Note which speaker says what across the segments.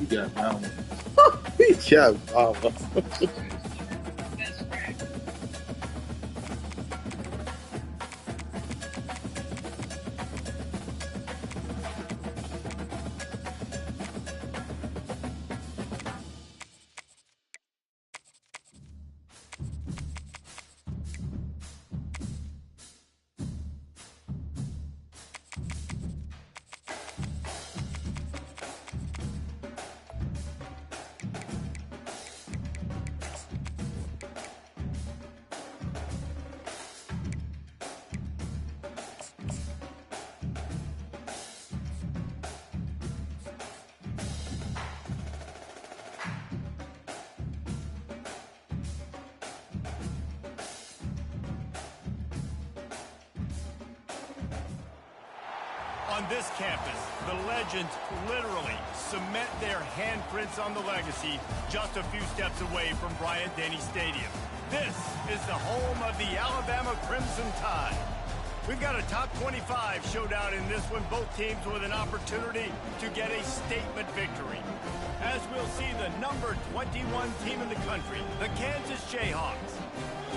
Speaker 1: You got mama. He got mama.
Speaker 2: On this campus, the legends literally cement their handprints on the legacy just a few steps away from Bryant-Denny Stadium. This is the home of the Alabama Crimson Tide. We've got a top 25 showdown in this one, both teams with an opportunity to get a statement victory. As we'll see the number 21 team in the country, the Kansas Jayhawks,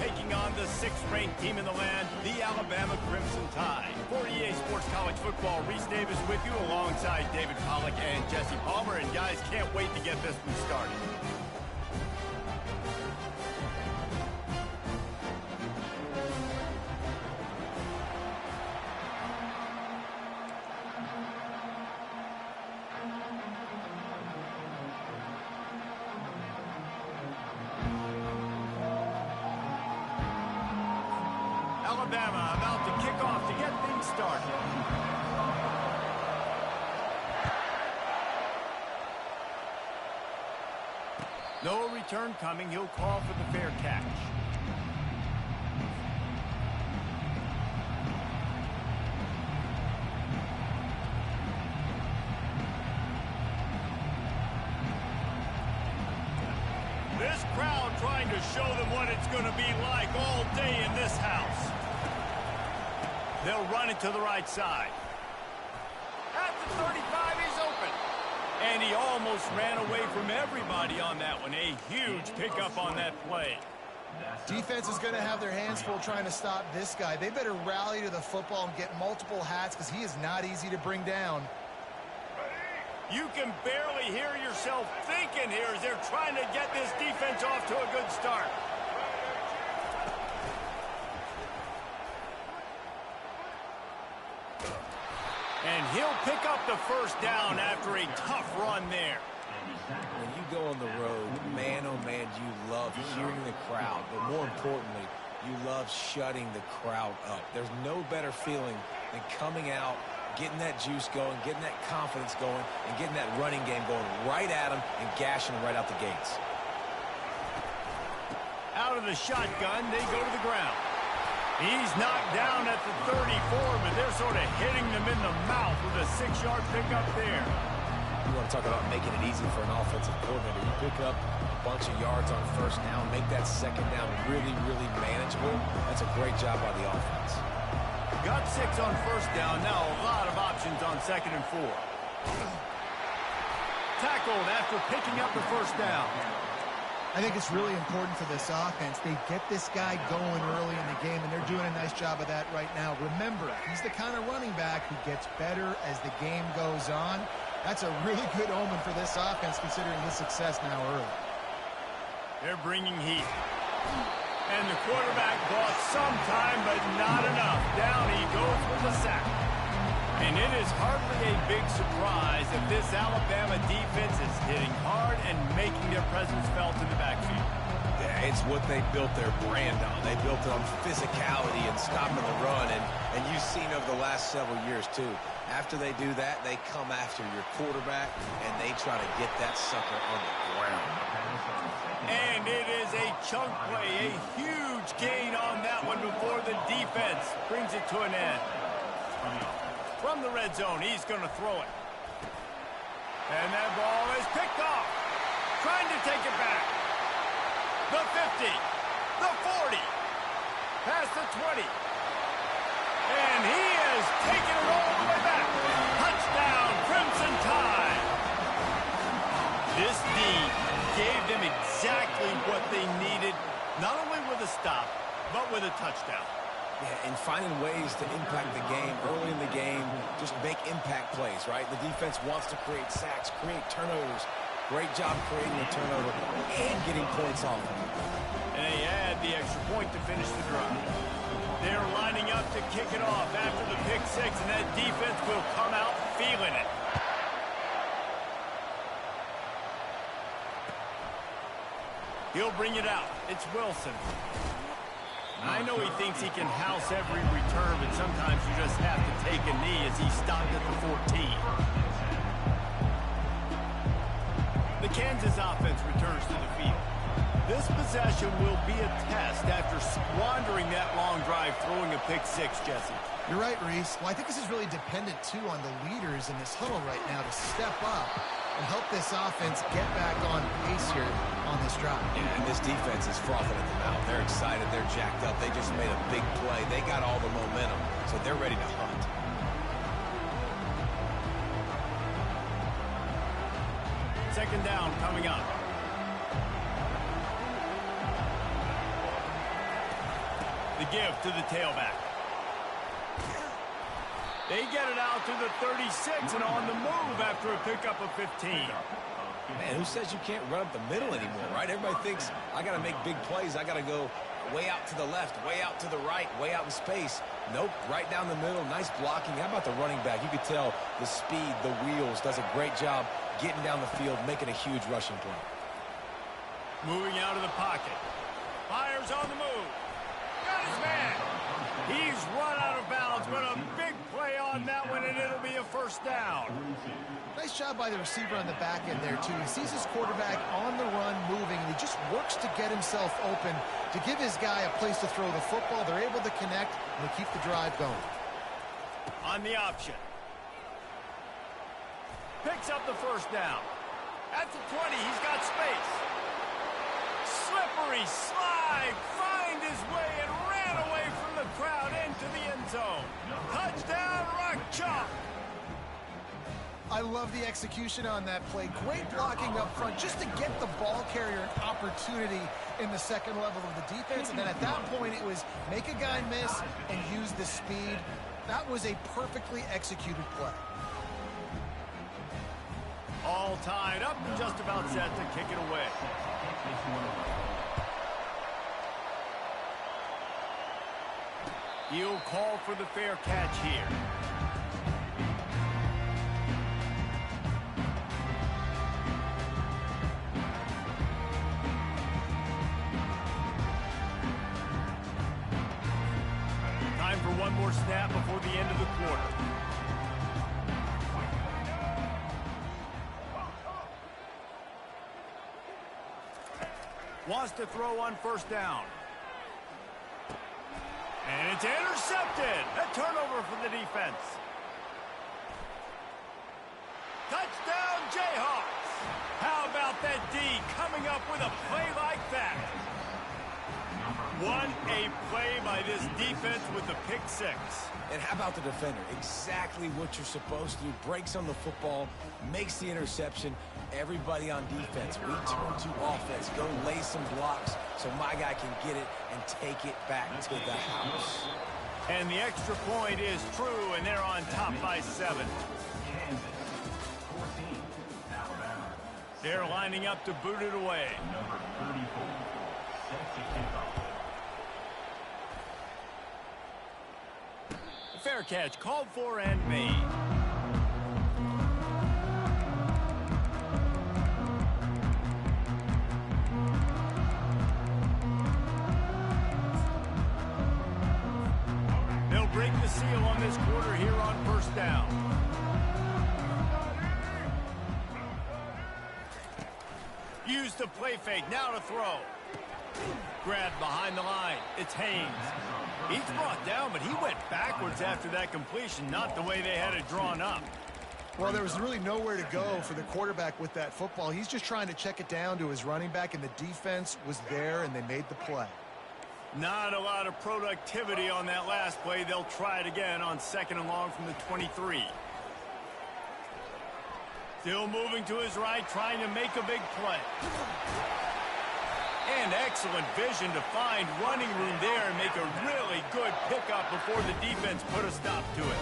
Speaker 2: taking on the 6th-ranked team in the land, the Alabama Crimson Tide. For EA Sports College Football, Reese Davis with you alongside David Pollack and Jesse Palmer. And guys, can't wait to get this one started. Alabama about to kick off to get things started. No return coming. He'll call for the fair catch. This crowd trying to show them what it's going to be like all day in this house. They'll run it to the right side. At the 35, he's open. And he almost ran away from everybody on that one. A huge pickup on that play.
Speaker 3: Defense is going to have their hands full trying to stop this guy. They better rally to the football and get multiple hats because he is not easy to bring down.
Speaker 2: You can barely hear yourself thinking here as they're trying to get this defense off to a good start. And he'll pick up the first down after a tough run there.
Speaker 4: When you go on the road, man, oh man, you love hearing the crowd. But more importantly, you love shutting the crowd up. There's no better feeling than coming out, getting that juice going, getting that confidence going, and getting that running game going right at them and gashing them right out the gates.
Speaker 2: Out of the shotgun, they go to the ground. He's knocked down at the 34, but they're sort of hitting them in the mouth with a 6-yard pickup there.
Speaker 4: You want to talk about making it easy for an offensive coordinator. You pick up a bunch of yards on first down, make that second down really, really manageable. That's a great job by the offense.
Speaker 2: Got 6 on first down. Now a lot of options on 2nd and 4. Tackled after picking up the first down.
Speaker 3: I think it's really important for this offense. They get this guy going early in the game, and they're doing a nice job of that right now. Remember, he's the kind of running back who gets better as the game goes on. That's a really good omen for this offense, considering his success now early.
Speaker 2: They're bringing heat. And the quarterback bought some time, but not enough. Down he goes with a sack. And it is hardly a big surprise that this Alabama defense is hitting hard and making their presence felt in the backfield.
Speaker 4: Yeah, it's what they built their brand on. They built it on physicality and stopping the run. And you've seen over the last several years, too. After they do that, they come after your quarterback, and they try to get that sucker on the ground.
Speaker 2: And it is a chunk play, a huge gain on that one before the defense brings it to an end. From the red zone, he's going to throw it. And that ball is picked off. Trying to take it back. The 50. The 40. Past the 20. And he is taking it all the way back. Touchdown, Crimson Tide. but with a touchdown.
Speaker 4: Yeah, and finding ways to impact the game early in the game, just make impact plays, right? The defense wants to create sacks, create turnovers. Great job creating a turnover and getting points off.
Speaker 2: And they add the extra point to finish the drive. They're lining up to kick it off after the pick six, and that defense will come out feeling it. He'll bring it out. It's Wilson. I know he thinks he can house every return, but sometimes you just have to take a knee as he stopped at the 14. The Kansas offense returns to the field. This possession will be a test after squandering that long drive throwing a pick six, Jesse.
Speaker 3: You're right, Reese. Well, I think this is really dependent, too, on the leaders in this huddle right now to step up and help this offense get back on pace here on this drive.
Speaker 4: Yeah, and this defense is frothing at the mouth. They're excited. They're jacked up. They just made a big play. They got all the momentum, so they're ready to hunt.
Speaker 2: Second down coming up. The give to the tailback. They get it out to the 36 and on the move after a pickup of 15.
Speaker 4: Man, who says you can't run up the middle anymore, right? Everybody thinks, I got to make big plays. I got to go way out to the left, way out to the right, way out in space. Nope, right down the middle. Nice blocking. How about the running back? You could tell the speed, the wheels, does a great job getting down the field, making a huge rushing play.
Speaker 2: Moving out of the pocket. Fires on the move. Got his man. He's run out of bounds, but a big play on that one, and it'll be a first down.
Speaker 3: Nice job by the receiver on the back end there, too. He sees his quarterback on the run moving, and he just works to get himself open to give his guy a place to throw the football. They're able to connect, and they keep the drive going.
Speaker 2: On the option. Picks up the first down. At the 20, he's got space. Slippery slide, find his way and ran away from the crowd into the end zone. Touchdown, Rock Chalk.
Speaker 3: I love the execution on that play. Great blocking up front just to get the ball carrier an opportunity in the second level of the defense. And then at that point, it was make a guy miss and use the speed. That was a perfectly executed play.
Speaker 2: All tied up and just about set to kick it away. He'll call for the fair catch here. Time for one more snap before the end of the quarter. Wants to throw on first down. And it's intercepted. A turnover for the defense. Touchdown, Jayhawks. How about that D coming up with a play like that? What a play by this defense with the pick six.
Speaker 4: And how about the defender? Exactly what you're supposed to do. Breaks on the football, makes the interception. Everybody on defense, we turn to offense. Go lay some blocks so my guy can get it and take it back to the house.
Speaker 2: And the extra point is true, and they're on top by 7. They're lining up to boot it away. Fair catch called for and made. They'll break the seal on this quarter here on first down. Use the play fake, now to throw. Grabbed behind the line. It's Haynes. He's brought down, but he went backwards after that completion, not the way they had it drawn up.
Speaker 3: Well, there was really nowhere to go for the quarterback with that football. He's just trying to check it down to his running back, and the defense was there, and they made the play.
Speaker 2: Not a lot of productivity on that last play. They'll try it again on second and long from the 23. Still moving to his right, trying to make a big play. And excellent vision to find running room there and make a really good pickup before the defense put a stop to it.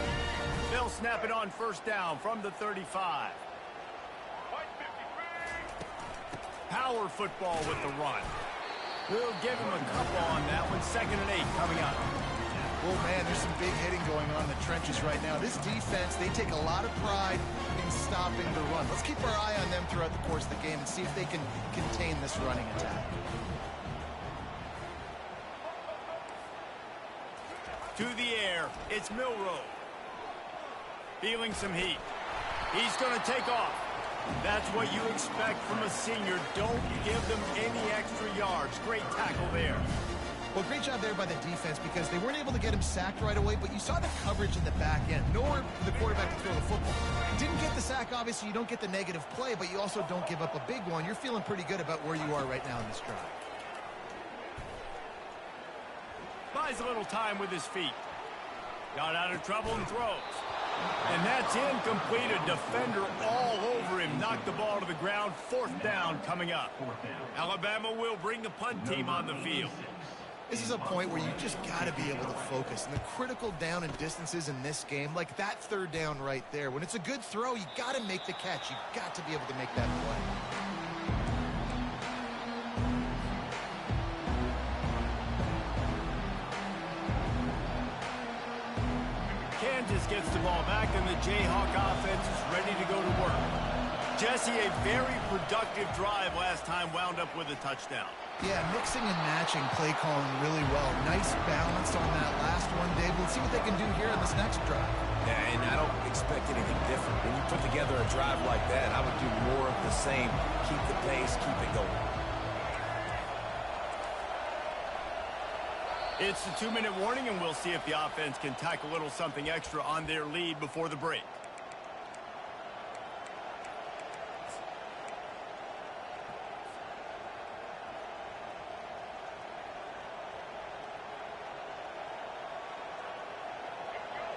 Speaker 2: They'll snap it on first down from the 35. Power football with the run. We'll give him a couple on that one. 2nd and 8 coming up.
Speaker 3: Oh, man, there's some big hitting going on in the trenches right now. This defense, they take a lot of pride in stopping the run. Let's keep our eye on them throughout the course of the game and see if they can contain this running attack.
Speaker 2: To the air, it's Milroe. Feeling some heat. He's going to take off. That's what you expect from a senior. Don't give them any extra yards. Great tackle there.
Speaker 3: Well, great job there by the defense because they weren't able to get him sacked right away, but you saw the coverage in the back end. Nowhere for the quarterback to throw the football. Didn't get the sack, obviously. You don't get the negative play, but you also don't give up a big one. You're feeling pretty good about where you are right now in this drive.
Speaker 2: Buys a little time with his feet. Got out of trouble and throws. And that's incomplete. A defender all over him. Knocked the ball to the ground. 4th down coming up. Alabama will bring the punt team on the field.
Speaker 3: This is a point where you just got to be able to focus. And the critical down and distances in this game, like that 3rd down right there, when it's a good throw, you got to make the catch. You got to be able to make that play.
Speaker 2: Kansas gets the ball back, and the Jayhawk offense is ready to go to work. Jesse, a very productive drive last time, wound up with a touchdown.
Speaker 3: Yeah, mixing and matching play calling really well. Nice balance on that last one, Dave. Let's see what they can do here in this next drive.
Speaker 4: Yeah, and I don't expect anything different. When you put together a drive like that, I would do more of the same. Keep the pace, keep it going.
Speaker 2: It's the 2-minute warning, and we'll see if the offense can tack a little something extra on their lead before the break.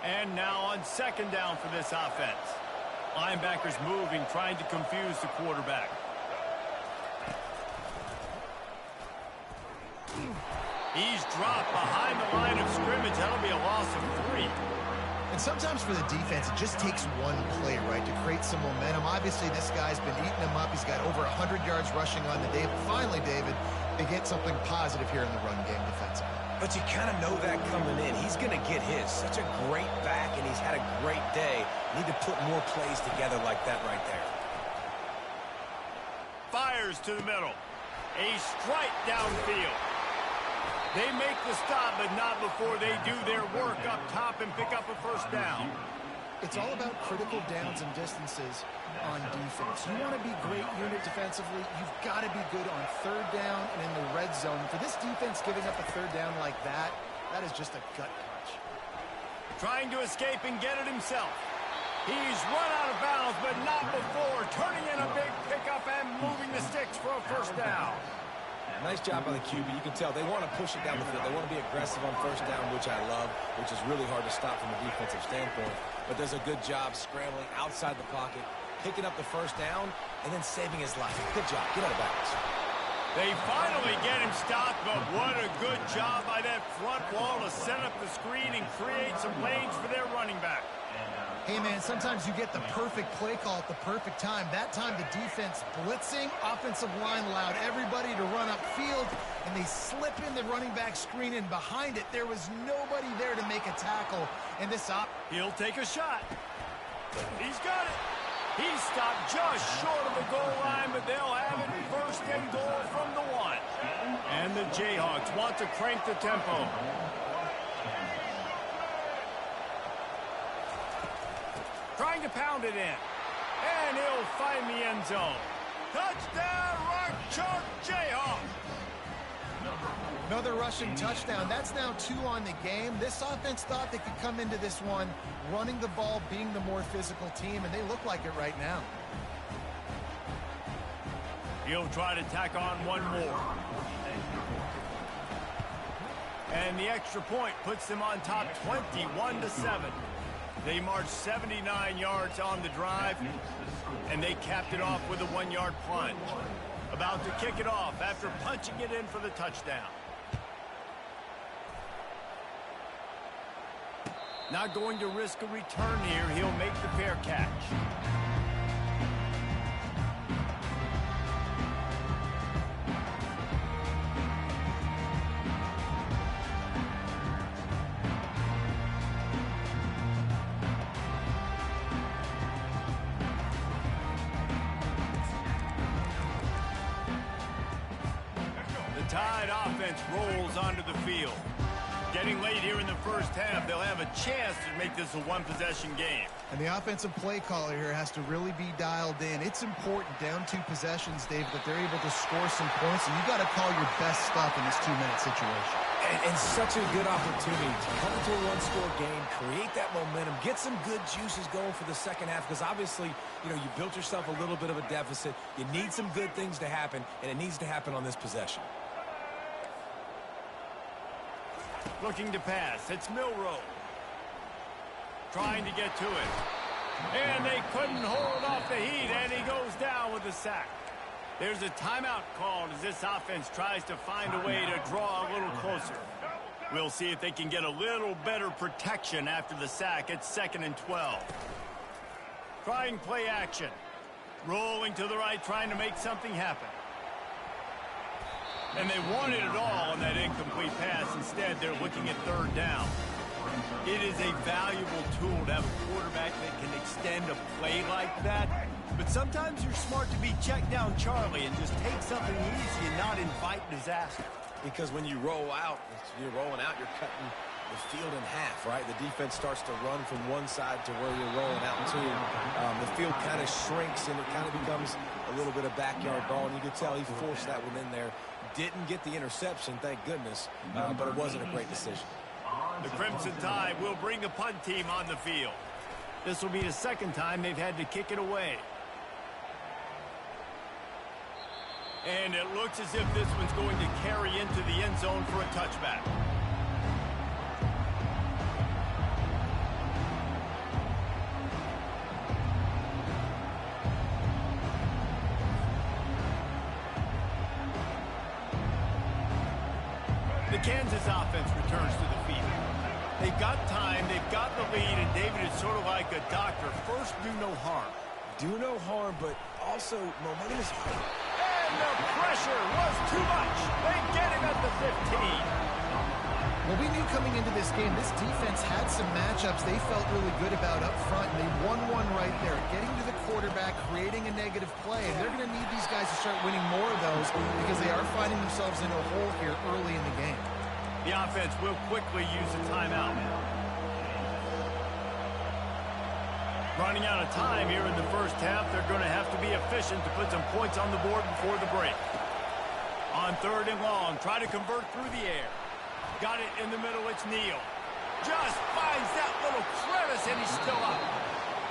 Speaker 2: And now on 2nd down for this offense. Linebackers moving, trying to confuse the quarterback. He's dropped behind the line of scrimmage. That'll be a loss of 3.
Speaker 3: And sometimes for the defense, it just takes one play, right, to create some momentum. Obviously, this guy's been eating them up. He's got over 100 yards rushing on the day. But finally, David, they get something positive here in the run game defensively.
Speaker 4: But you kind of know that coming in. He's going to get his. Such a great back, and he's had a great day. Need to put more plays together like that right there.
Speaker 2: Fires to the middle. A strike downfield. They make the stop, but not before they do their work up top and pick up a 1st down.
Speaker 3: It's all about critical downs and distances on defense. You want to be great unit defensively, you've got to be good on 3rd down and in the red zone. For this defense giving up a 3rd down like that, that is just a gut punch.
Speaker 2: Trying to escape and get it himself. He's run out of bounds, but not before. Turning in a big pickup and moving the sticks for a 1st down.
Speaker 4: Nice job by the QB. You can tell they want to push it down the field. They want to be aggressive on 1st down, which I love, which is really hard to stop from a defensive standpoint. But does a good job scrambling outside the pocket, picking up the 1st down, and then saving his life. Good job. Get out of bounds.
Speaker 2: They finally get him stopped, but what a good job by that front wall to set up the screen and create some lanes for their running back.
Speaker 3: Hey, man, sometimes you get the perfect play call at the perfect time. That time the defense blitzing, offensive line allowed everybody to run upfield, and they slip in the running back screen, and behind it, there was nobody there to make a tackle. And this
Speaker 2: he'll take a shot. He's got it. He stopped just short of the goal line, but they'll have it 1st and goal from the 1. And the Jayhawks want to crank the tempo. Trying to pound it in. And he'll find the end zone. Touchdown, Rock Chalk Jayhawks!
Speaker 3: Another rushing touchdown. That's now 2 on the game. This offense thought they could come into this one running the ball, being the more physical team, and they look like it right now.
Speaker 2: He'll try to tack on one more. And the extra point puts them on top 21-7. They marched 79 yards on the drive, and they capped it off with a 1-yard plunge. About to kick it off after punching it in for the touchdown. Not going to risk a return here. He'll make the fair catch. The Tide offense rolls onto the field. Getting late here in the first half, they'll have a chance to make this a one-possession game.
Speaker 3: And the offensive play caller here has to really be dialed in. It's important down 2 possessions, Dave, that they're able to score some points, and you got to call your best stuff in this 2-minute situation.
Speaker 4: And such a good opportunity to come into a one-score game, create that momentum, get some good juices going for the second half, because obviously, you know, you built yourself a little bit of a deficit. You need some good things to happen, and it needs to happen on this possession.
Speaker 2: Looking to pass. It's Milroe. Trying to get to it. And they couldn't hold off the heat, and he goes down with a sack. There's a timeout called as this offense tries to find a way to draw a little closer. We'll see if they can get a little better protection after the sack. It's 2nd and 12. Trying play action. Rolling to the right, trying to make something happen. And they wanted it all on that incomplete pass. Instead, they're looking at 3rd down. It is a valuable tool to have a quarterback that can extend a play like that. But sometimes you're smart to be check down Charlie and just take something easy and not invite disaster.
Speaker 4: Because when you roll out, you're rolling out, you're cutting the field in half, right? The defense starts to run from one side to where you're rolling out to. The field kind of shrinks, and it kind of becomes a little bit of backyard ball. And you can tell he forced that one in there. Didn't get the interception, thank goodness, but it wasn't a great decision.
Speaker 2: The Crimson Tide will bring the punt team on the field. This will be the 2nd time they've had to kick it away. And it looks as if this one's going to carry into the end zone for a touchback. The Kansas offense returns to the field. They've got time, they've got the lead, and David is sort of like a doctor. First, do no harm.
Speaker 4: Do no harm, but also momentum is high.
Speaker 2: And the pressure was too much. They get him at the 15.
Speaker 3: Well, we knew coming into this game, this defense had some matchups they felt really good about up front, and they won one right there, getting to the quarterback, creating a negative play, and they're going to need these guys to start winning more of those because they are finding themselves in a hole here early in the game.
Speaker 2: The offense will quickly use a timeout. Running out of time here in the first half, they're going to have to be efficient to put some points on the board before the break. On 3rd and long, try to convert through the air. Got it in the middle, it's Neal. Just finds that little crevice, and he's still up.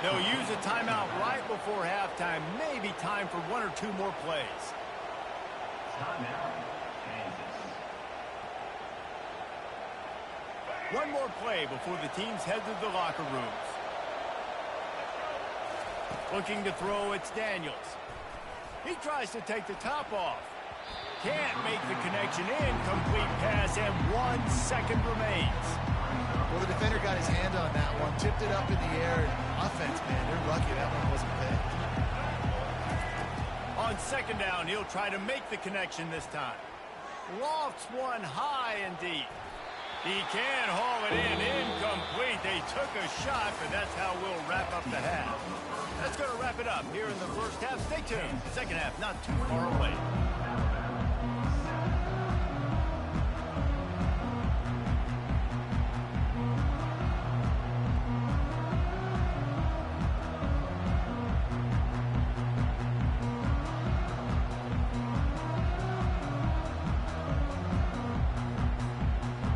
Speaker 2: They'll use a timeout right before halftime. Maybe time for 1 or 2 more plays.
Speaker 5: Timeout, Kansas.
Speaker 2: One more play before the teams head to the locker rooms. Looking to throw, it's Daniels. He tries to take the top off. Can't make the connection. Incomplete pass, and 1 second remains.
Speaker 3: Well, the defender got his hand on that one, tipped it up in the air. Offense, man, they're lucky that one wasn't picked.
Speaker 2: On 2nd down, he'll try to make the connection this time. Lofts one high and deep. He can haul it in. Incomplete. They took a shot, but that's how we'll wrap up the half. That's going to wrap it up here in the first half. Stay tuned. Second half not too far away.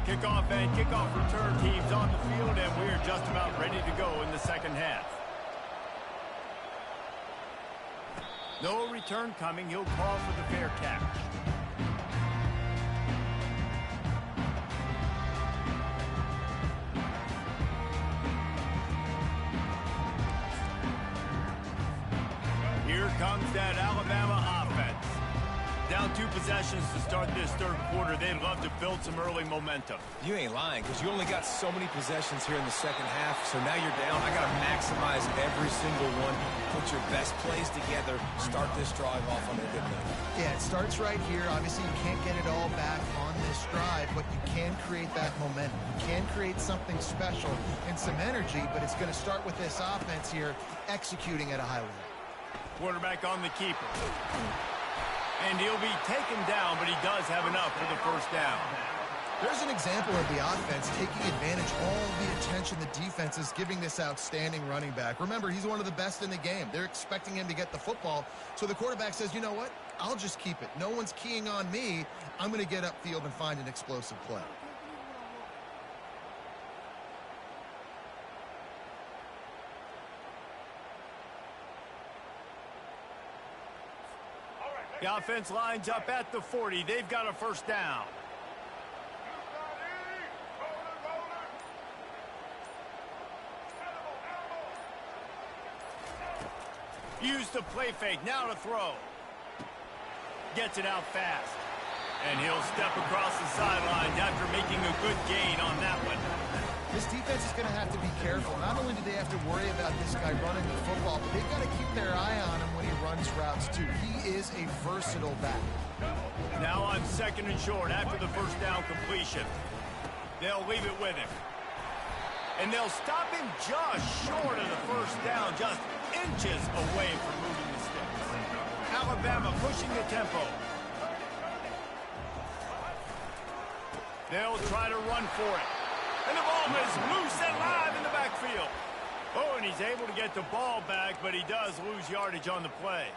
Speaker 2: Kickoff and kickoff return teams on the field, and we're just about ready to go in the second half. No return coming. He'll call for the fair catch. Here comes that Alabama offense. Down 2 possessions to start this third quarter. They'd love to build some early momentum.
Speaker 4: You ain't lying, because you only got so many possessions here in the second half, so now you're down. I got to maximize every single one. Put your best plays together. Start this drive off on a good note.
Speaker 3: Yeah, it starts right here. Obviously, you can't get it all back on this drive, but you can create that momentum. You can create something special and some energy, but it's going to start with this offense here executing at a high level.
Speaker 2: Quarterback on the keeper. And he'll be taken down, but he does have enough for the first down.
Speaker 3: There's an example of the offense taking advantage of all the attention the defense is giving this outstanding running back. Remember, he's one of the best in the game. They're expecting him to get the football. So the quarterback says, you know what? I'll just keep it. No one's keying on me. I'm going to get upfield and find an explosive play.
Speaker 2: The offense lines up at the 40. They've got a first down. Use the play fake. Now to throw. Gets it out fast. And he'll step across the sidelines after making a good gain on that one.
Speaker 3: This defense is going to have to be careful. Not only do they have to worry about this guy running the football, but they've got to keep their eye on him when he runs routes, too. He is a versatile back.
Speaker 2: Now on 2nd and short after the first down completion. They'll leave it with him. And they'll stop him just short of the first down, just inches away from moving the sticks. Alabama pushing the tempo. They'll try to run for it. And the ball is loose and live in the backfield. Oh, and he's able to get the ball back, but he does lose yardage on the play.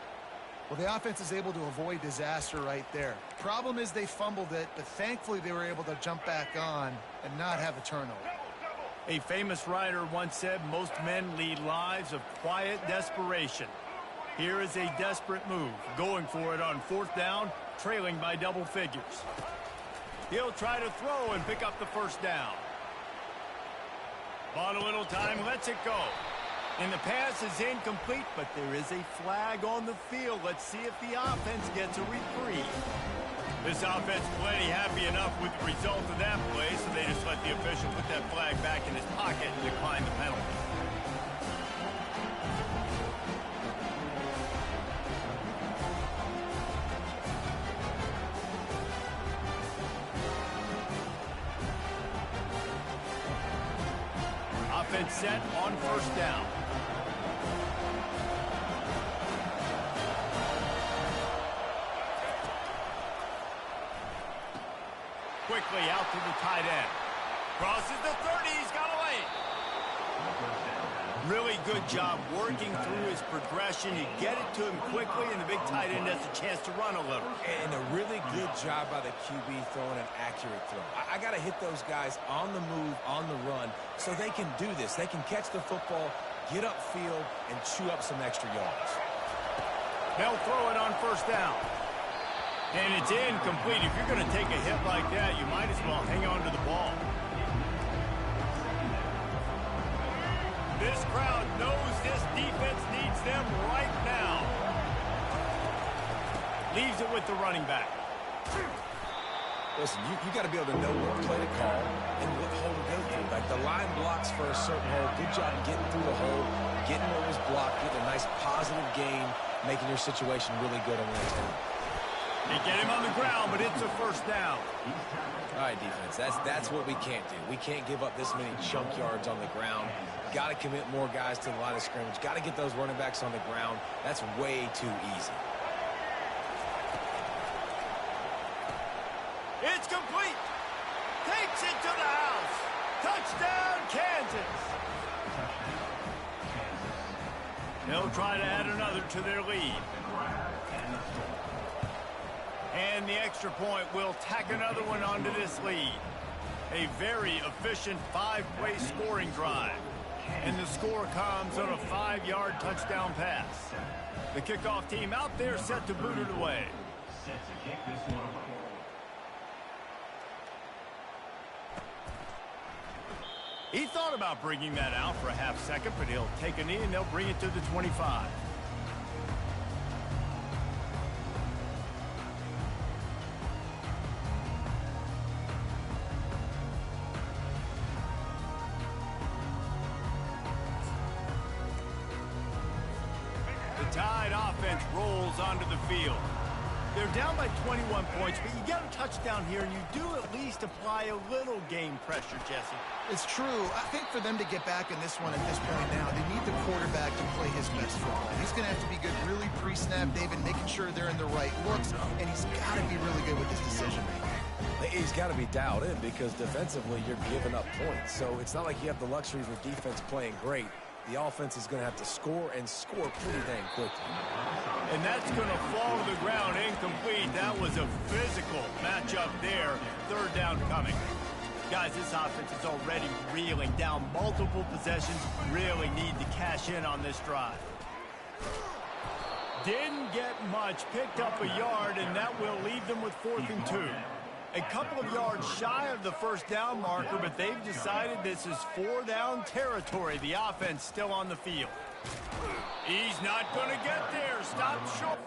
Speaker 3: Well, the offense is able to avoid disaster right there. Problem is they fumbled it, but thankfully they were able to jump back on and not have a turnover.
Speaker 2: A famous writer once said, most men lead lives of quiet desperation. Here is a desperate move, going for it on 4th down, trailing by double figures. He'll try to throw and pick up the first down. Bought a little time, lets it go. And the pass is incomplete, but there is a flag on the field. Let's see if the offense gets a reprieve. This offense plenty happy enough with the result of that play, so they just let the official put that flag back in his pocket and decline the penalty. Offense set on 1st down. Quickly out to the tight end. Crosses the 30. He's got away. Really good job working through his progression. You get it to him quickly, and the big tight end has a chance to run a little.
Speaker 4: And a really good job by the QB throwing an accurate throw. I got to hit those guys on the move, on the run, so they can do this. They can catch the football, get upfield, and chew up some extra yards.
Speaker 2: They'll throw it on 1st down. And it's incomplete. If you're going to take a hit like that, you might as well hang on to the ball. This crowd knows this defense needs them right now. Leaves it with the running back.
Speaker 4: Listen, you got to be able to know what play to call and what hole to go through. Like the line blocks for a certain hole. Good job getting through the hole, getting what was blocked, getting a nice positive gain, making your situation really good on the inside.
Speaker 2: They get him on the ground, but it's a 1st down.
Speaker 4: All right, defense, that's what we can't do. We can't give up this many chunk yards on the ground. Got to commit more guys to the line of scrimmage. Got to get those running backs on the ground. That's way too easy.
Speaker 2: It's complete. Takes it to the house. Touchdown, Kansas. They'll try to add another to their lead. And the extra point will tack another one onto this lead. A very efficient 5-play scoring drive. And the score comes on a 5-yard touchdown pass. The kickoff team out there set to boot it away.
Speaker 5: Set to kick this one off.
Speaker 2: He thought about bringing that out for a half second, but he'll take a knee and they'll bring it to the 25. The Tide offense rolls onto the field. They're down by 21 points, but you get a touchdown here, and you do at least apply a little game pressure, Jesse.
Speaker 3: It's true. I think for them to get back in this one at this point now, they need the quarterback to play his best football. He's going to have to be good really pre-snap, David, making sure they're in the right looks, and he's got to be really good with his decision-making.
Speaker 4: He's got to be dialed in because defensively you're giving up points. So it's not like you have the luxury of your defense playing great. The offense is going to have to score and score pretty dang quickly.
Speaker 2: And that's going to fall to the ground incomplete. That was a physical matchup there. Third down coming. Guys, this offense is already reeling down multiple possessions. Really need to cash in on this drive. Didn't get much. Picked up a yard, and that will leave them with 4th and 2. A couple of yards shy of the first down marker, but they've decided this is 4-down territory. The offense still on the field. He's not going to get there. Stop short.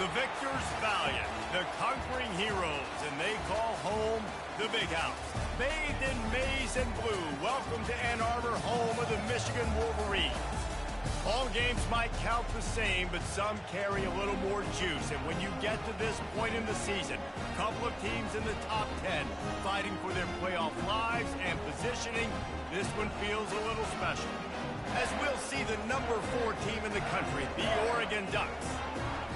Speaker 2: The victors valiant, the conquering heroes, and they call home the Big House. Bathed in maize and blue, welcome to Ann Arbor, home of the Michigan Wolverines. All games might count the same, but some carry a little more juice. And when you get to this point in the season, a couple of teams in the top 10 fighting for their playoff lives and positioning, this one feels a little special. As we'll see the number 4 team in the country, the Oregon Ducks,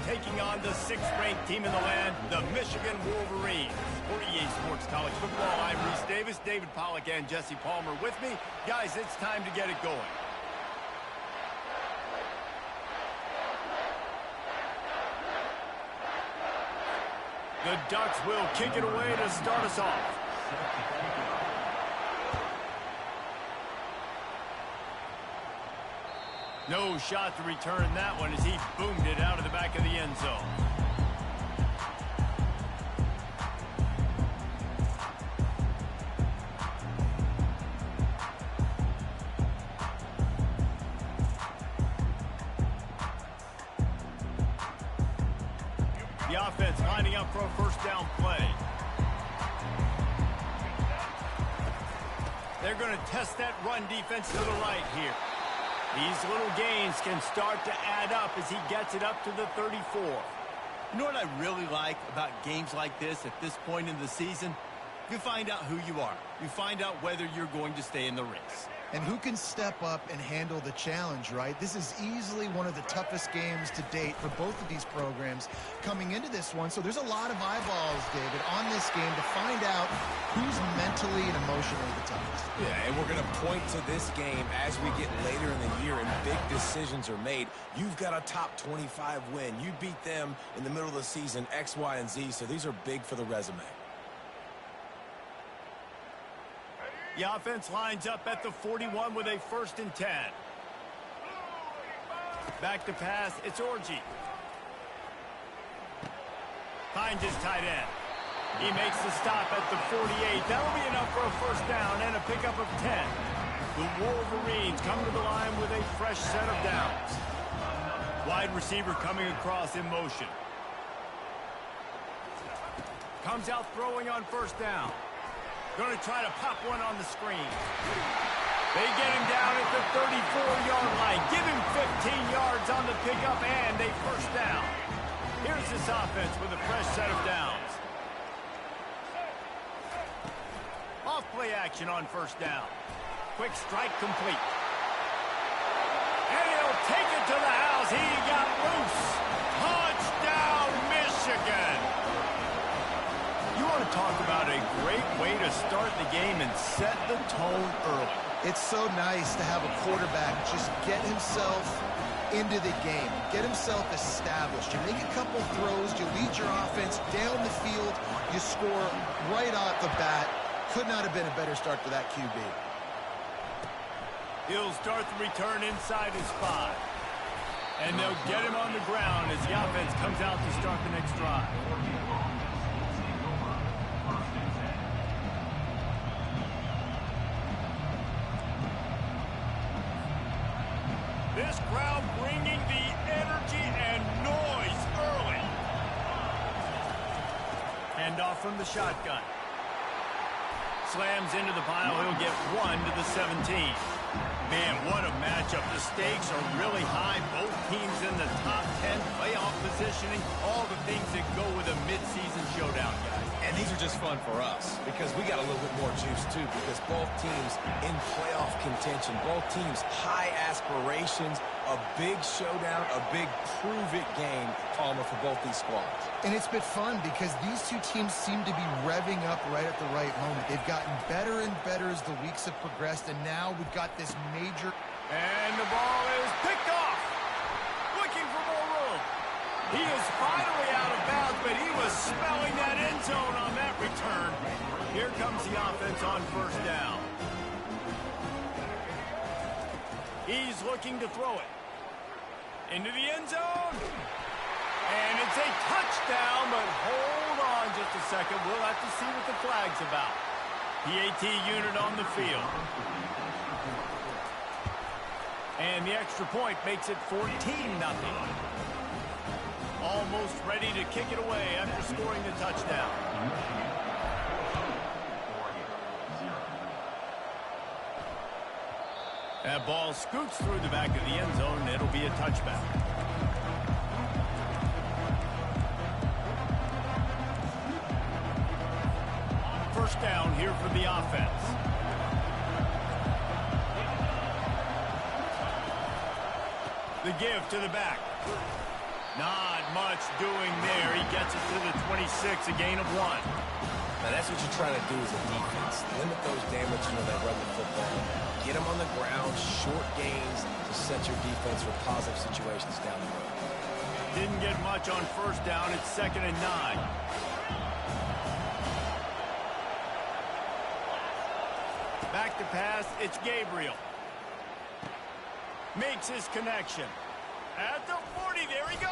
Speaker 2: taking on the 6th-ranked team in the land, the Michigan Wolverines. For EA Sports College Football, I'm Reese Davis, David Pollack, and Jesse Palmer with me. Guys, it's time to get it going. The Ducks will kick it away to start us off. No shot to return that one as he boomed it out of the back of the end zone. The offense lining up for a first down play. They're going to test that run defense to the right here. These little gains can start to add up as he gets it up to the 34. You know what I really like about games like this at this point in the season? You find out who you are. You find out whether you're going to stay in the race.
Speaker 3: And who can step up and handle the challenge, right? This is easily one of the toughest games to date for both of these programs coming into this one. So there's a lot of eyeballs, David, on this game to find out who's mentally and emotionally the toughest.
Speaker 4: Yeah, and we're going to point to this game as we get later in the year and big decisions are made. You've got a top 25 win. You beat them in the middle of the season, X, Y, and Z, so these are big for the resume.
Speaker 2: The offense lines up at the 41 with a 1st and 10. Back to pass, it's Orji. Finds his tight end. He makes the stop at the 48. That'll be enough for a first down and a pickup of 10. The Wolverines come to the line with a fresh set of downs. Wide receiver coming across in motion. Comes out throwing on first down. Going to try to pop one on the screen. They get him down at the 34-yard line. Give him 15 yards on the pickup and a first down. Here's this offense with a fresh set of downs. Off play action on first down. Quick strike complete. And he'll take it to the house. He got loose. Touchdown, Michigan. You want to talk about a great way to start the game and set the tone early.
Speaker 3: It's so nice to have a quarterback just get himself into the game, get himself established. You make a couple throws, you lead your offense down the field, you score right off the bat. Could not have been a better start for that QB.
Speaker 2: He'll start the return inside his 5. And they'll get him on the ground as the offense comes out to start the next drive. This crowd bringing the energy and noise early. Handoff from the shotgun. Slams into the pile. He'll get 1 to the 17. Man, what a matchup. The stakes are really high. Both teams in the top 10, playoff positioning, all the things that go with a midseason showdown, guys.
Speaker 4: And these are just fun for us because we got a little bit more juice, too, because both teams in playoff contention, both teams high aspirations, a big showdown, a big prove-it game, Palmer, for both these squads.
Speaker 3: And it's been fun because these two teams seem to be revving up right at the right moment. They've gotten better and better as the weeks have progressed, and now we've got this major...
Speaker 2: And the ball is picked off. Looking for more room. He is finally out of bounds, but he was smelling that end zone on that return. Here comes the offense on first down. He's looking to throw it. Into the end zone. And it's a touchdown, but hold on just a second. We'll have to see what the flag's about. PAT unit on the field. And the extra point makes it 14-0. All almost ready to kick it away after scoring the touchdown. That ball scoots through the back of the end zone. It'll be a touchback. First down here for the offense. The give to the back. Not much doing there. He gets it to the 26, a gain of 1.
Speaker 4: Now that's what you're trying to do as a defense. Limit those damages when they run the football. Get them on the ground, short gains to set your defense for positive situations down the road.
Speaker 2: Didn't get much on first down. It's 2nd and 9. Back to pass. It's Gabriel. Makes his connection. At the 40, there he goes.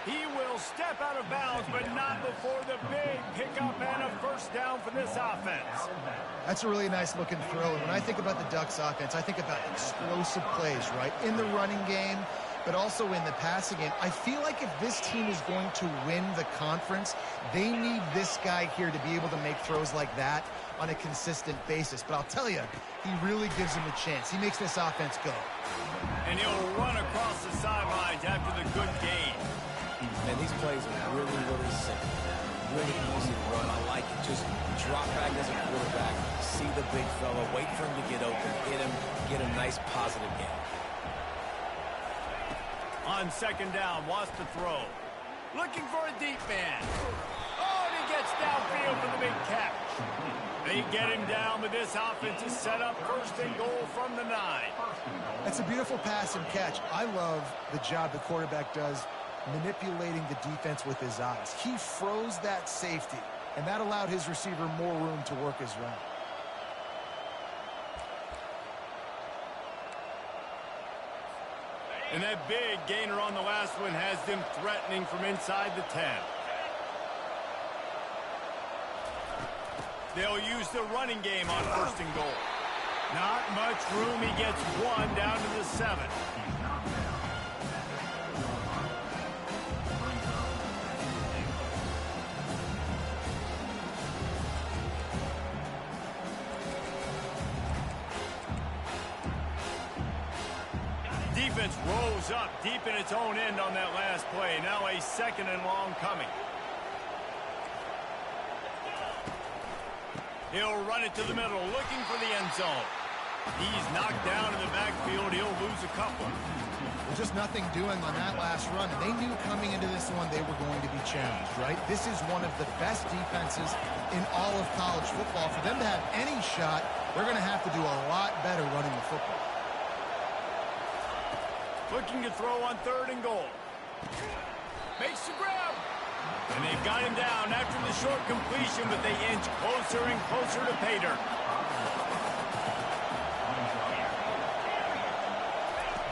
Speaker 2: He will step out of bounds, but not before the big pickup and a first down for this offense.
Speaker 3: That's a really nice looking throw. And when I think about the Ducks offense, I think about explosive plays, right? In the running game, but also in the passing game. I feel like if this team is going to win the conference, they need this guy here to be able to make throws like that on a consistent basis. But I'll tell you, he really gives him a chance. He makes this offense go.
Speaker 2: And he'll run across the sidelines after the good gain.
Speaker 4: And these plays are really, really simple. Really easy to run. I like it. Just drop back as a quarterback, see the big fella, wait for him to get open, hit him, get a nice positive gain.
Speaker 2: On 2nd down, wants to throw. Looking for a deep man. Oh, and he gets downfield for the big catch. They get him down, but this offense is set up 1st and goal from the 9.
Speaker 3: That's a beautiful pass and catch. I love the job the quarterback does manipulating the defense with his eyes. He froze that safety, and that allowed his receiver more room to work his route.
Speaker 2: And that big gainer on the last one has them threatening from inside the 10. They'll use the running game on 1st and goal. Not much room. He gets 1 down to the 7. Defense rose up deep in its own end on that last play. Now a 2nd and long coming. He'll run it to the middle, looking for the end zone. He's knocked down in the backfield. He'll lose a couple.
Speaker 3: There's just nothing doing on that last run. And they knew coming into this one they were going to be challenged, right? This is one of the best defenses in all of college football. For them to have any shot, they're going to have to do a lot better running the football.
Speaker 2: Looking to throw on 3rd and goal. Makes the grab. And they've got him down after the short completion, but they inch closer and closer to pay dirt.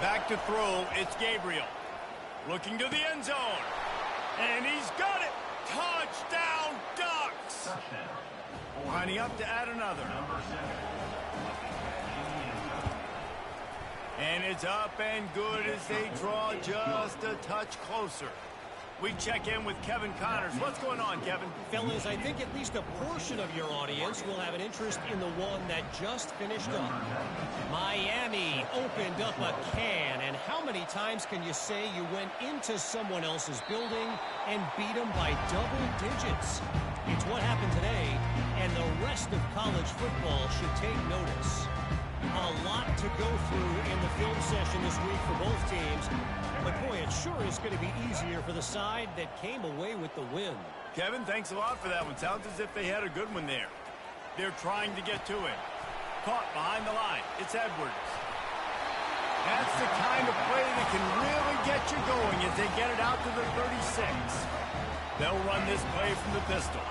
Speaker 2: Back to throw, it's Gabriel. Looking to the end zone. And he's got it. Touchdown, Ducks. Lining up to add another. And it's up and good as they draw just a touch closer. We check in with Kevin Connors. What's going on, Kevin?
Speaker 6: Fellas, I think at least a portion of your audience will have an interest in the one that just finished up. Miami opened up a can, and how many times can you say you went into someone else's building and beat them by double digits? It's what happened today, and the rest of college football should take notice. A lot to go through in the film session this week for both teams. But, boy, it sure is going to be easier for the side that came away with the win.
Speaker 2: Kevin, thanks a lot for that one. Sounds as if they had a good one there. They're trying to get to it. Caught behind the line. It's Edwards. That's the kind of play that can really get you going as they get it out to the 36. They'll run this play from the pistol.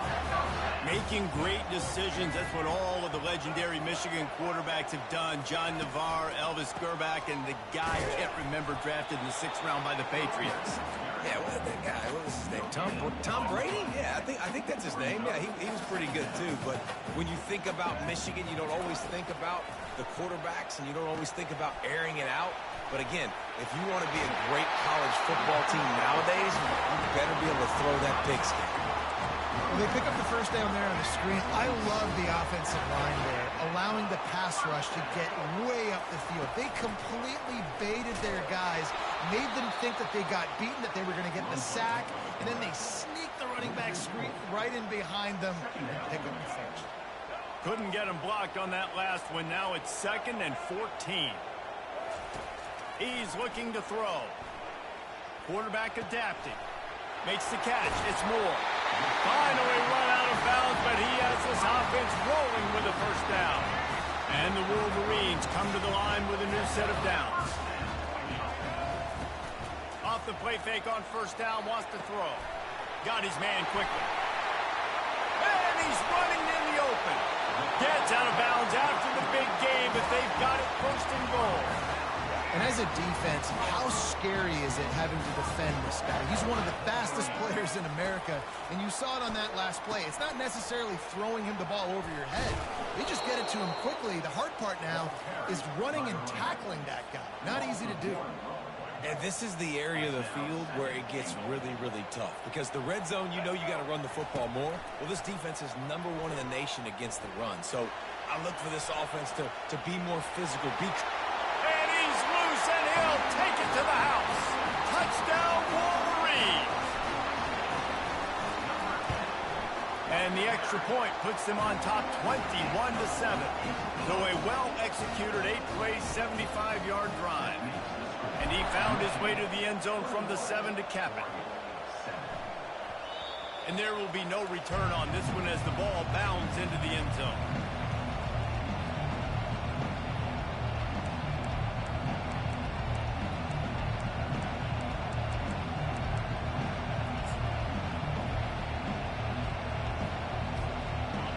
Speaker 2: Making great decisions. That's what all of the legendary Michigan quarterbacks have done. John Navarre, Elvis Gerbach, and the guy I can't remember drafted in the 6th round by the Patriots.
Speaker 4: Yeah, that guy, what was his name? Tom Brady? Yeah, I think that's his name. Yeah, he was pretty good too. But when you think about Michigan, you don't always think about the quarterbacks, and you don't always think about airing it out. But again, if you want to be a great college football team nowadays, you better be able to throw that pigskin.
Speaker 3: Well, they pick up the first down there on the screen. I love the offensive line there, allowing the pass rush to get way up the field. They completely baited their guys, made them think that they got beaten, that they were going to get the sack, and then they sneak the running back screen right in behind them and pick up the first.
Speaker 2: Couldn't get him blocked on that last one. Now it's 2nd and 14. He's looking to throw. Quarterback adapting. Makes the catch. It's Moore. Finally run out of bounds, but he has this offense rolling with a first down. And the Wolverines come to the line with a new set of downs. Off the play fake on first down, wants to throw. Got his man quickly. And he's running in the open. Gets out of bounds after the big game, but they've got it 1st and goal.
Speaker 3: And as a defense, how scary is it having to defend this guy? He's one of the fastest players in America, and you saw it on that last play. It's not necessarily throwing him the ball over your head. They just get it to him quickly. The hard part now is running and tackling that guy. Not easy to do.
Speaker 4: And this is the area of the field where it gets really, really tough. Because the red zone, you know you got to run the football more. Well, this defense is #1 in the nation against the run. So I look for this offense to be more physical.
Speaker 2: And he's loose, and he'll take it to the house. Touchdown, Wolverines. And the extra point puts them on top 21-7. So a well-executed 8-play, 75-yard drive. And he found his way to the end zone from the 7 to cap it. And there will be no return on this one as the ball bounds into the end zone.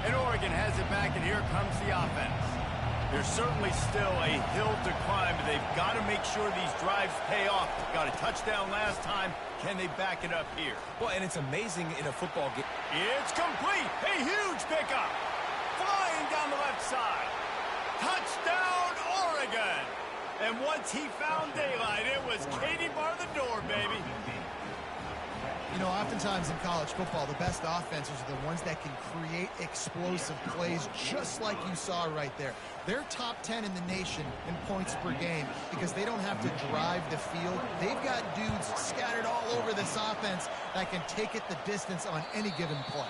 Speaker 2: And Oregon has it back, and here comes the offense. There's certainly still a hill to climb, but they've got to make sure these drives pay off. Got a touchdown last time. Can they back it up here?
Speaker 4: Well, and it's amazing in a football game.
Speaker 2: It's complete. A huge pickup. Flying down the left side. Touchdown, Oregon. And once he found daylight, it was Katie bar the door, baby.
Speaker 3: You know, oftentimes in college football, the best offenses are the ones that can create explosive plays just like you saw right there. They're top 10 in the nation in points per game because they don't have to drive the field. They've got dudes scattered all over this offense that can take it the distance on any given play.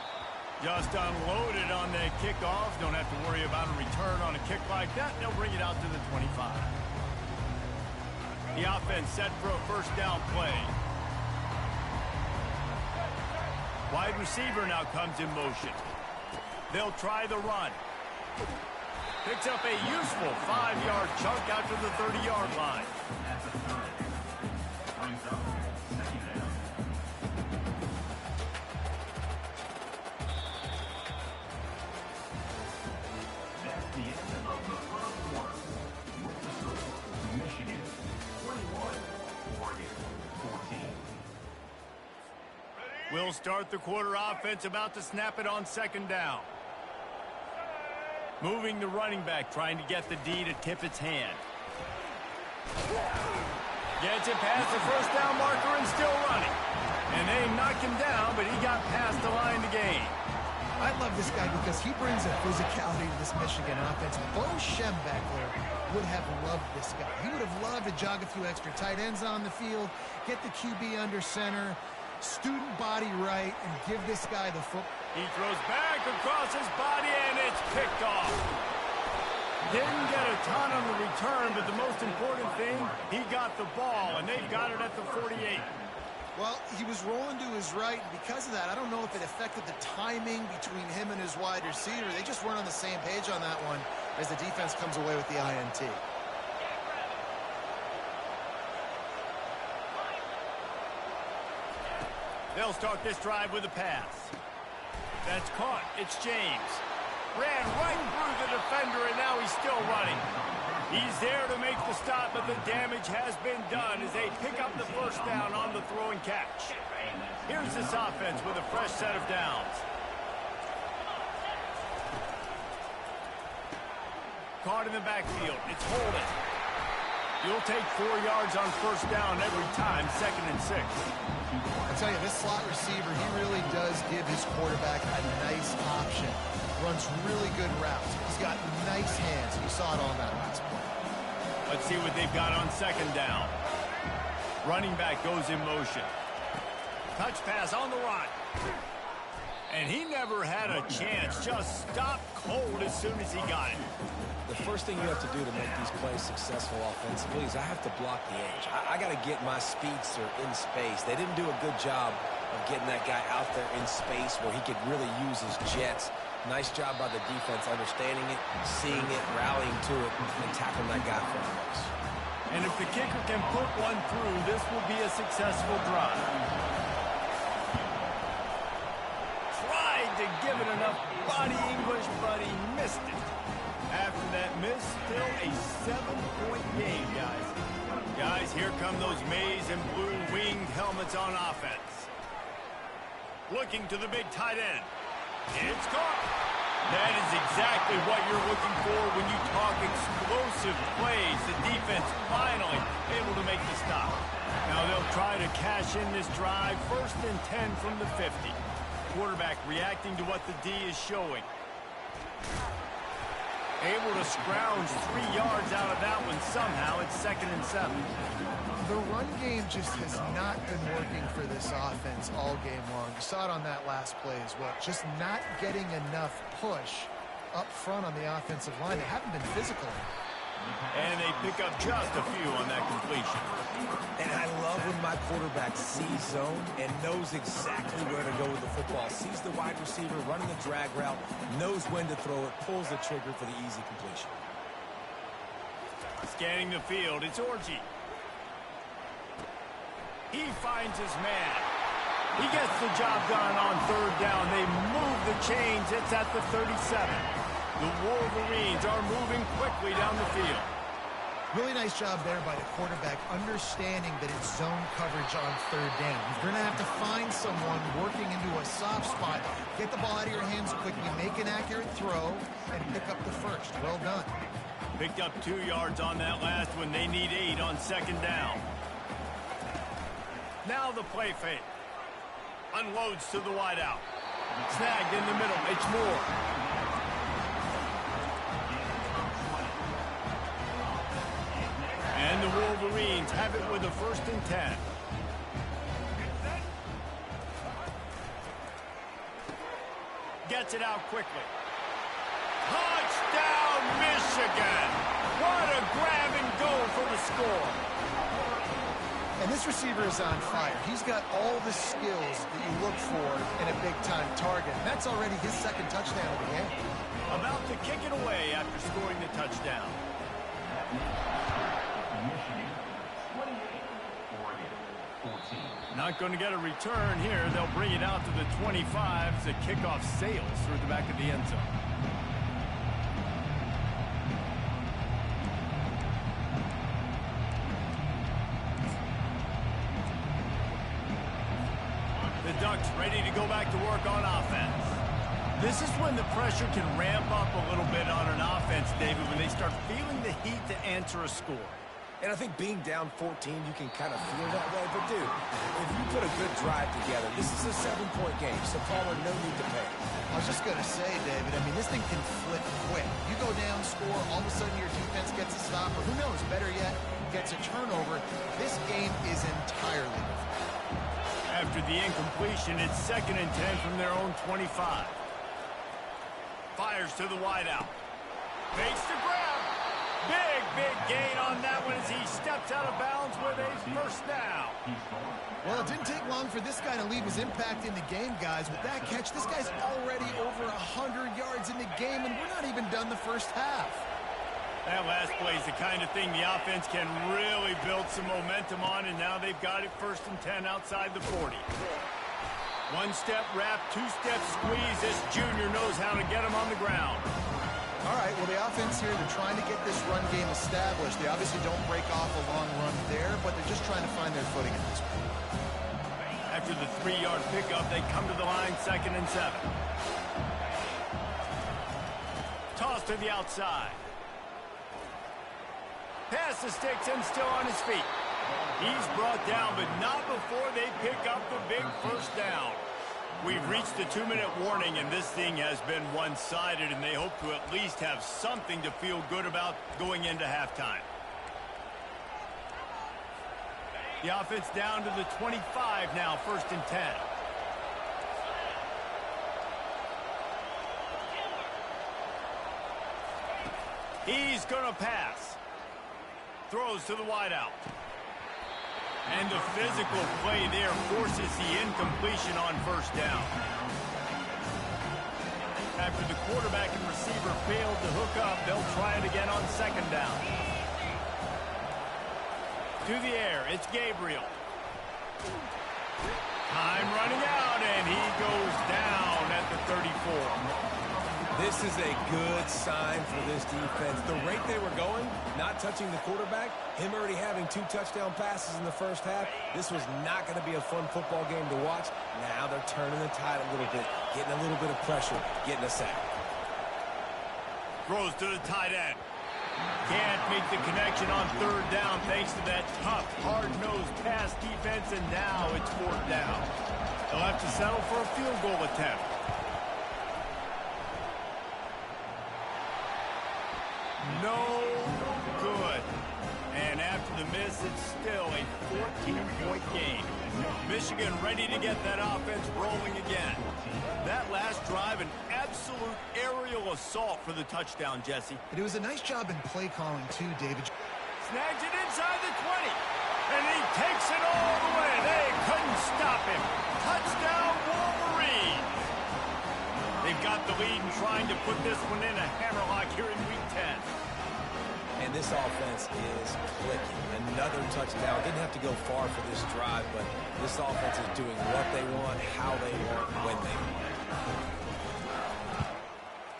Speaker 2: Just unloaded on the kickoff. Don't have to worry about a return on a kick like that. They'll bring it out to the 25. The offense set for a first down play. Wide receiver now comes in motion. They'll try the run. Picks up a useful 5-yard chunk out to the 30-yard line. We'll start the quarter offense, about to snap it on second down. Moving the running back, trying to get the D to tip its hand. Gets it past the first down marker and still running. And they knock him down, but he got past the line to gain.
Speaker 3: I love this guy because he brings a physicality to this Michigan offense. Bo Schembechler would have loved this guy. He would have loved to jog a few extra tight ends on the field, get the QB under center, student body right, and give this guy the football.
Speaker 2: He throws back across his body, and it's picked off. Didn't get a ton on the return, but the most important thing, he got the ball, and they've got it at the 48.
Speaker 3: Well, he was rolling to his right, and because of that, I don't know if it affected the timing between him and his wide receiver. They just weren't on the same page on that one as the defense comes away with the INT.
Speaker 2: They'll start this drive with a pass. That's caught. It's James. Ran right through the defender, and now he's still running. He's there to make the stop, but the damage has been done as they pick up the first down on the throw and catch. Here's this offense with a fresh set of downs. Caught in the backfield. It's Holden. You'll take 4 yards on first down every time, 2nd and 6.
Speaker 3: I tell you, this slot receiver, he really does give his quarterback a nice option. Runs really good routes. He's got nice hands. You saw it on that last play.
Speaker 2: Let's see what they've got on 2nd down. Running back goes in motion. Touch pass on the run. And he never had a chance. Just stopped cold as soon as he got it.
Speaker 4: The first thing you have to do to make these plays successful offensively is I have to block the edge. I got to get my speedster in space. They didn't do a good job of getting that guy out there in space where he could really use his jets. Nice job by the defense understanding it, seeing it, rallying to it, and tackling that guy for a loss.
Speaker 2: And if the kicker can put one through, this will be a successful drive. Tried to give it enough body English, but he missed it. After that miss, still a 7-point game, guys. Guys, here come those maize and blue winged helmets on offense. Looking to the big tight end. It's caught. That is exactly what you're looking for when you talk explosive plays. The defense finally able to make the stop. Now they'll try to cash in this drive. 1st and 10 from the 50. Quarterback reacting to what the D is showing. Able to scrounge 3 yards out of that one somehow. It's 2nd and 7.
Speaker 3: The run game just has not been working for this offense all game long. You saw it on that last play as well. Just not getting enough push up front on the offensive line. They haven't been physical.
Speaker 2: And they pick up just a few on that completion.
Speaker 4: And I love when my quarterback sees zone and knows exactly where to go with the football. Sees the wide receiver running the drag route, knows when to throw it, pulls the trigger for the easy completion.
Speaker 2: Scanning the field, it's Orji. He finds his man. He gets the job done on 3rd down. They move the chains. It's at the 37. The Wolverines are moving quickly down the field.
Speaker 3: Really nice job there by the quarterback, understanding that it's zone coverage on 3rd down. You're going to have to find someone working into a soft spot, get the ball out of your hands quickly, make an accurate throw, and pick up the first. Well done.
Speaker 2: Picked up 2 yards on that last one. They need 8 on 2nd down. Now the play fake. Unloads to the wideout. Snagged in the middle. It's Moore. And the Wolverines have it with a 1st and 10. Gets it out quickly. Touchdown, Michigan! What a grab and go for the score.
Speaker 3: And this receiver is on fire. He's got all the skills that you look for in a big-time target. And that's already his 2nd touchdown of the game.
Speaker 2: About to kick it away after scoring the touchdown. Not going to get a return here. They'll bring it out to the 25 as the kickoff sails through the back of the end zone. The Ducks ready to go back to work on offense. This is when the pressure can ramp up a little bit on an offense, David, when they start feeling the heat to answer a score.
Speaker 4: And I think being down 14, you can kind of feel that way. But, dude, if you put a good drive together, this is a 7-point game, so Palmer, no need to pay.
Speaker 3: I was just going to say, David, I mean, this thing can flip quick. You go down, score, all of a sudden your defense gets a stop, or who knows, better yet, gets a turnover. This game is entirely different.
Speaker 2: After the incompletion, it's 2nd and 10 from their own 25. Fires to the wideout. Fakes the grab. Big gain on that one as he steps out of bounds with a 1st down.
Speaker 3: Well, it didn't take long for this guy to leave his impact in the game, guys. With that catch, this guy's already over 100 yards in the game, and we're not even done the first half.
Speaker 2: That last play is the kind of thing the offense can really build some momentum on, and now they've got it 1st and 10 outside the 40. 1-step wrap, 2-step squeeze. This junior knows how to get him on the ground.
Speaker 3: All right, well, the offense here, they're trying to get this run game established. They obviously don't break off a long run there, but they're just trying to find their footing at this point.
Speaker 2: After the 3-yard pickup, they come to the line 2nd and 7. Toss to the outside. past the sticks and still on his feet. He's brought down, but not before they pick up the big first down. We've reached the 2-minute warning, and this thing has been one-sided, and they hope to at least have something to feel good about going into halftime. The offense down to the 25 now, 1st and 10. He's going to pass. Throws to the wideout. And the physical play there forces the incompletion on 1st down. After the quarterback and receiver failed to hook up, they'll try it again on 2nd down. To the air, it's Gabriel. Time running out, and he goes down at the 34.
Speaker 4: This is a good sign for this defense. The rate they were going, not touching the quarterback, him already having 2 touchdown passes in the first half, this was not going to be a fun football game to watch. Now they're turning the tide a little bit, getting a little bit of pressure, getting a sack.
Speaker 2: Throws to the tight end. Can't make the connection on 3rd down thanks to that tough, hard-nosed pass defense, and now it's 4th down. They'll have to settle for a field goal attempt. No good. And after the miss, it's still a 14-point game. Michigan ready to get that offense rolling again. That last drive, an absolute aerial assault for the touchdown, Jesse.
Speaker 3: It was a nice job in play calling, too, David.
Speaker 2: Snags it inside the 20. And he takes it all the way. They couldn't stop him. Touchdown, Wolverine. They've got the lead and trying to put this one in a hammerlock here in Week 10.
Speaker 4: And this offense is clicking. Another touchdown. Didn't have to go far for this drive, but this offense is doing what they want, how they want, when they want.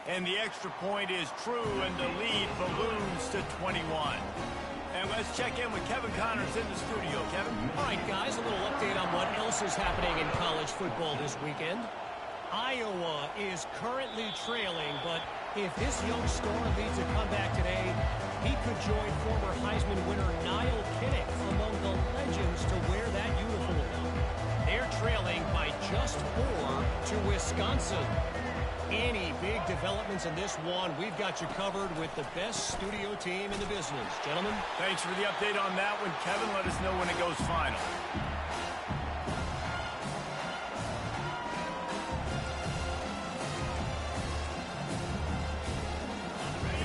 Speaker 2: And the extra point is true, and the lead balloons to 21. And let's check in with Kevin Connors in the studio. Kevin?
Speaker 6: All right, guys, a little update on what else is happening in college football this weekend. Iowa is currently trailing, but if this young star leads a comeback today, he could join former Heisman winner Niall Kinnick among the legends to wear that uniform. They're trailing by just 4 to Wisconsin. Any big developments in this one, we've got you covered with the best studio team in the business. Gentlemen?
Speaker 2: Thanks for the update on that one, Kevin. Let us know when it goes final.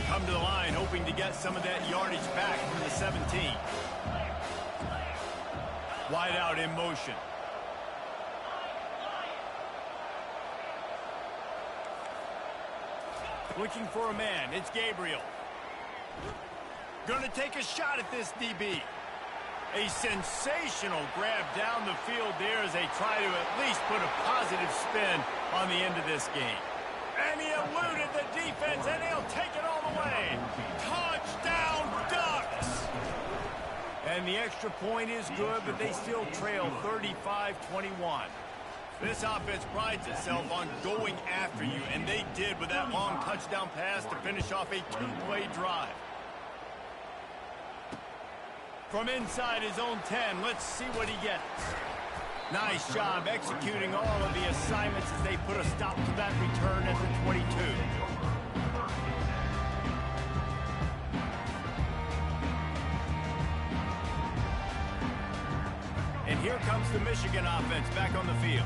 Speaker 2: Come to the line, hoping to get some of that yardage back from the 17. Wide out in motion. Looking for a man. It's Gabriel. Going to take a shot at this DB. A sensational grab down the field there as they try to at least put a positive spin on the end of this game. And he eluded the defense, and he'll take it all the way. Touchdown, Ducks! And the extra point is good, but they still trail 35-21. This offense prides itself on going after you, and they did with that long touchdown pass to finish off a 2-play drive. From inside his own 10, let's see what he gets. Nice job executing all of the assignments as they put a stop to that return at the 22. And here comes the Michigan offense back on the field.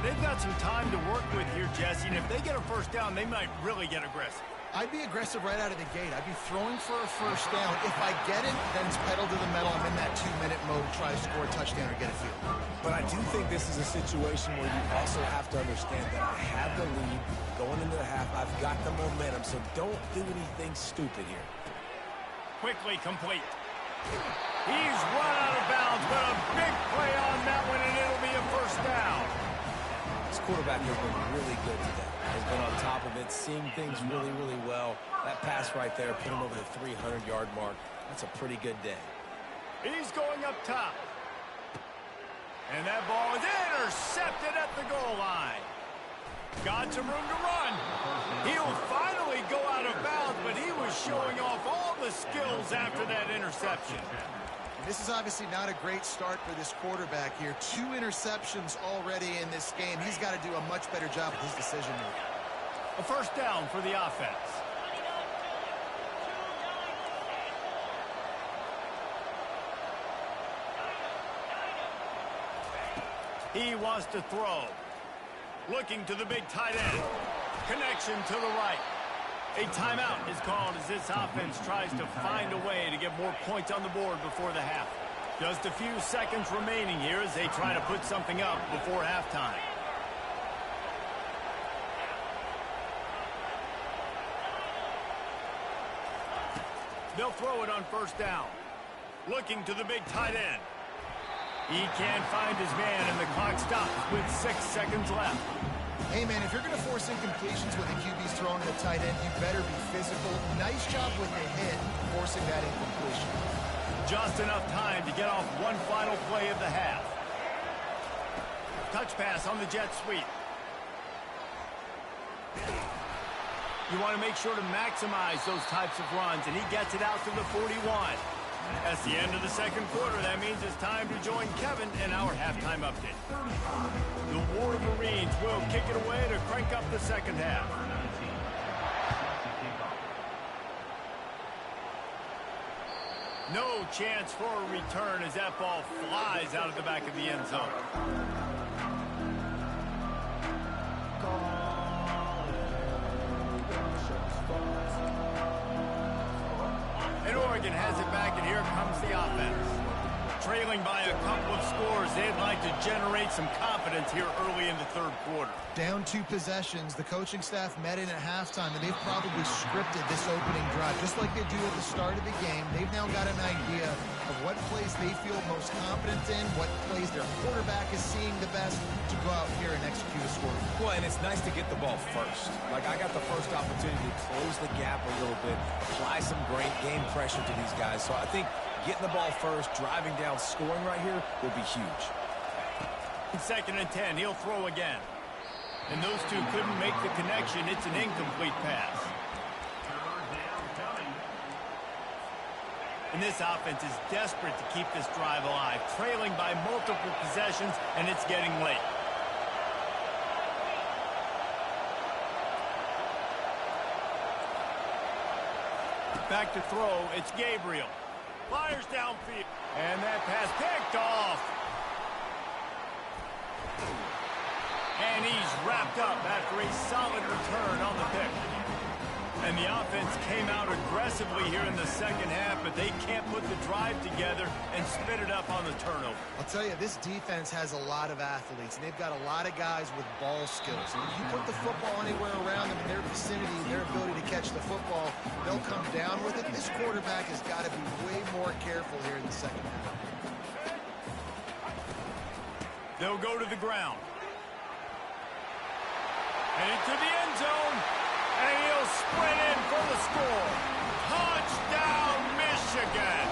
Speaker 2: They've got some time to work with here, Jesse, and if they get a first down, they might really get aggressive.
Speaker 3: I'd be aggressive right out of the gate. I'd be throwing for a first down. If I get it, then it's pedal to the metal. I'm in that 2-minute mode to try to score a touchdown or get a field.
Speaker 4: But I do think this is a situation where you also have to understand that I have the lead going into the half. I've got the momentum, so don't do anything stupid here.
Speaker 2: Quickly complete. He's run out of bounds, but a big play on that one, and it'll be a first down.
Speaker 4: This quarterback has been really good today. Has been on top of it, seeing things really, really well. That pass right there put him over the 300-yard mark. That's a pretty good day.
Speaker 2: He's going up top. And that ball is intercepted at the goal line. Got some room to run. He'll finally go out of bounds, but he was showing off all the skills after that interception.
Speaker 3: This is obviously not a great start for this quarterback here. 2 interceptions already in this game. He's got to do a much better job with his decision making.
Speaker 2: A first down for the offense. He wants to throw. Looking to the big tight end. Connection to the right. A timeout is called as this offense tries to find a way to get more points on the board before the half. Just a few seconds remaining here as they try to put something up before halftime. They'll throw it on first down. Looking to the big tight end. He can't find his man, and the clock stops with 6 seconds left.
Speaker 3: Hey, man, if you're going to force incompletions with the QB's throwing to the tight end, you better be physical. Nice job with the hit, forcing that incompletion.
Speaker 2: Just enough time to get off one final play of the half. Touch pass on the jet sweep. You want to make sure to maximize those types of runs, and he gets it out to the 41. That's the end of the second quarter. That means it's time to join Kevin in our halftime update. The Wolverines will kick it away to crank up the second half. No chance for a return as that ball flies out of the back of the end zone. And Oregon has it back, and here comes the offense. Trailing by a couple of scores, they'd like to generate some confidence here early in the third quarter.
Speaker 3: Down 2 possessions, the coaching staff met in at halftime, and they've probably scripted this opening drive. Just like they do at the start of the game, they've now got an idea of what plays they feel most confident in, what plays their quarterback is seeing the best to go out here and execute a score.
Speaker 4: Well, and it's nice to get the ball first. Like, I got the first opportunity to close the gap a little bit, apply some great game pressure to these guys. So I think getting the ball first, driving down, scoring right here will be huge.
Speaker 2: 2nd and 10, he'll throw again. And those two couldn't make the connection. It's an incomplete pass. And this offense is desperate to keep this drive alive, trailing by multiple possessions, and it's getting late. Back to throw, it's Gabriel. Fires downfield. And that pass picked off. And he's wrapped up after a solid return on the pick. And the offense came out aggressively here in the second half, but they can't put the drive together and spit it up on the turnover.
Speaker 3: I'll tell you, this defense has a lot of athletes, and they've got a lot of guys with ball skills. And if you put the football anywhere around them in their vicinity, their ability to catch the football, they'll come down with it. This quarterback has got to be way more careful here in the second half.
Speaker 2: They'll go to the ground. And into the end zone. And he'll sprint in for the score. Touchdown, Michigan.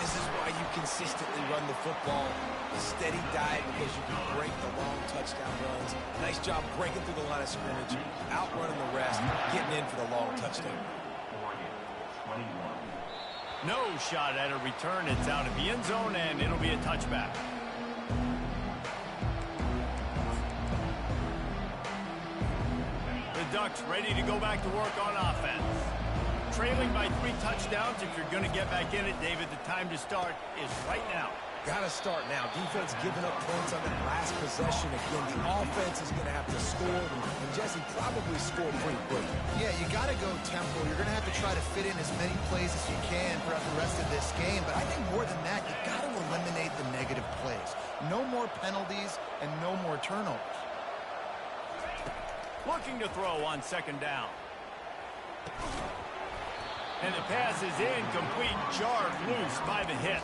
Speaker 4: This is why you consistently run the football. A steady diet because you can break the long touchdown runs. Nice job breaking through the line of scrimmage, outrunning the rest, getting in for the long touchdown.
Speaker 2: No shot at a return. It's out of the end zone, and it'll be a touchback. Ducks ready to go back to work on offense. Trailing by 3 touchdowns. If you're going to get back in it, David, the time to start is right now.
Speaker 4: Got to start now. Defense giving up points on that last possession. Again, the offense is going to have to score, and Jesse probably scored pretty quick.
Speaker 3: Yeah, you got to go tempo. You're going to have to try to fit in as many plays as you can throughout the rest of this game. But I think more than that, you got to eliminate the negative plays. No more penalties and no more turnovers.
Speaker 2: Looking to throw on 2nd down. And the pass is incomplete, jarred loose by the hit.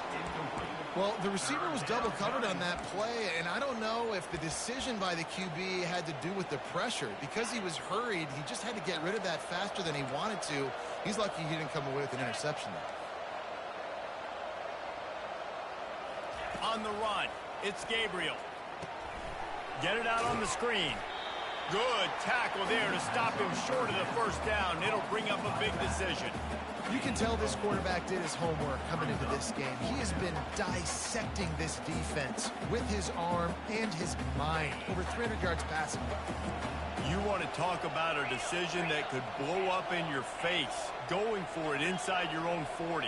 Speaker 3: Well, the receiver was double covered on that play, and I don't know if the decision by the QB had to do with the pressure. Because he was hurried, he just had to get rid of that faster than he wanted to. He's lucky he didn't come away with an interception there.
Speaker 2: On the run, it's Gabriel. Get it out on the screen. Good tackle there to stop him short of the first down. It'll bring up a big decision.
Speaker 3: You can tell this quarterback did his homework coming into this game. He has been dissecting this defense with his arm and his mind. Over 300 yards passing.
Speaker 2: You want to talk about a decision that could blow up in your face, going for it inside your own 40.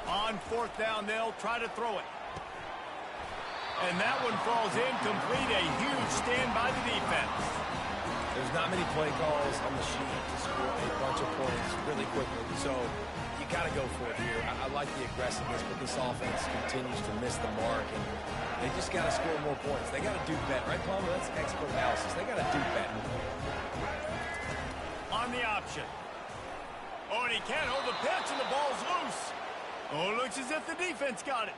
Speaker 2: On fourth down, they'll try to throw it. And that one falls incomplete. A huge stand by the defense.
Speaker 4: There's not many play calls on the sheet to score a bunch of points really quickly. So you got to go for it here. I like the aggressiveness, but this offense continues to miss the mark. And they just got to score more points. They got to do better. Right, Palmer? That's expert analysis. They got to do better.
Speaker 2: On the option. Oh, and he can't hold the pitch, and the ball's loose. Oh, it looks as if the defense got it.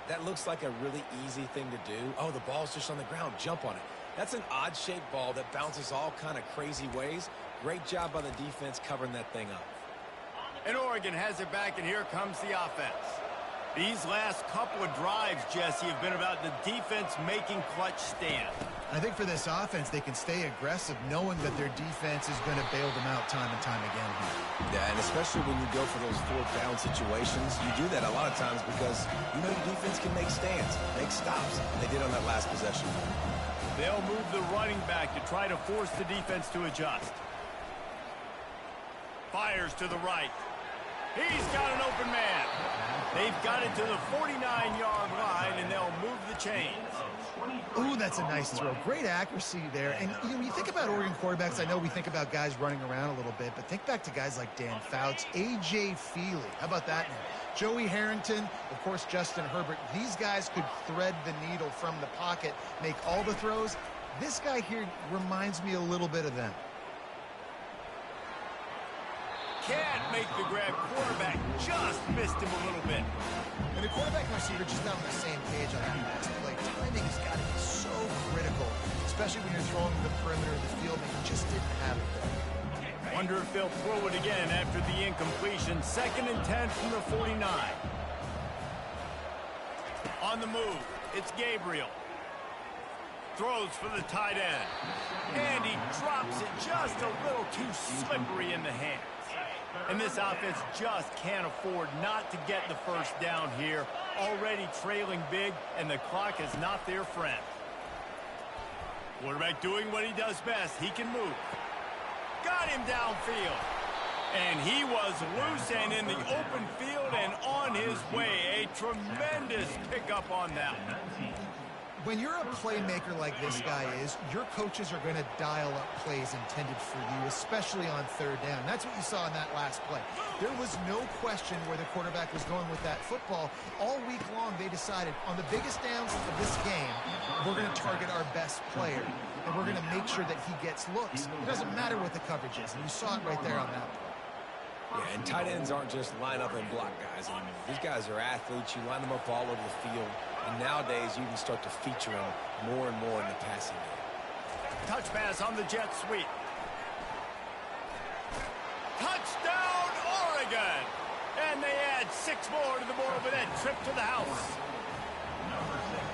Speaker 4: That looks like a really easy thing to do. Oh, the ball's just on the ground. Jump on it. That's an odd-shaped ball that bounces all kind of crazy ways. Great job by the defense covering that thing up.
Speaker 2: And Oregon has it back, and here comes the offense. These last couple of drives, Jesse, have been about the defense making clutch stands.
Speaker 3: I think for this offense, they can stay aggressive knowing that their defense is going to bail them out time and time again.
Speaker 4: Yeah, and especially when you go for those fourth down situations, you do that a lot of times because you know your defense can make stands, make stops. They did on that last possession.
Speaker 2: They'll move the running back to try to force the defense to adjust. Fires to the right. He's got an open man. They've got it to the 49-yard line, and they'll move the chains.
Speaker 3: Ooh, that's a nice throw. Great accuracy there. And when you think about Oregon quarterbacks, I know we think about guys running around a little bit, but think back to guys like Dan Fouts, A.J. Feely. How about that name? Joey Harrington, of course, Justin Herbert. These guys could thread the needle from the pocket, make all the throws. This guy here reminds me a little bit of them.
Speaker 2: Can't make the grab. Quarterback just missed him a little bit.
Speaker 3: And the quarterback and receiver just not on the same page on that pass play. Timing has got to be so critical, especially when you're throwing the perimeter of the field, and he just didn't have it there.
Speaker 2: Wonder if they'll throw it again after the incompletion. 2nd and 10 from the 49. On the move, it's Gabriel. Throws for the tight end. And he drops it just a little too slippery in the hands. And this offense just can't afford not to get the first down here. Already trailing big, and the clock is not their friend. Quarterback doing what he does best. He can move. Got him downfield. And he was loose and in the open field and on his way. A tremendous pickup on that.
Speaker 3: When you're a playmaker like this guy is, your coaches are going to dial up plays intended for you, especially on third down. That's what you saw in that last play. There was no question where the quarterback was going with that football. All week long, they decided on the biggest downs of this game, we're going to target our best player, and we're going to make sure that he gets looks. It doesn't matter what the coverage is, and you saw it right there on that play.
Speaker 4: Yeah, and tight ends aren't just line up and block guys. I mean, these guys are athletes. You line them up all over the field. And nowadays, you can start to feature them more and more in the passing game.
Speaker 2: Touch pass on the jet sweep. Touchdown, Oregon! And they add 6 more to the board with that trip to the house.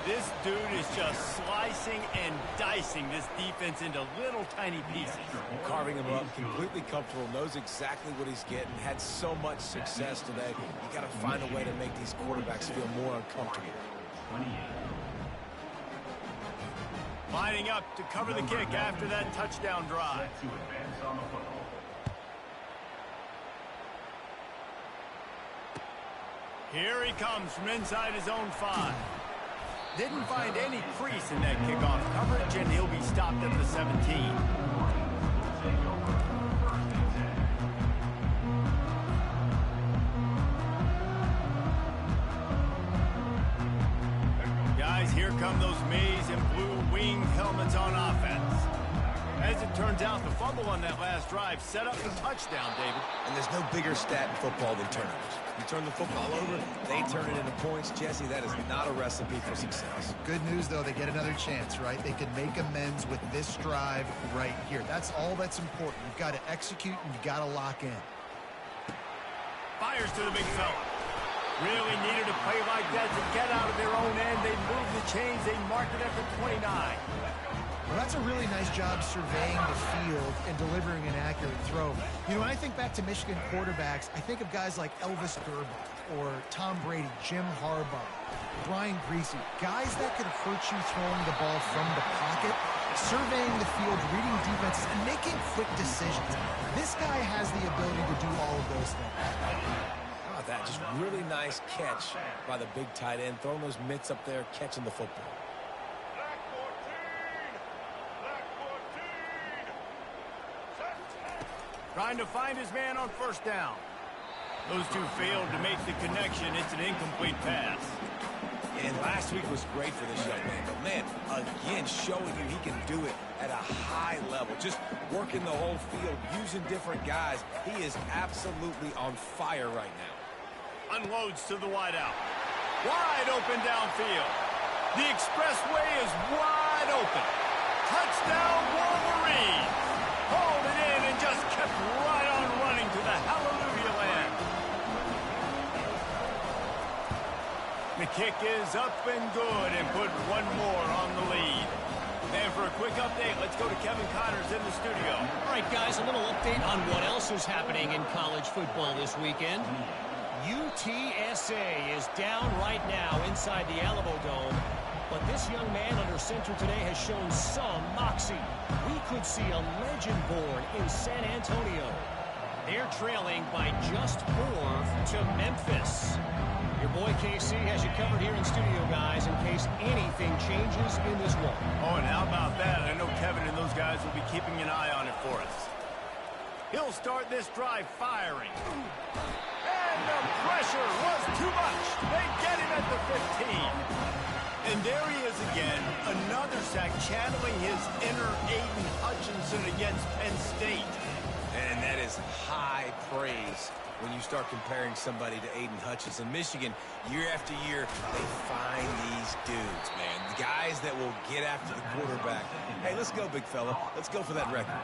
Speaker 2: This dude is just slicing and dicing this defense into little tiny pieces.
Speaker 4: Carving him up, completely comfortable, knows exactly what he's getting, had so much success today. You got to find a way to make these quarterbacks feel more uncomfortable.
Speaker 2: Lining up to cover the kick after that touchdown drive. Here he comes from inside his own 5. Didn't find any crease in that kickoff coverage, and he'll be stopped at the 17. Guys, here come those maize and blue winged helmets on offense. As it turns out, the fumble on that last drive set up the touchdown, David.
Speaker 4: And there's no bigger stat in football than turnovers. You turn the football over, they turn it into points. Jesse, that is not a recipe for success.
Speaker 3: Good news, though, they get another chance, right? They can make amends with this drive right here. That's all that's important. You've got to execute, and you've got to lock in.
Speaker 2: fires to the big fella. Really needed a play like that to get out of their own end. They move the chains. They mark it at the 29.
Speaker 3: Well, that's a really nice job surveying the field and delivering an accurate throw. You know, when I think back to Michigan quarterbacks, I think of guys like Elvis Durbin or Tom Brady, Jim Harbaugh, Brian Griese, guys that could hurt you throwing the ball from the pocket, surveying the field, reading defenses, and making quick decisions. This guy has the ability to do all of those things.
Speaker 4: How about that? Just really nice catch by the big tight end, throwing those mitts up there, catching the football.
Speaker 2: Trying to find his man on first down. Those two failed to make the connection. It's an incomplete pass.
Speaker 4: And last week was great for this young man. But, man, again, showing you he can do it at a high level. Just working the whole field, using different guys. He is absolutely on fire right now.
Speaker 2: Unloads to the wideout. Wide open downfield. The expressway is wide open. Touchdown, Wolverines. Hauled it in and just kept right on running to the hallelujah land. The kick is up and good and put one more on the lead. And for a quick update, let's go to Kevin Connors in the studio.
Speaker 6: All right, guys, a little update on what else is happening in college football this weekend. UTSA is down right now inside the Alamo Dome. But this young man under center today has shown some moxie. We could see a legend born in San Antonio. They're trailing by just 4 to Memphis. Your boy KC has you covered here in studio, guys, in case anything changes in this one.
Speaker 2: Oh, and how about that? I know Kevin and those guys will be keeping an eye on it for us. He'll start this drive firing. And the pressure was too much. They get him at the 15. And there he is again, another sack, channeling his inner Aiden Hutchinson against Penn State.
Speaker 4: And that is high praise when you start comparing somebody to Aiden Hutchinson. Michigan, year after year, they find these dudes, man. The guys that will get after the quarterback. Hey, let's go, big fella. Let's go for that record.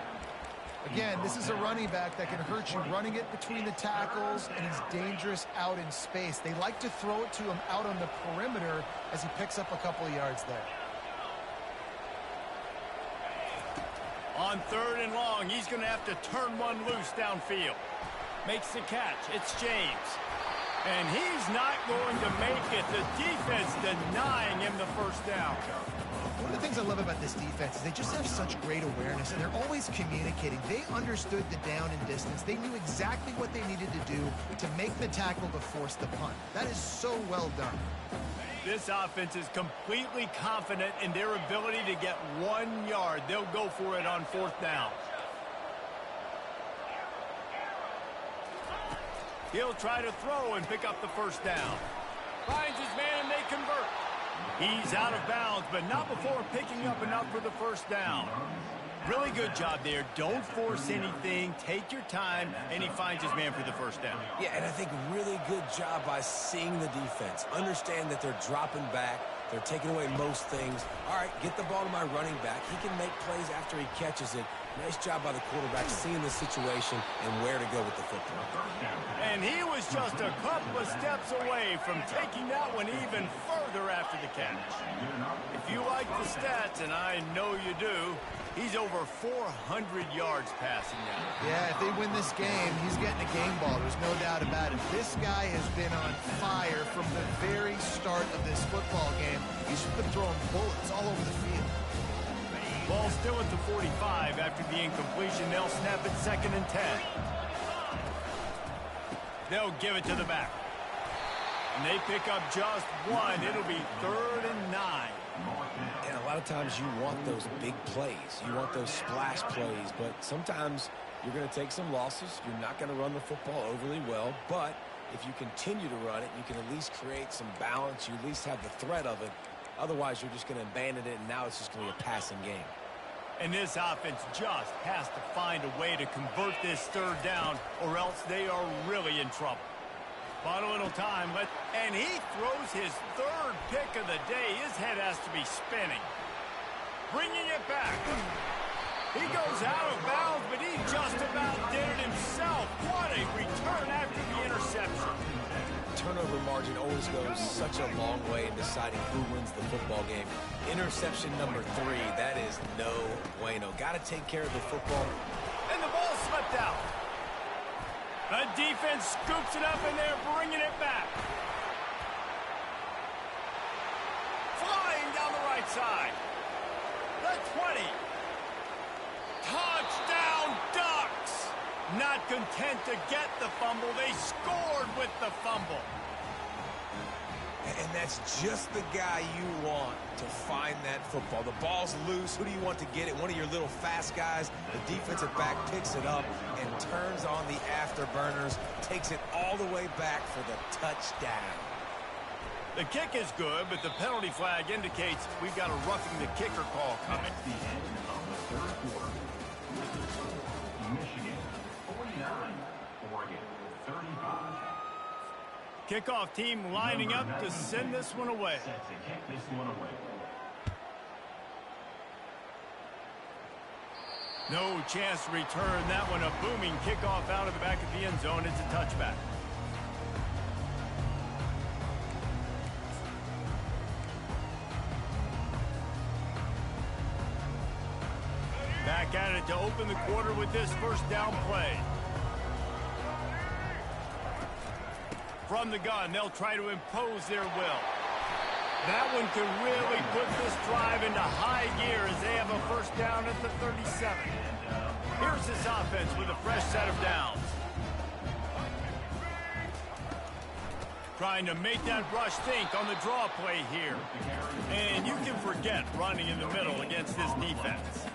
Speaker 3: Again, this is a running back that can hurt you running it between the tackles, and he's dangerous out in space. They like to throw it to him out on the perimeter as he picks up a couple of yards there.
Speaker 2: On 3rd and long, he's going to have to turn one loose downfield. Makes the catch. It's James. And he's not going to make it. The defense denying him the first down.
Speaker 3: One of the things I love about this defense is they just have such great awareness, and they're always communicating. They understood the down and distance. They knew exactly what they needed to do to make the tackle to force the punt. That is so well done.
Speaker 2: This offense is completely confident in their ability to get 1 yard. They'll go for it on 4th down. He'll try to throw and pick up the first down. Finds his man and they convert. He's out of bounds, but not before picking up enough for the first down. Really good job there. Don't force anything. Take your time, and he finds his man for the first down.
Speaker 4: Yeah, and I think really good job by seeing the defense. Understand that they're dropping back. They're taking away most things. All right, get the ball to my running back. He can make plays after he catches it. Nice job by the quarterback seeing the situation and where to go with the football.
Speaker 2: And he was just a couple of steps away from taking that one even further after the catch. If you like the stats, and I know you do, he's over 400 yards passing now.
Speaker 3: Yeah, if they win this game, he's getting a game ball. There's no doubt about it. This guy has been on fire from the very start of this football game. He's been throwing bullets all over the field.
Speaker 2: Ball still at the 45 after the incompletion. They'll snap it 2nd and 10. They'll give it to the back. And they pick up just 1. It'll be 3rd and 9.
Speaker 4: And a lot of times you want those big plays. You want those splash plays. But sometimes you're going to take some losses. You're not going to run the football overly well. But if you continue to run it, you can at least create some balance. You at least have the threat of it. Otherwise, you're just going to abandon it, and now it's just going to be a passing game.
Speaker 2: And this offense just has to find a way to convert this 3rd down, or else they are really in trouble. Bought a little time, and he throws his 3rd pick of the day. His head has to be spinning. Bringing it back. He goes out of bounds, but he just about did it himself. What a return after the interception.
Speaker 4: Turnover margin always goes such a long way in deciding who wins the football game. Interception number 3, that is no bueno. Got to take care of the football.
Speaker 2: And the ball slipped out. The defense scoops it up, and they're bringing it back. Flying down the right side. The 20. Touchdown Ducks! Not content to get the fumble, they scored with the fumble.
Speaker 4: And that's just the guy you want to find that football. The ball's loose. Who do you want to get it? One of your little fast guys. The defensive back picks it up and turns on the afterburners, takes it all the way back for the touchdown.
Speaker 2: The kick is good, but the penalty flag indicates we've got a roughing the kicker call coming.
Speaker 5: The end of the third quarter. Michigan 49, Oregon 35.
Speaker 2: Kickoff team lining up to send this one away.
Speaker 5: Set to kick this one away.
Speaker 2: No chance to return that one. A booming kickoff out of the back of the end zone. It's a touchback. Back at it to open the quarter with this first down play. From the gun, they'll try to impose their will. That one could really put this drive into high gear as they have a first down at the 37. Here's this offense with a fresh set of downs. Trying to make that rush think on the draw play here. And you can forget running in the middle against this defense.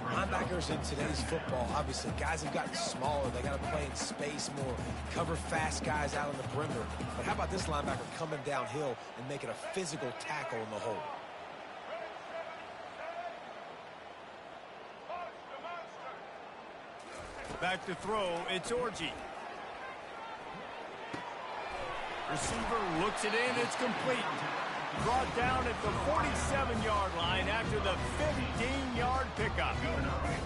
Speaker 4: Linebackers in today's football, obviously, guys have gotten smaller. They got to play in space more, cover fast guys out on the perimeter. But how about this linebacker coming downhill and making a physical tackle in the hole?
Speaker 2: Back to throw, it's Orji. Receiver looks it in, it's complete. Brought down at the 47-yard line after the 15-yard pickup.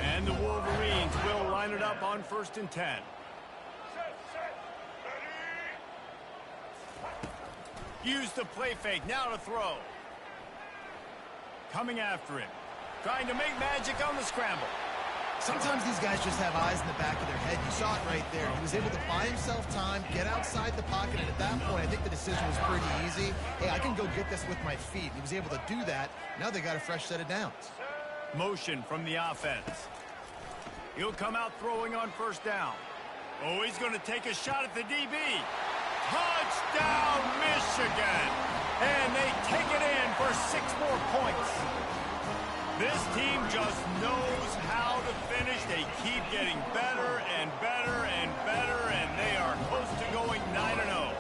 Speaker 2: And the Wolverines will line it up on 1st and 10. Use the play fake, now to throw. Coming after him. Trying to make magic on the scramble.
Speaker 3: Sometimes these guys just have eyes in the back of their head. You saw it right there. He was able to buy himself time, get outside the pocket, and at that point, I think the decision was pretty easy. Hey, I can go get this with my feet. He was able to do that. Now they got a fresh set of downs.
Speaker 2: Motion from the offense. He'll come out throwing on 1st down. Oh, he's going to take a shot at the DB. Touchdown, Michigan! And they take it in for 6 more points. This team just knows how to finish. They keep getting better and better and better, and they are close to going 9-0.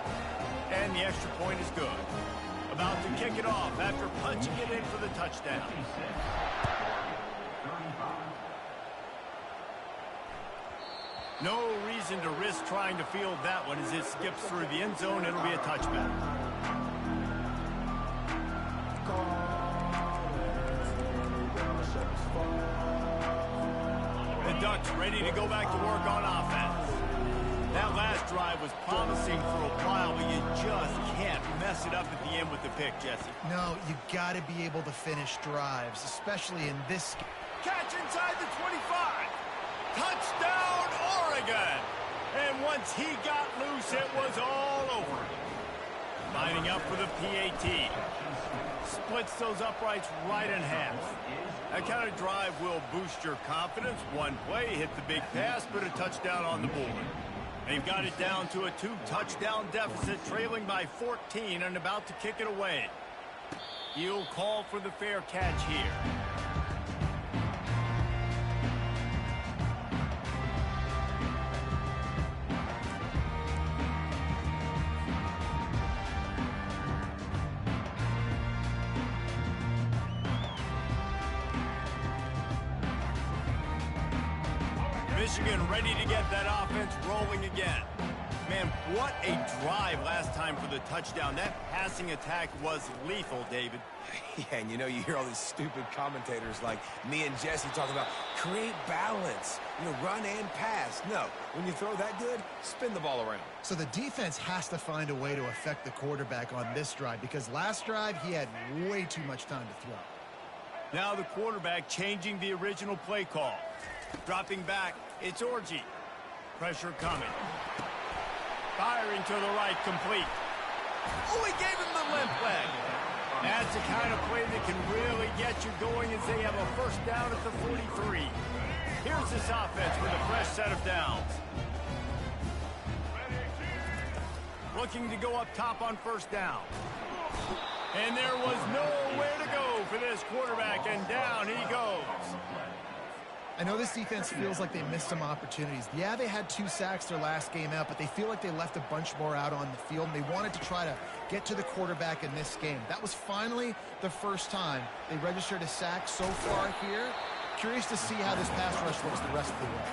Speaker 2: And the extra point is good. About to kick it off after punching it in for the touchdown. No reason to risk trying to field that one as it skips through the end zone. It'll be a touchback. The Ducks ready to go back to work on offense. That last drive was promising for a while, but you just can't mess it up at the end with the pick, Jesse.
Speaker 3: No, you got to be able to finish drives, especially in this game.
Speaker 2: Catch inside the 25. Touchdown, Oregon. And once he got loose, it was all over. Lining up for the PAT. Splits those uprights right in half. That kind of drive will boost your confidence. One play, hit the big pass, put a touchdown on the board. They've got it down to a 2-touchdown deficit, trailing by 14 and about to kick it away. He'll call for the fair catch here. Michigan ready to get that offense rolling again. Man, what a drive last time for the touchdown. That passing attack was lethal, David.
Speaker 4: Yeah, and you know, you hear all these stupid commentators like me and Jesse talk about create balance, run and pass. No, when you throw that good, spin the ball around.
Speaker 3: So the defense has to find a way to affect the quarterback on this drive, because last drive he had way too much time to throw.
Speaker 2: Now the quarterback changing the original play call. Dropping back, it's Orji. Pressure coming. Firing to the right, complete. Oh, he gave him the limp leg. That's the kind of play that can really get you going as they have a first down at the 43. Here's this offense with a fresh set of downs. Looking to go up top on first down. And there was nowhere to go for this quarterback, and down he goes.
Speaker 3: I know this defense feels like they missed some opportunities. Yeah, they had 2 sacks their last game out, but they feel like they left a bunch more out on the field, and they wanted to try to get to the quarterback in this game. That was finally the first time they registered a sack so far here. Curious to see how this pass rush looks the rest of the way.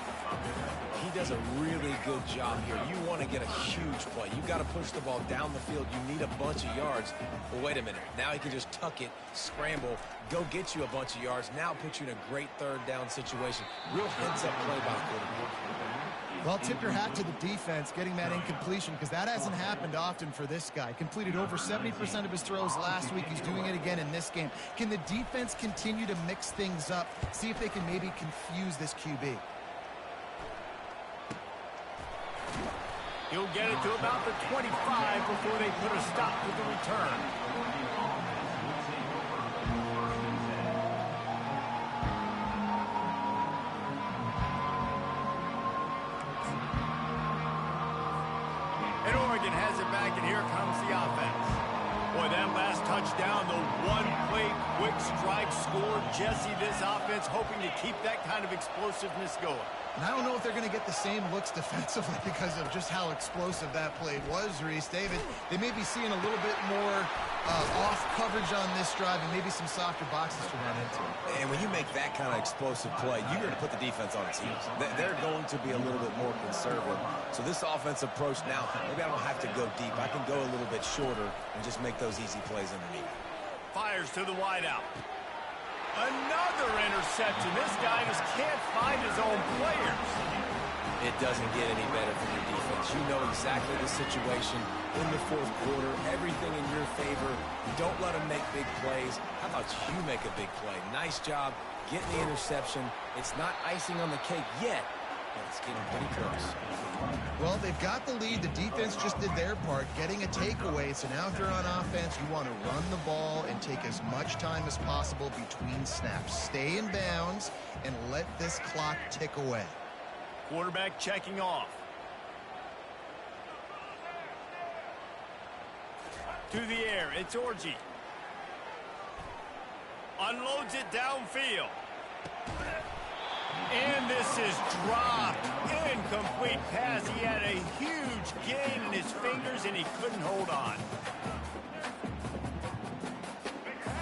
Speaker 4: He does a really good job here. You want to get a huge play. You got to push the ball down the field. You need a bunch of yards. Well, wait a minute. Now he can just tuck it, scramble, go get you a bunch of yards. Now put you in a great third down situation. Real heads-up play by the quarterback.
Speaker 3: Well, tip your hat to the defense getting that incompletion, because that hasn't happened often for this guy. Completed over 70% of his throws last week. He's doing it again in this game. Can the defense continue to mix things up? See if they can maybe confuse this QB.
Speaker 2: He'll get it to about the 25 before they put a stop to the return. And Oregon has it back, and here comes the offense. Boy, that last touchdown, the one-play quick strike score. Jesse, this offense hoping to keep that kind of explosiveness going.
Speaker 3: And I don't know if they're going to get the same looks defensively because of just how explosive that play was, Reese. David, they may be seeing a little bit more off coverage on this drive and maybe some softer boxes to run into.
Speaker 4: And when you make that kind of explosive play, you're going to put the defense on its heels. They're going to be a little bit more conservative. So this offense approach now, maybe I don't have to go deep. I can go a little bit shorter and just make those easy plays underneath.
Speaker 2: Fires to the wideout. Another interception. This guy just can't find his own players.
Speaker 4: It doesn't get any better from your defense. You know exactly the situation in the fourth quarter. Everything in your favor. Don't let them make big plays. How about you make a big play? Nice job getting the interception. It's not icing on the cake yet, but it's getting pretty close.
Speaker 3: Well, they've got the lead. The defense just did their part, getting a takeaway. So now if they're on offense, you want to run the ball and take as much time as possible between snaps. Stay in bounds and let this clock tick away.
Speaker 2: Quarterback checking off. To the air, it's Orji. Unloads it downfield. And this is dropped. Incomplete pass. He had a huge gain in his fingers, and he couldn't hold on.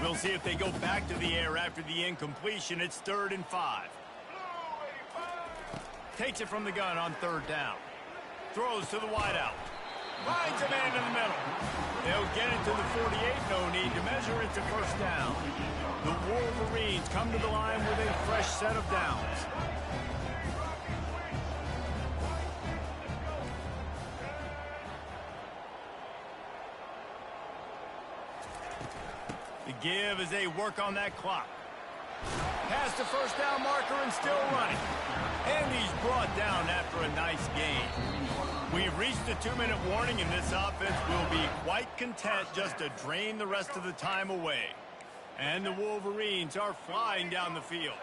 Speaker 2: We'll see if they go back to the air after the incompletion. It's 3rd and 5. Takes it from the gun on 3rd down. Throws to the wideout. Finds a man in the middle. They'll get it to the 48. No need to measure. It's a first down. The Wolverines come to the line with a fresh set of downs. The give as they work on that clock. Past the first down marker and still running. And he's brought down after a nice gain. We've reached the 2-minute warning, and this offense will be quite content just to drain the rest of the time away. And the Wolverines are flying down the field.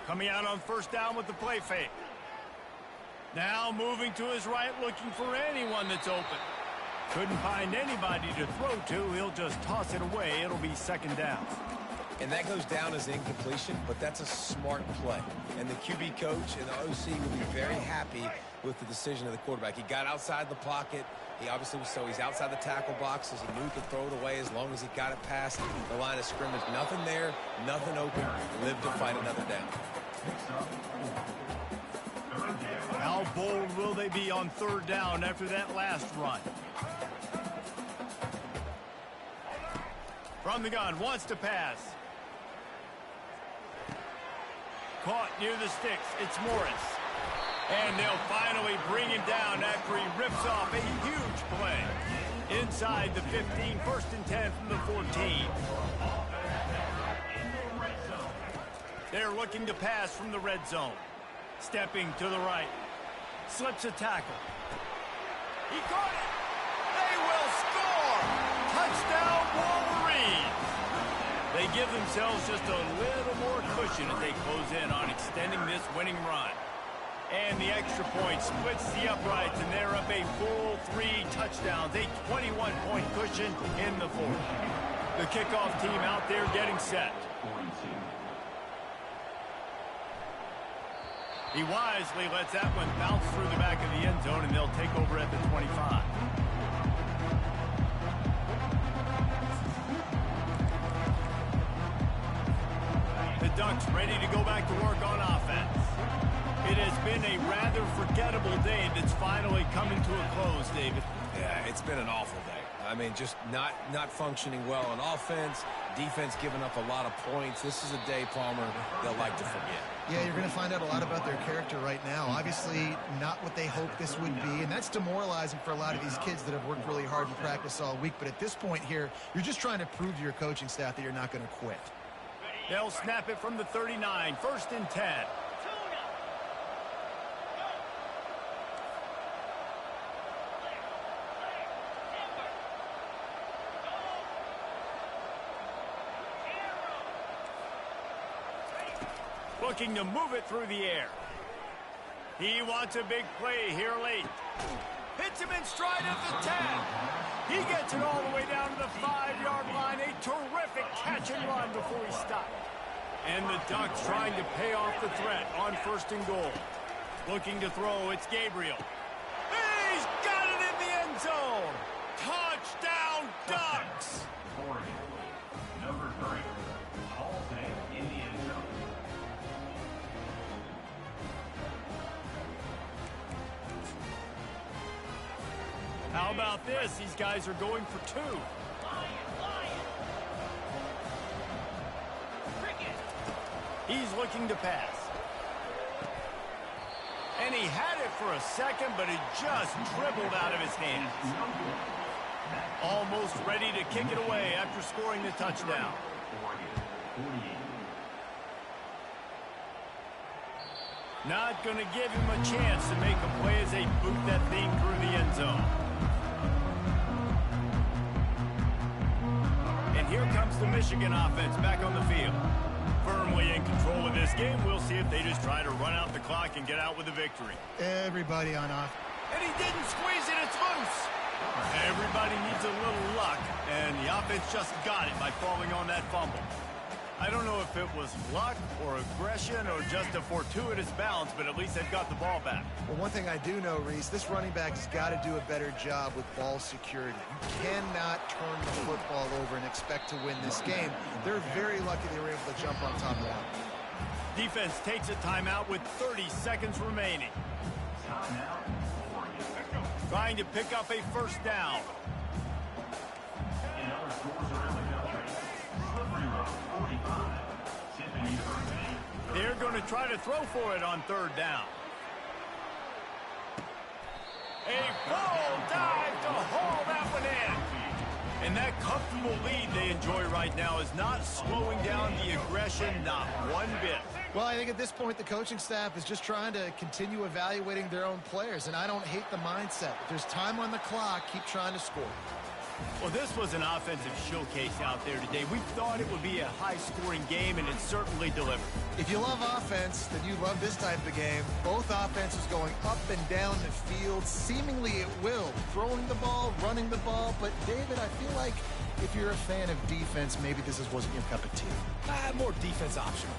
Speaker 2: Coming out on first down with the play fake. Now moving to his right, looking for anyone that's open. Couldn't find anybody to throw to. He'll just toss it away. It'll be 2nd down.
Speaker 4: And that goes down as incompletion, but that's a smart play. And the QB coach and the OC will be very happy with the decision of the quarterback. He got outside the pocket. He obviously was, so he's outside the tackle boxes. He knew he could throw it away as long as he got it past the line of scrimmage. Nothing there, nothing open. Live to fight another down.
Speaker 2: How bold will they be on third down after that last run? From the gun, wants to pass. Caught near the sticks. It's Morris. And they'll finally bring him down after he rips off a huge play. Inside the 15, 1st and 10 from the 14. They're looking to pass from the red zone. Stepping to the right. Slips a tackle. He caught it. They will score. Touchdown Wolverines. They give themselves just a little more cushion as they close in on extending this winning run. And the extra point splits the uprights, and they're up a full 3 touchdowns, a 21-point cushion in the 4th. The kickoff team out there getting set. He wisely lets that one bounce through the back of the end zone, and they'll take over at the 25. The Ducks ready to go back to work on offense. It has been a rather forgettable day that's finally coming to a close, David.
Speaker 4: Yeah, it's been an awful day. I mean, just not functioning well on offense, defense giving up a lot of points. This is a day, Palmer, they'll like to forget.
Speaker 3: Yeah, you're going to find out a lot about their character right now. Obviously, not what they hoped this would be, and that's demoralizing for a lot of these kids that have worked really hard in practice all week. But at this point here, you're just trying to prove to your coaching staff that you're not going to quit.
Speaker 2: They'll snap it from the 39, 1st and 10. Looking to move it through the air. He wants a big play here late. Hits him in stride at the 10. He gets it all the way down to the 5-yard line. A terrific catch and run before he stopped. And the Ducks trying to pay off the threat on 1st and goal. Looking to throw, it's Gabriel. He's got it in the end zone. Touchdown, Ducks.
Speaker 5: Number 3, Hall in the end zone.
Speaker 2: How about this? These guys are going for 2. He's looking to pass. And he had it for a second, but it just dribbled out of his hands. Almost ready to kick it away after scoring the touchdown. Not going to give him a chance to make a play as they boot that thing through the end zone. And here comes the Michigan offense back on the field. Firmly in control of this game. We'll see if they just try to run out the clock and get out with a victory.
Speaker 3: Everybody on off.
Speaker 2: And he didn't squeeze it. It's loose. Everybody needs a little luck, and the offense just got it by falling on that fumble. I don't know if it was luck or aggression or just a fortuitous bounce, but at least they've got the ball back.
Speaker 3: Well, one thing I do know, Reese, this running back has got to do a better job with ball security. You cannot turn the football over and expect to win this game. They're very lucky they were able to jump on top of that.
Speaker 2: Defense takes a timeout with 30 seconds remaining. Trying to pick up a 1st down. They're going to try to throw for it on 3rd down. A full dive to haul that one in. And that comfortable lead they enjoy right now is not slowing down the aggression, not one bit.
Speaker 3: Well, I think at this point the coaching staff is just trying to continue evaluating their own players, and I don't hate the mindset. If there's time on the clock, keep trying to score.
Speaker 2: Well, this was an offensive showcase out there today. We thought it would be a high-scoring game, and it certainly delivered.
Speaker 3: If you love offense, then you love this type of game. Both offenses going up and down the field, seemingly at will. Throwing the ball, running the ball. But, David, I feel like if you're a fan of defense, maybe this wasn't your cup of tea.
Speaker 4: More defense optional.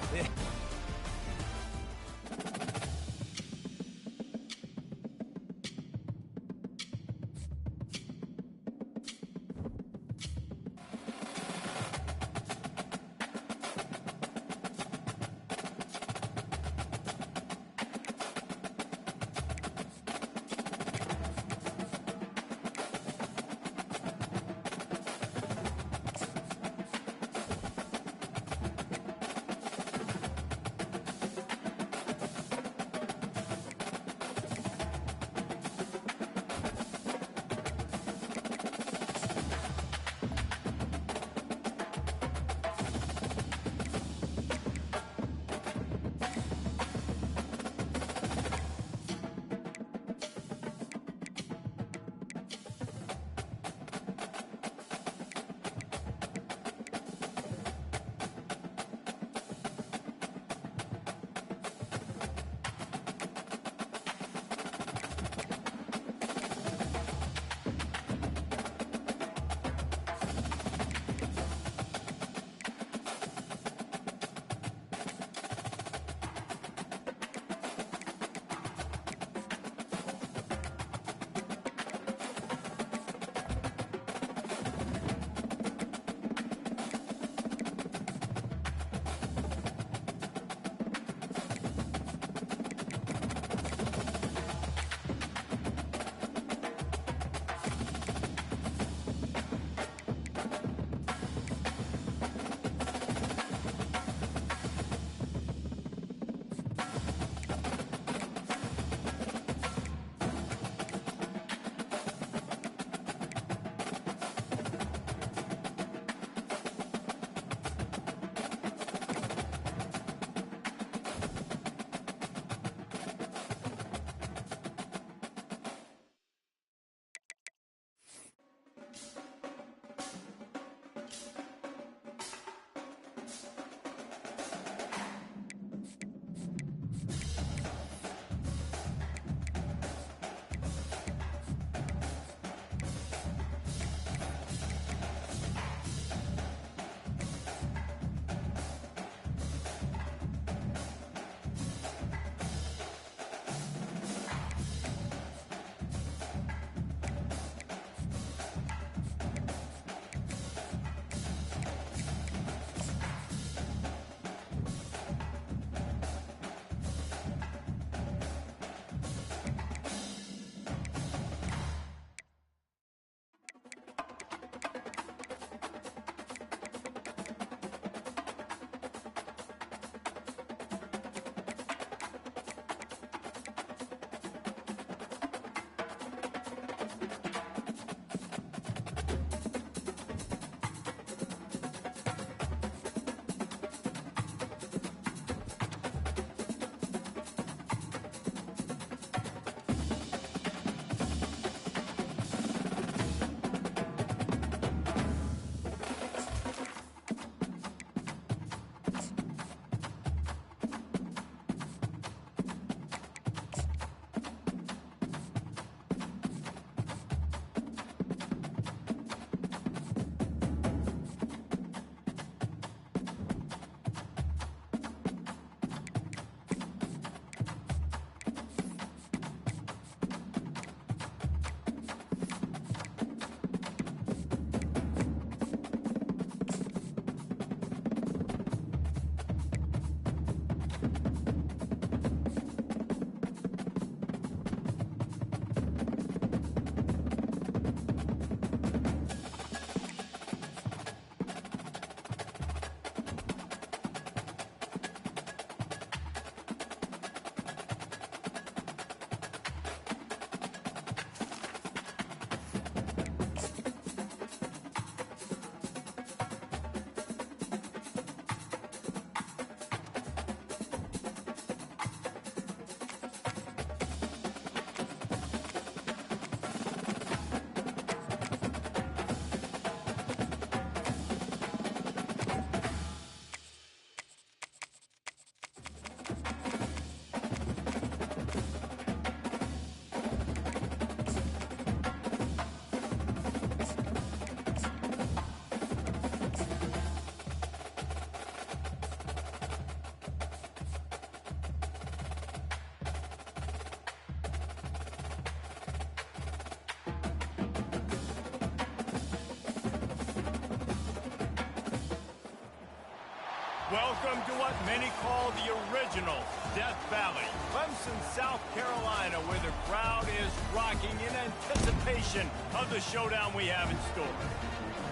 Speaker 2: Welcome to what many call the original Death Valley, Clemson, South Carolina, where the crowd is rocking in anticipation of the showdown we have in store.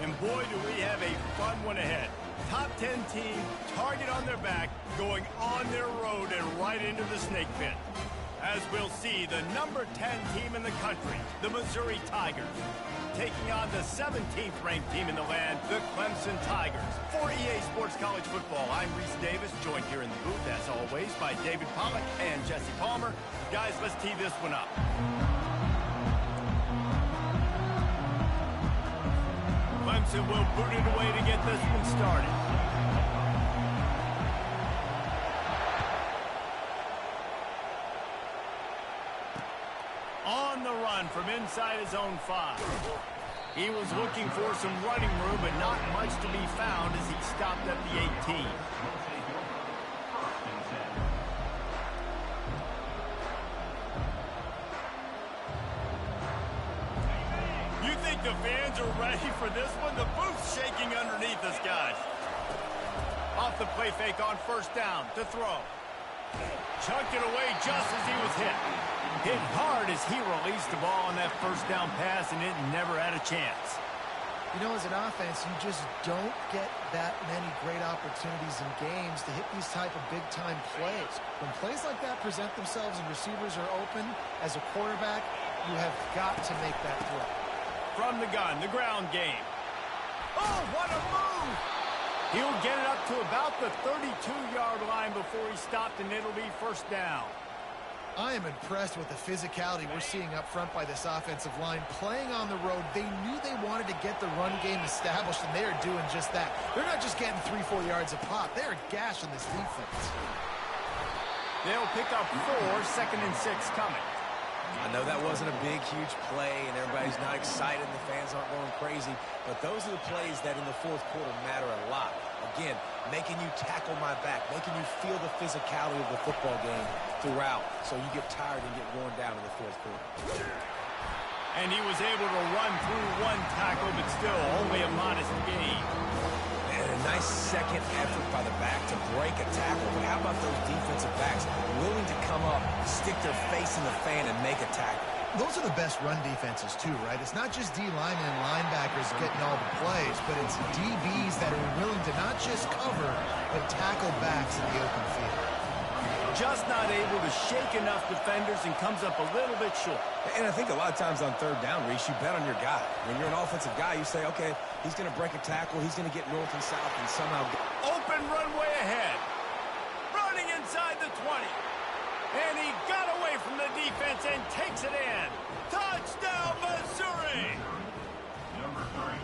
Speaker 2: And boy, do we have a fun one ahead. Top 10 team, target on their back, going on their road and right into the snake pit. As we'll see, the number 10 team in the country, the Missouri Tigers, taking on the 17th ranked team in the land, the Clemson Tigers. For EA Sports College Football, I'm Reese Davis, joined here in the booth, as always, by David Pollack and Jesse Palmer. Guys, let's tee this one up. Clemson will boot it away to get this one started. On the run from inside his own 5. He was looking for some running room, but not much to be found as he stopped at the 18. You think the fans are ready for this one? The booth's shaking underneath us, guys. Off the play fake on first down to throw. Chucked it away just as he was hit. Hit hard as he released the ball on that first down pass, and it never had a chance.
Speaker 3: You know, as an offense, you just don't get that many great opportunities in games to hit these type of big-time plays. When plays like that present themselves and receivers are open, as a quarterback, you have got to make that throw.
Speaker 2: From the gun, the ground game. Oh, what a move! He'll get it up to about the 32-yard line before he stopped, and it'll be first down.
Speaker 3: I am impressed with the physicality we're seeing up front by this offensive line. Playing on the road, they knew they wanted to get the run game established, and they are doing just that. They're not just getting 3-4 yards a pop. They are gashing this defense.
Speaker 2: They'll pick up 4, second and 6 coming.
Speaker 4: I know that wasn't a big, huge play, and everybody's not excited, and the fans aren't going crazy, but those are the plays that in the fourth quarter matter a lot. Again, making you tackle my back, making you feel the physicality of the football game throughout, so you get tired and get worn down in the fourth quarter.
Speaker 2: And he was able to run through one tackle, but still only a modest gain.
Speaker 4: And a nice second effort by the back to break a tackle. But how about those defensive backs willing to come up, stick their face in the fan, and make a tackle?
Speaker 3: Those are the best run defenses, too, right? It's not just D linemen and linebackers getting all the plays, but it's DBs that are willing to not just cover, but tackle backs in the open field.
Speaker 2: Just not able to shake enough defenders and comes up a little bit short.
Speaker 4: And I think a lot of times on third down, Reese, you bet on your guy. When you're an offensive guy, you say, okay, he's going to break a tackle, he's going to get north and south and somehow...
Speaker 2: Open runway ahead. Running inside the 20. And he got away from the defense and takes it in. Touchdown, Missouri!
Speaker 5: Number 3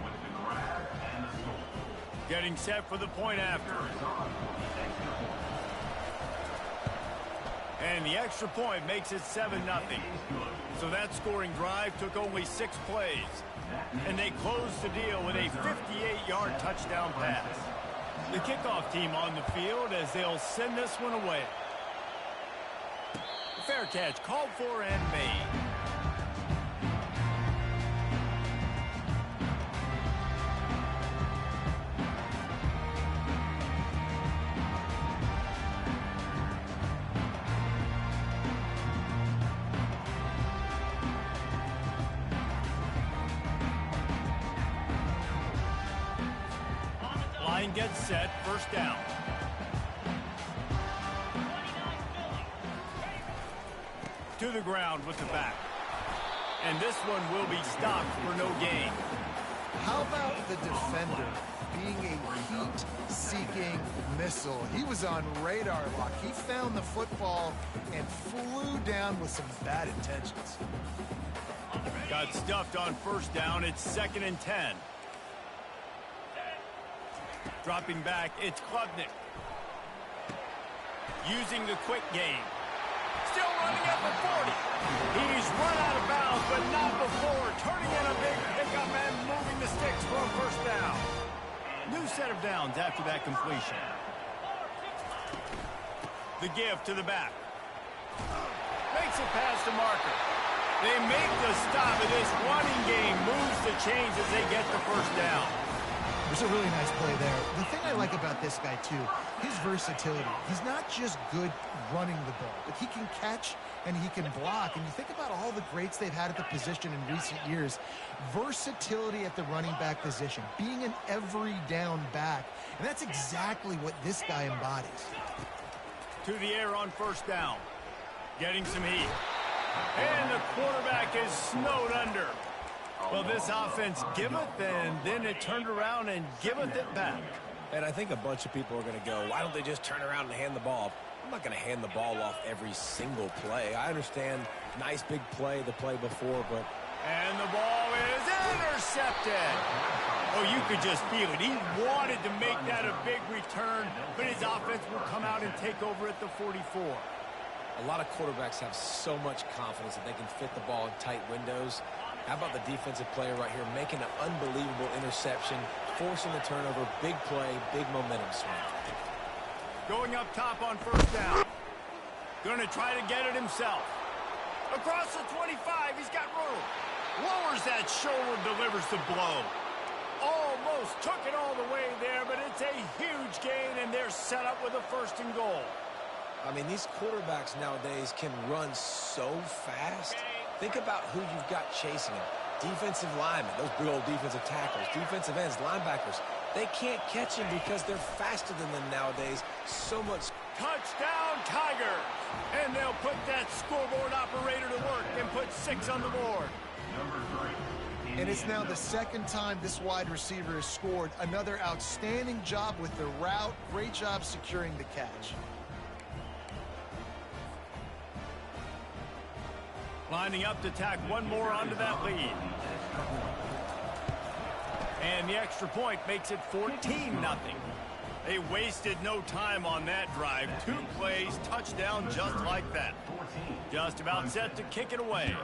Speaker 5: with the grab and the score.
Speaker 2: Getting set for the point after. And the extra point makes it 7-0. So that scoring drive took only 6 plays. And they closed the deal with a 58-yard touchdown pass. The kickoff team on the field as they'll send this one away. Fair catch called for and made. Line gets set, first down. To the ground with the back. And this one will be stopped for no gain.
Speaker 3: How about the defender being a heat-seeking missile? He was on radar lock. He found the football and flew down with some bad intentions.
Speaker 2: Got stuffed on first down. It's 2nd and 10. Dropping back, it's Klubnik. Using the quick game. Still running at the 40. He's run out of bounds, but not before. Turning in a big pickup and moving the sticks for a first down. New set of downs after that completion. The give to the back. Makes it past the marker. They make the stop, and this running game moves the chains as they get the first down.
Speaker 3: There's a really nice play there. The thing I like about this guy, too, his versatility. He's not just good running the ball, but he can catch and he can block. And you think about all the greats they've had at the position in recent years. Versatility at the running back position, being an every down back. And that's exactly what this guy embodies.
Speaker 2: To the air on first down. Getting some heat. And the quarterback is snowed under. Well, this offense giveth, and then it turned around and giveth it back.
Speaker 4: And I think a bunch of people are going to go, why don't they just turn around and hand the ball off? I'm not going to hand the ball off every single play. I understand nice big play the play before, but...
Speaker 2: And the ball is intercepted. Oh, you could just feel it. He wanted to make that a big return, but his offense will come out and take over at the 44.
Speaker 4: A lot of quarterbacks have so much confidence that they can fit the ball in tight windows. How about the defensive player right here making an unbelievable interception, forcing the turnover, big play, big momentum swing.
Speaker 2: Going up top on first down. Going to try to get it himself. Across the 25, he's got room. Lowers that shoulder, delivers the blow. Almost took it all the way there, but it's a huge gain, and they're set up with a 1st and goal.
Speaker 4: I mean, these quarterbacks nowadays can run so fast. Think about who you've got chasing them. Defensive linemen, those big old defensive tackles, defensive ends, linebackers. They can't catch him because they're faster than them nowadays. So much.
Speaker 2: Touchdown, Tigers! And they'll put that scoreboard operator to work and put 6 on the board.
Speaker 5: Number 3.
Speaker 3: And it's now the 2nd time this wide receiver has scored. Another outstanding job with the route. Great job securing the catch.
Speaker 2: Lining up to tack one more onto that lead. And the extra point makes it 14-0. They wasted no time on that drive. 2 plays, touchdown just like that. Just about set to kick it away.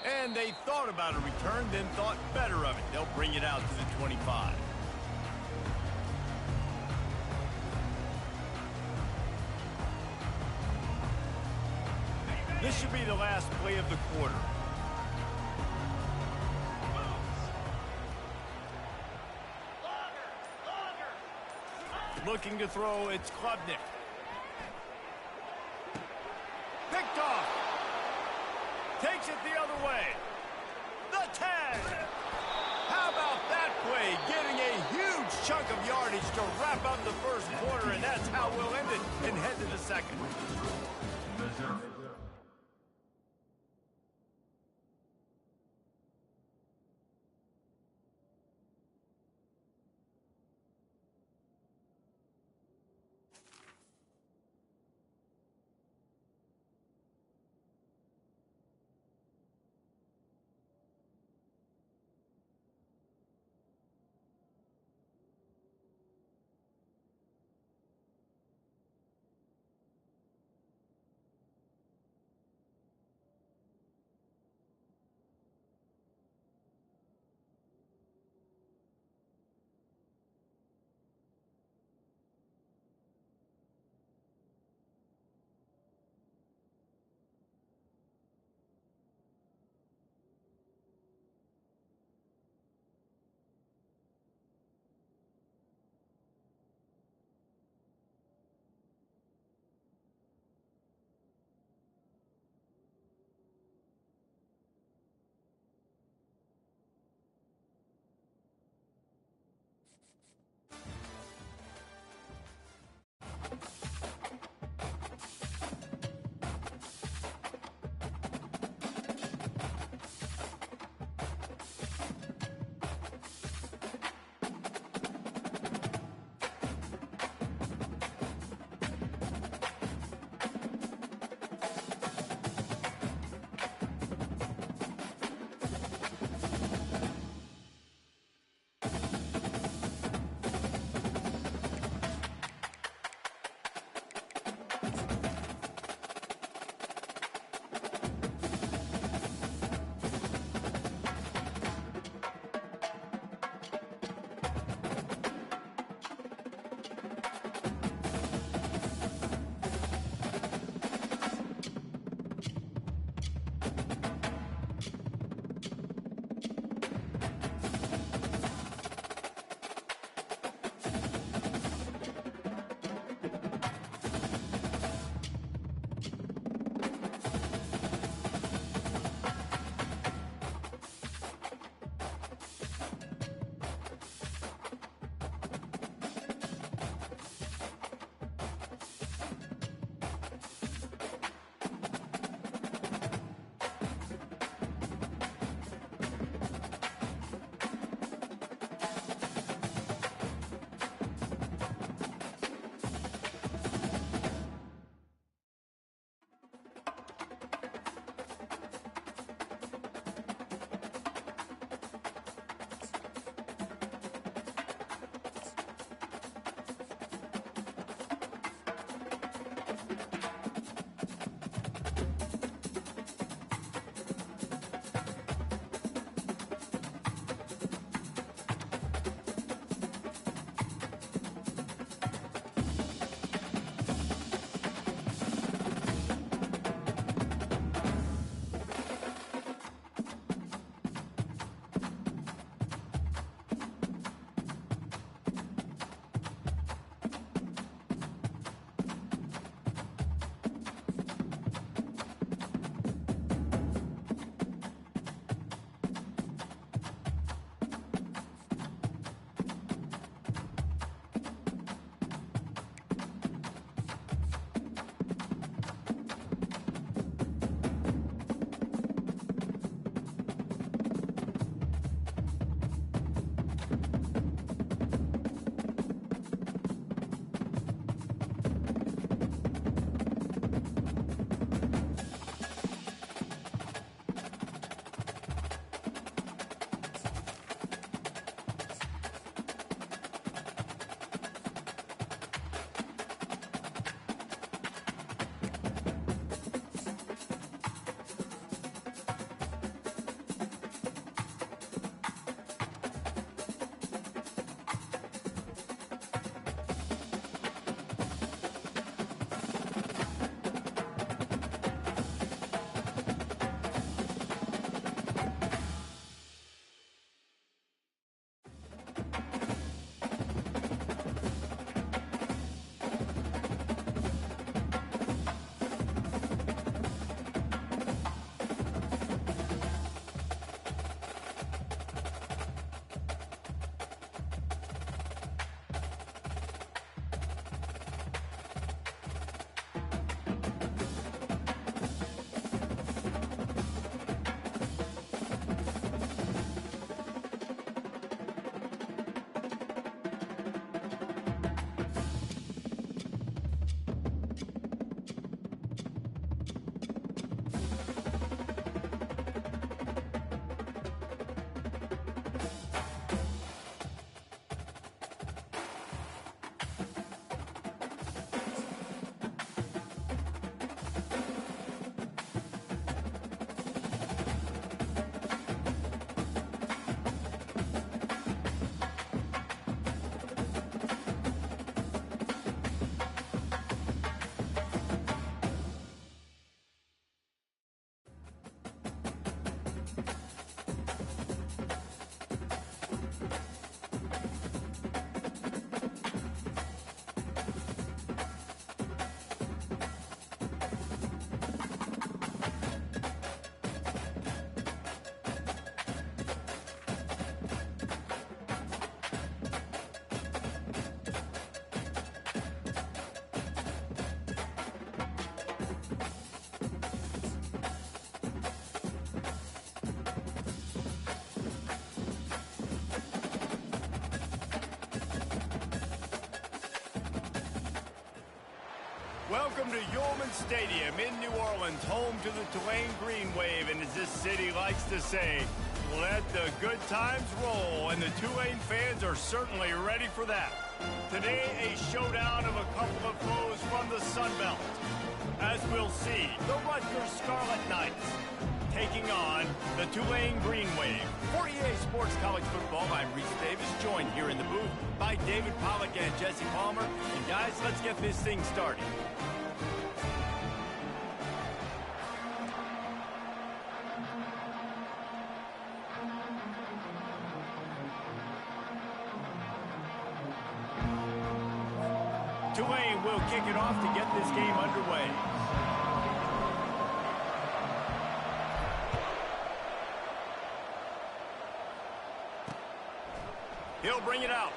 Speaker 2: And they thought about a return, then thought better of it. They'll bring it out to the 25. This should be the last play of the quarter. Looking to throw, it's Klubnik. Picked off. Takes it the other way. The tag. How about that play? Getting a huge chunk of yardage to wrap up the 1st quarter, and that's how we'll end it and head to the 2nd.
Speaker 5: Missouri.
Speaker 2: Welcome to Yulman Stadium in New Orleans, home to the Tulane Green Wave, and as this city likes to say, let the good times roll, and the Tulane fans are certainly ready for that. Today, a showdown of a couple of foes from the Sun Belt. As we'll see, the Rutgers Scarlet Knights taking on the Tulane Green Wave. For EA Sports College Football, I'm Reese Davis, joined here in the booth by David Pollack and Jesse Palmer. And guys, let's get this thing started. Tulane will kick it off to get this game underway. He'll bring it out.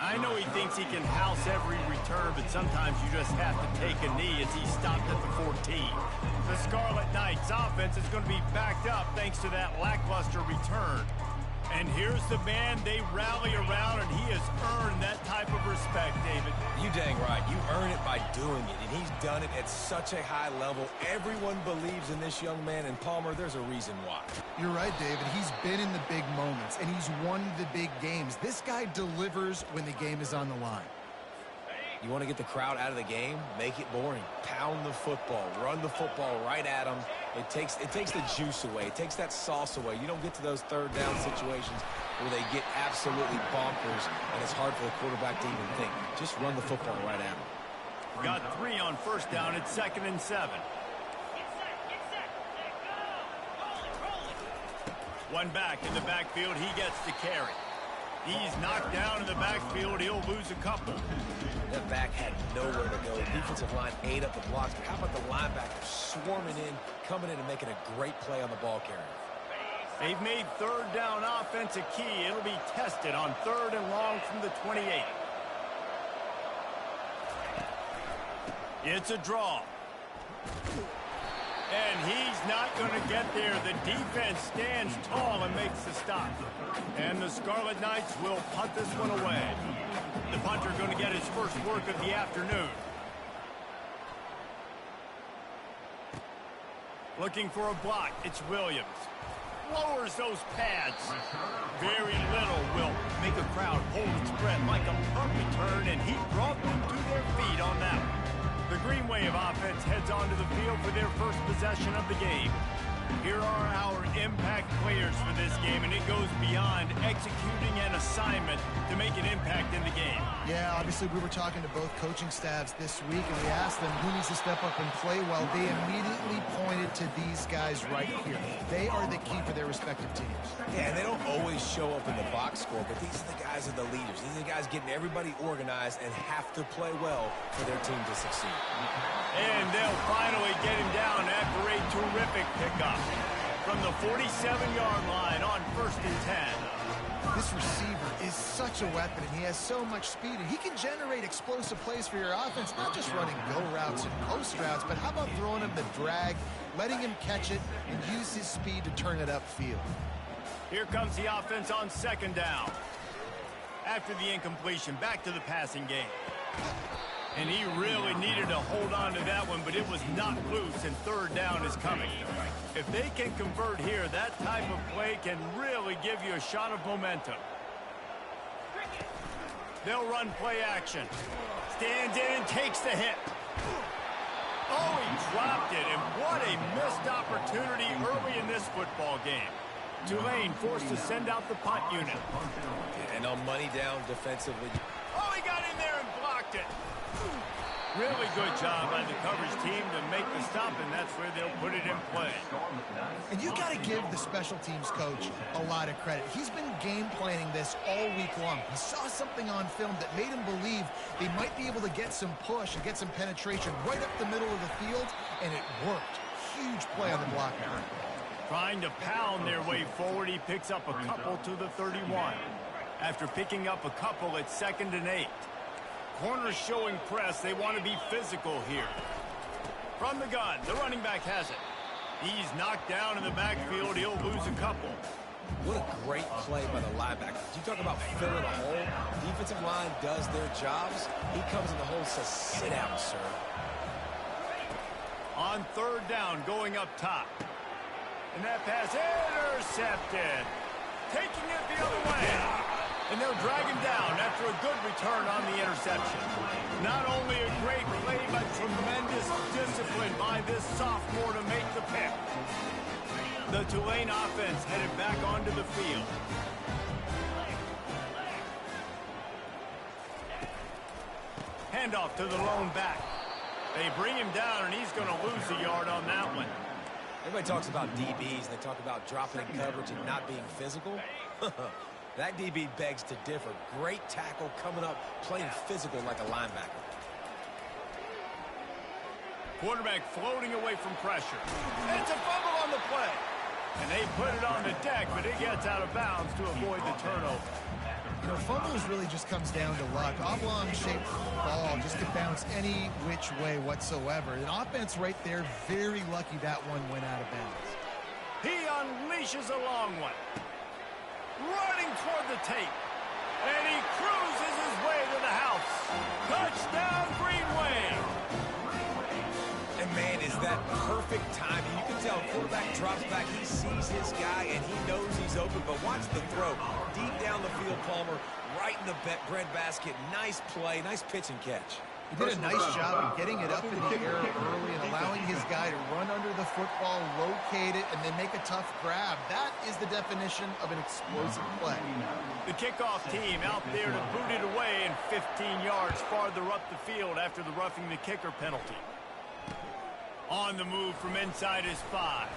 Speaker 2: I know he thinks he can house every return, but sometimes you just have to take a knee as he stopped at the 14. The Scarlet Knights offense is going to be backed up thanks to that lackluster return. And here's the man they rally around, and he has earned that type of respect, David.
Speaker 4: You dang right. You earn it by doing it, and he's done it at such a high level. Everyone believes in this young man, and Palmer, there's a reason why.
Speaker 3: You're right, David. He's been in the big moments, and he's won the big games. This guy delivers when the game is on the line.
Speaker 4: You want to get the crowd out of the game? Make it boring. Pound the football. Run the football right at them. It takes the juice away. It takes that sauce away. You don't get to those third down situations where they get absolutely bonkers, and it's hard for the quarterback to even think. Just run the football right at them.
Speaker 2: Got 3 on first down. It's 2nd and 7. One back in the backfield. He gets the carry. He's knocked down in the backfield. He'll lose a couple.
Speaker 4: That back had nowhere to go. Defensive line ate up the blocks. But how about the linebacker swarming in, coming in and making a great play on the ball carrier?
Speaker 2: They've made third down offense a key. It'll be tested on 3rd and long from the 28. It's a draw. And he's not going to get there. The defense stands tall and makes the stop. And the Scarlet Knights will punt this one away. The punter going to get his first work of the afternoon. Looking for a block. It's Williams. Lowers those pads. Very little will make a crowd hold its breath like a punt return, and he brought them to their feet on that one. The Green Wave offense heads onto the field for their first possession of the game. Here are our impact players for this game, and it goes beyond executing an assignment to make an impact in the game.
Speaker 3: Yeah, obviously we were talking to both coaching staffs this week, and we asked them who needs to step up and play well. They immediately pointed to these guys right here. They are the key for their respective teams.
Speaker 4: Yeah, and they don't always show up in the box score, but these are the guys that are the leaders. These are the guys getting everybody organized and have to play well for their team to succeed.
Speaker 2: And they'll finally get him down after a terrific pickup from the 47-yard line on 1st and 10.
Speaker 3: This receiver is such a weapon, and he has so much speed, and he can generate explosive plays for your offense, not just running go routes and post routes, but how about throwing him the drag, letting him catch it, and use his speed to turn it upfield.
Speaker 2: Here comes the offense on 2nd down. After the incompletion, back to the passing game. And he really needed to hold on to that one, but it was not loose, and 3rd down is coming. If they can convert here, that type of play can really give you a shot of momentum. They'll run play action. Stands in and takes the hit. Oh, he dropped it, and what a missed opportunity early in this football game. Tulane forced to send out the punt unit.
Speaker 4: And on money down defensively.
Speaker 2: Oh, he got in there and blocked it. Really good job by the coverage team to make the stop, and that's where they'll put it in play.
Speaker 3: And you got to give the special teams coach a lot of credit. He's been game planning this all week long. He saw something on film that made him believe they might be able to get some push and get some penetration right up the middle of the field, and it worked. Huge play on the block now.
Speaker 2: Trying to pound their way forward, he picks up a couple to the 31. After picking up a couple, it's 2nd and 8. Corners showing press. They want to be physical here. From the gun, the running back has it. He's knocked down in the backfield. He'll lose a couple.
Speaker 4: What a great play by the linebacker. You talk about filling a hole. Defensive line does their jobs. He comes in the hole and says, sit down, sir.
Speaker 2: On third down, going up top. And that pass intercepted. Taking it the other way. And they'll drag him down after a good return on the interception. Not only a great play, but tremendous discipline by this sophomore to make the pick. The Tulane offense headed back onto the field. Handoff to the lone back. They bring him down, and he's going to lose a yard on that one.
Speaker 4: Everybody talks about DBs. They talk about dropping in coverage and not being physical. That DB begs to differ. Great tackle coming up, playing physical like a linebacker.
Speaker 2: Quarterback floating away from pressure. It's a fumble on the play. And they put it on the deck, but it gets out of bounds to avoid the turnover.
Speaker 3: You know, fumbles really just comes down to luck. Oblong-shaped ball just could bounce any which way whatsoever. An offense right there, very lucky that one went out of bounds.
Speaker 2: He unleashes a long one. Running toward the tape. And he cruises his way to the house. Touchdown, Green Wave.
Speaker 4: And man, is that perfect timing. You can tell quarterback drops back. He sees his guy, and he knows he's open. But watch the throw. Deep down the field, Palmer, right in the breadbasket. Nice play, nice pitch and catch.
Speaker 3: He did a nice job of getting it up in the air early and allowing his guy to run under the football, locate it, and then make a tough grab. That is the definition of an explosive play.
Speaker 2: The kickoff team out there to boot it away and 15 yards farther up the field after the roughing the kicker penalty. On the move from inside his 5.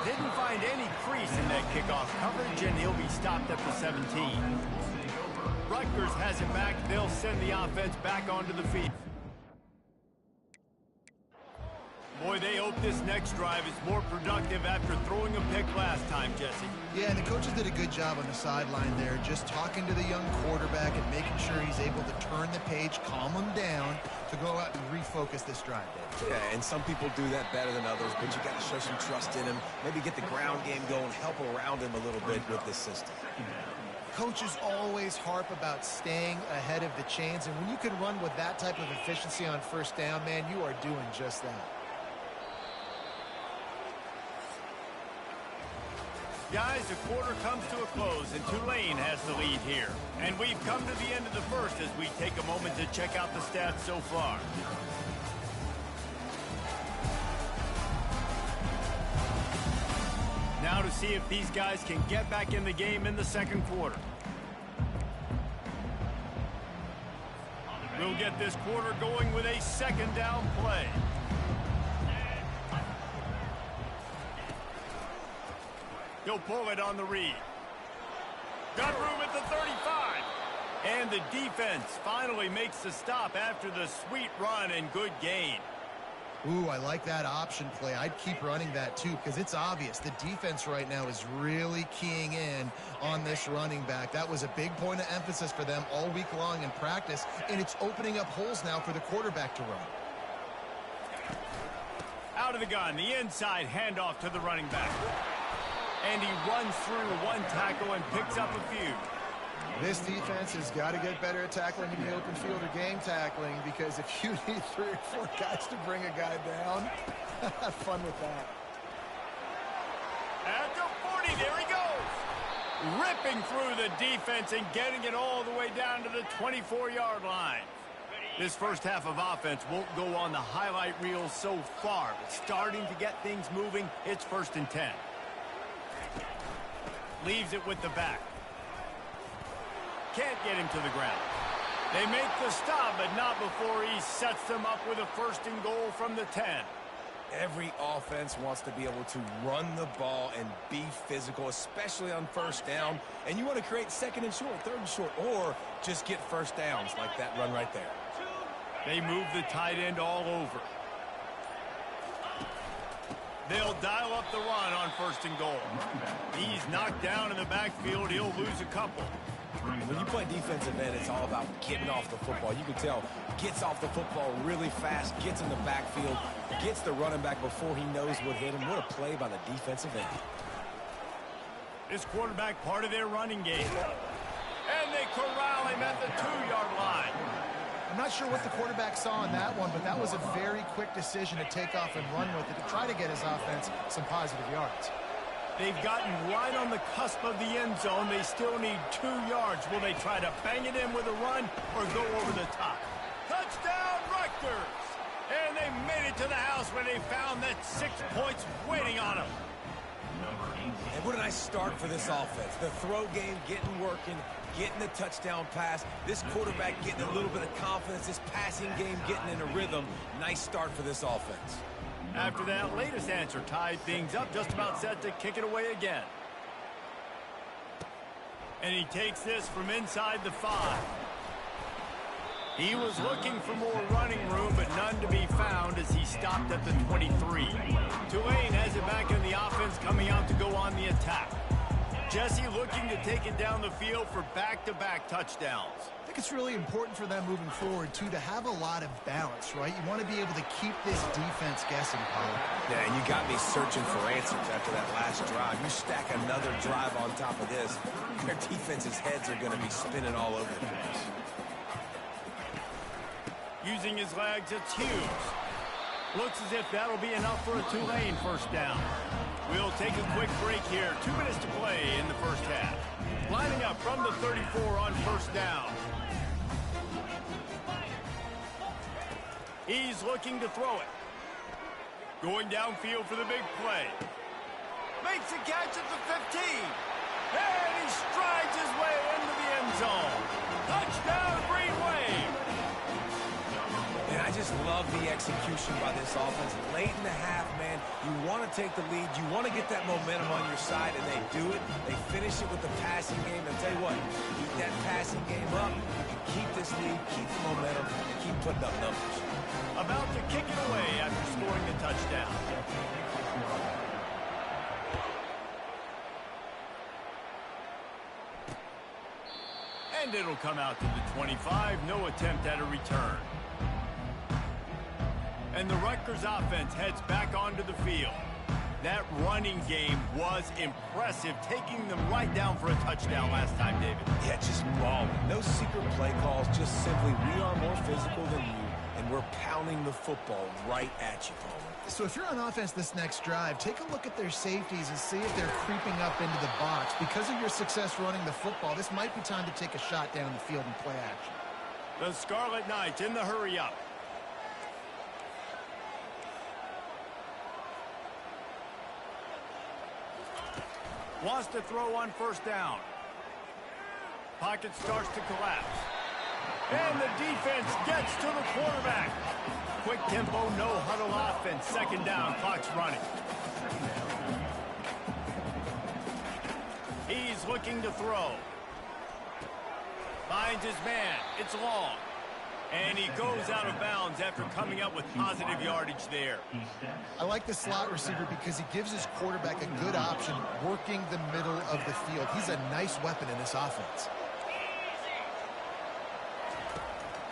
Speaker 2: Didn't find any crease in that kickoff coverage, and he'll be stopped at the 17. Rutgers has it back. They'll send the offense back onto the field. Boy, they hope this next drive is more productive after throwing a pick last time, Jesse.
Speaker 3: Yeah, and the coaches did a good job on the sideline there, just talking to the young quarterback and making sure he's able to turn the page, calm him down, to go out and refocus this drive.
Speaker 4: Yeah, and some people do that better than others, but you got to show some trust in him, maybe get the ground game going, help around him a little bit with this system.
Speaker 3: Coaches always harp about staying ahead of the chains, and when you can run with that type of efficiency on first down, man, you are doing just that.
Speaker 2: Guys, the quarter comes to a close, and Tulane has the lead here. And we've come to the end of the first as we take a moment to check out the stats so far. Now to see if these guys can get back in the game in the second quarter. We'll get this quarter going with a second down play. He'll pull it on the read. Got room at the 35. And the defense finally makes the stop after the sweet run and good gain.
Speaker 3: Ooh, I like that option play. I'd keep running that too because it's obvious the defense right now is really keying in on this running back. That was a big point of emphasis for them all week long in practice, and it's opening up holes now for the quarterback to run.
Speaker 2: Out of the gun, the inside handoff to the running back. And he runs through one tackle and picks up a few.
Speaker 3: This defense has got to get better at tackling in the open field or game tackling, because if you need 3 or 4 guys to bring a guy down, have fun with that.
Speaker 2: At the 40, there he goes. Ripping through the defense and getting it all the way down to the 24-yard line. This first half of offense won't go on the highlight reel so far, but starting to get things moving, it's 1st and 10. Leaves it with the back. Can't get him to the ground. They make the stop, but not before he sets them up with a 1st and goal from the 10.
Speaker 4: Every offense wants to be able to run the ball and be physical, especially on first down. And you want to create 2nd and short, 3rd and short, or just get first downs like that run right there.
Speaker 2: They move the tight end all over. They'll dial up the run on 1st and goal. He's knocked down in the backfield. He'll lose a couple.
Speaker 4: When you play defensive end, it's all about getting off the football. You can tell, gets off the football really fast, gets in the backfield, gets the running back before he knows what hit him. What a play by the defensive end.
Speaker 2: This quarterback part of their running game. And they corral him at the 2-yard line.
Speaker 3: I'm not sure what the quarterback saw in that one, but that was a very quick decision to take off and run with it to try to get his offense some positive yards.
Speaker 2: They've gotten right on the cusp of the end zone. They still need 2 yards. Will they try to bang it in with a run or go over the top? Touchdown, Rutgers! And they made it to the house where they found that 6 points waiting on them.
Speaker 4: And what a nice start for this offense. The throw game getting working, getting the touchdown pass. This quarterback getting a little bit of confidence. This passing game getting in a rhythm. Nice start for this offense.
Speaker 2: After that latest answer tied things up, just about set to kick it away again. And he takes this from inside the 5. He was looking for more running room, but none to be found as he stopped at the 23. Tulane has it back in the offense, coming out to go on the attack. Jesse looking to take it down the field for back-to-back touchdowns.
Speaker 3: I think it's really important for them moving forward, too, to have a lot of balance, right? You want to be able to keep this defense guessing, Paul.
Speaker 4: Yeah, and you got me searching for answers after that last drive. You stack another drive on top of this, their defense's heads are going to be spinning all over the place.
Speaker 2: Using his legs, it's Hughes. Looks as if that'll be enough for a Tulane first down. We'll take a quick break here. 2 minutes to play in the first half. Lining up from the 34 on first down. He's looking to throw it. Going downfield for the big play. Makes a catch at the 15. And he strides his way into the end zone. Touchdown, Green Wave.
Speaker 4: And I just love the execution by this offense. Late in the half, man, you want to take the lead. You want to get that momentum on your side, and they do it. They finish it with the passing game. And tell you what, keep that passing game up. You can keep this lead, keep the momentum, and keep putting up numbers.
Speaker 2: About to kick it away after scoring the touchdown. And it'll come out to the 25. No attempt at a return. And the Rutgers offense heads back onto the field. That running game was impressive, taking them right down for a touchdown last time, David.
Speaker 4: Yeah, just balling. No secret play calls, just simply we are more physical than you, and we're pounding the football right at you, Palmer.
Speaker 3: So if you're on offense this next drive, take a look at their safeties and see if they're creeping up into the box. Because of your success running the football, this might be time to take a shot down the field and play action.
Speaker 2: The Scarlet Knights in the hurry-up. Wants to throw on first down. Pocket starts to collapse. And the defense gets to the quarterback. Quick tempo, no huddle offense. Second down, clock's running. He's looking to throw. Finds his man. It's long. And he goes out of bounds after coming up with positive yardage there.
Speaker 3: I like the slot receiver because he gives his quarterback a good option working the middle of the field. He's a nice weapon in this offense.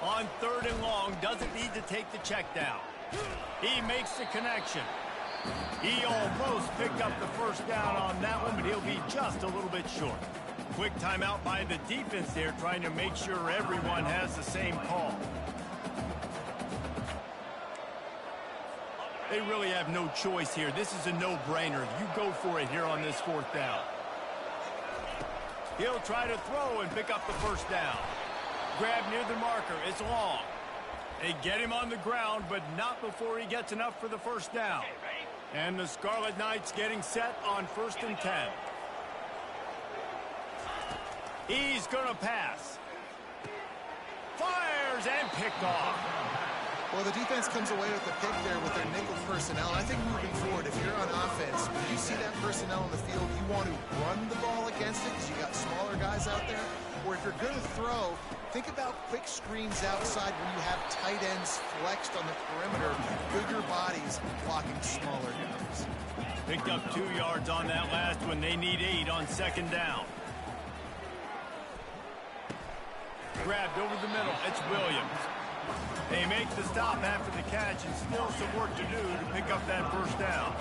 Speaker 2: On 3rd and long, doesn't need to take the check down. He makes the connection. He almost picked up the first down on that one, but he'll be just a little bit short. Quick timeout by the defense there, trying to make sure everyone has the same call. They really have no choice here. This is a no-brainer. You go for it here on this 4th down. He'll try to throw and pick up the first down. Grab near the marker. It's long. They get him on the ground, but not before he gets enough for the first down. And the Scarlet Knights getting set on 1st and 10. He's going to pass. Fires and picked off.
Speaker 3: Well, the defense comes away with the pick there with their nickel personnel. I think moving forward, if you're on offense, when you see that personnel on the field, you want to run the ball against it because you got smaller guys out there. Or if you're going to throw, think about quick screens outside when you have tight ends flexed on the perimeter, bigger bodies blocking smaller guys.
Speaker 2: Picked up 2 yards on that last one. They need 8 on 2nd down. Grabbed over the middle. It's Williams. They make the stop after the catch and still some work to do to pick up that first down.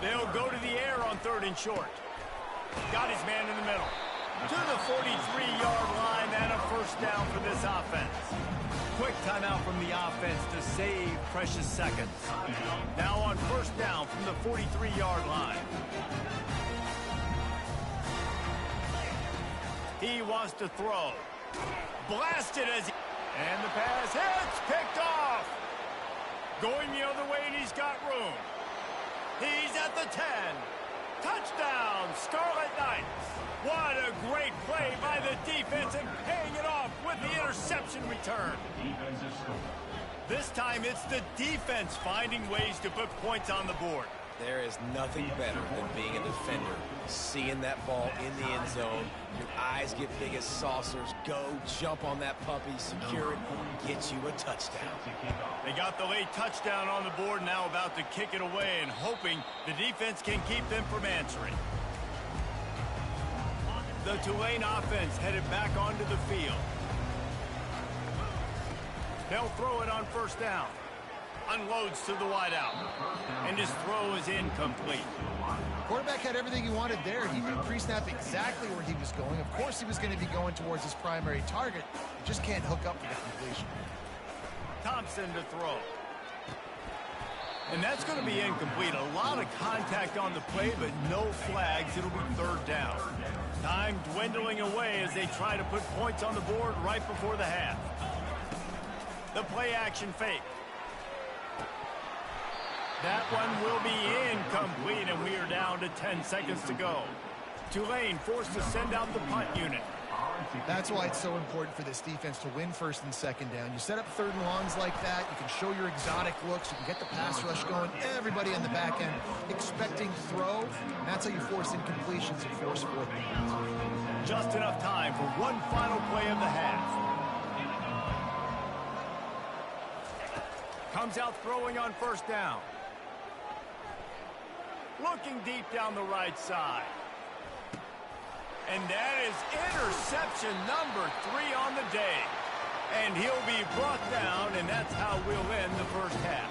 Speaker 2: They'll go to the air on 3rd and short. Got his man in the middle. To the 43-yard line and a first down for this offense. Quick timeout from the offense to save precious seconds. Now on first down from the 43-yard line. He wants to throw. Blasted as he... And the pass hits, picked off. Going the other way, and he's got room. He's at the 10. Touchdown, Scarlet Knights. What a great play by the defense and paying it off with the interception return. This time it's the defense finding ways to put points on the board.
Speaker 4: There is nothing better than being a defender. Seeing that ball in the end zone, your eyes get big as saucers. Go, jump on that puppy, secure it, get you a touchdown.
Speaker 2: They got the late touchdown on the board, now about to kick it away and hoping the defense can keep them from answering. The Tulane offense headed back onto the field. They'll throw it on first down. Unloads to the wideout. And his throw is incomplete.
Speaker 3: Quarterback had everything he wanted there. He knew pre-snap exactly where he was going. Of course he was going to be going towards his primary target. He just can't hook up for the completion.
Speaker 2: Thompson to throw. And that's going to be incomplete. A lot of contact on the play, but no flags. It'll be 3rd down. Time dwindling away as they try to put points on the board right before the half. The play action fake. That one will be incomplete, and we are down to 10 seconds to go. Tulane forced to send out the punt unit.
Speaker 3: That's why it's so important for this defense to win 1st and 2nd down. You set up 3rd and longs like that. You can show your exotic looks. You can get the pass rush going. Everybody on the back end expecting throw. And that's how you force incompletions and force 4th downs.
Speaker 2: Just enough time for one final play of the half. Comes out throwing on first down. Looking deep down the right side. And that is interception number 3 on the day. And he'll be brought down, and that's how we'll end the first half.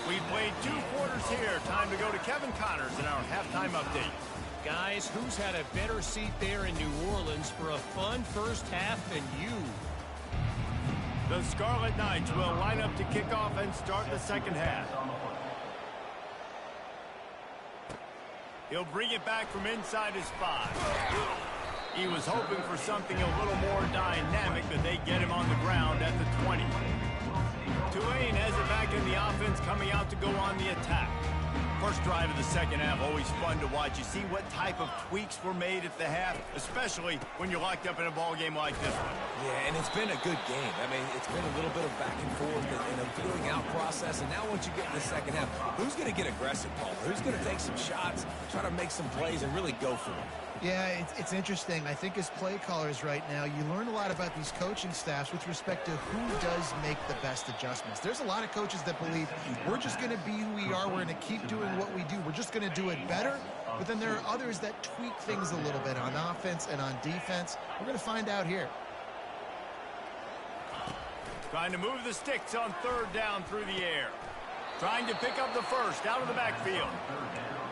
Speaker 2: We've played 2 quarters here. Time to go to Kevin Connors in our halftime update.
Speaker 6: Guys, who's had a better seat there in New Orleans for a fun first half than you?
Speaker 2: The Scarlet Knights will line up to kick off and start the second half. He'll bring it back from inside his 5. He was hoping for something a little more dynamic, but they get him on the ground at the 20. Tulane has it back in the offense, coming out to go on the attack. First drive of the second half, always fun to watch. You see what type of tweaks were made at the half, especially when you're locked up in a ball game like this one.
Speaker 4: Yeah, and it's been a good game. I mean, it's been a little bit of back and forth and a feeling out process. And now once you get in the second half, who's going to get aggressive, Paul? Who's going to take some shots, try to make some plays, and really go for it?
Speaker 3: Yeah, it's interesting. I think as play callers right now, you learn a lot about these coaching staffs with respect to who does make the best adjustments. There's a lot of coaches that believe we're just going to be who we are. We're going to keep doing what we do. We're just going to do it better. But then there are others that tweak things a little bit on offense and on defense. We're going to find out here.
Speaker 2: Trying to move the sticks on 3rd down through the air. Trying to pick up the first out of the backfield.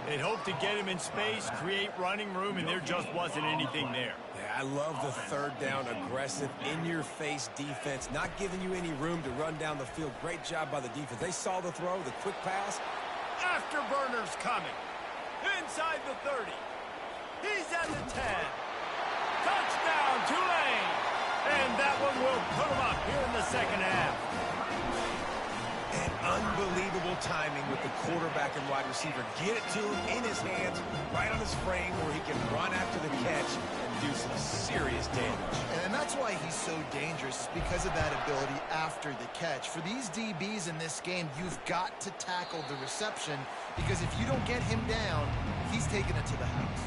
Speaker 2: They'd hoped to get him in space, create running room, and there just wasn't anything there.
Speaker 4: Yeah, I love the 3rd down aggressive, in-your-face defense, not giving you any room to run down the field. Great job by the defense. They saw the throw, the quick pass.
Speaker 2: Afterburners coming. Inside the 30. He's at the 10. Touchdown, Tulane. And that one will put him up here in the second half.
Speaker 4: And unbelievable timing with the quarterback and wide receiver. Get it to him in his hands, right on his frame where he can run after the catch and do some serious damage.
Speaker 3: And that's why he's so dangerous, because of that ability after the catch. For these DBs in this game, you've got to tackle the reception, because if you don't get him down, he's taking it to the house.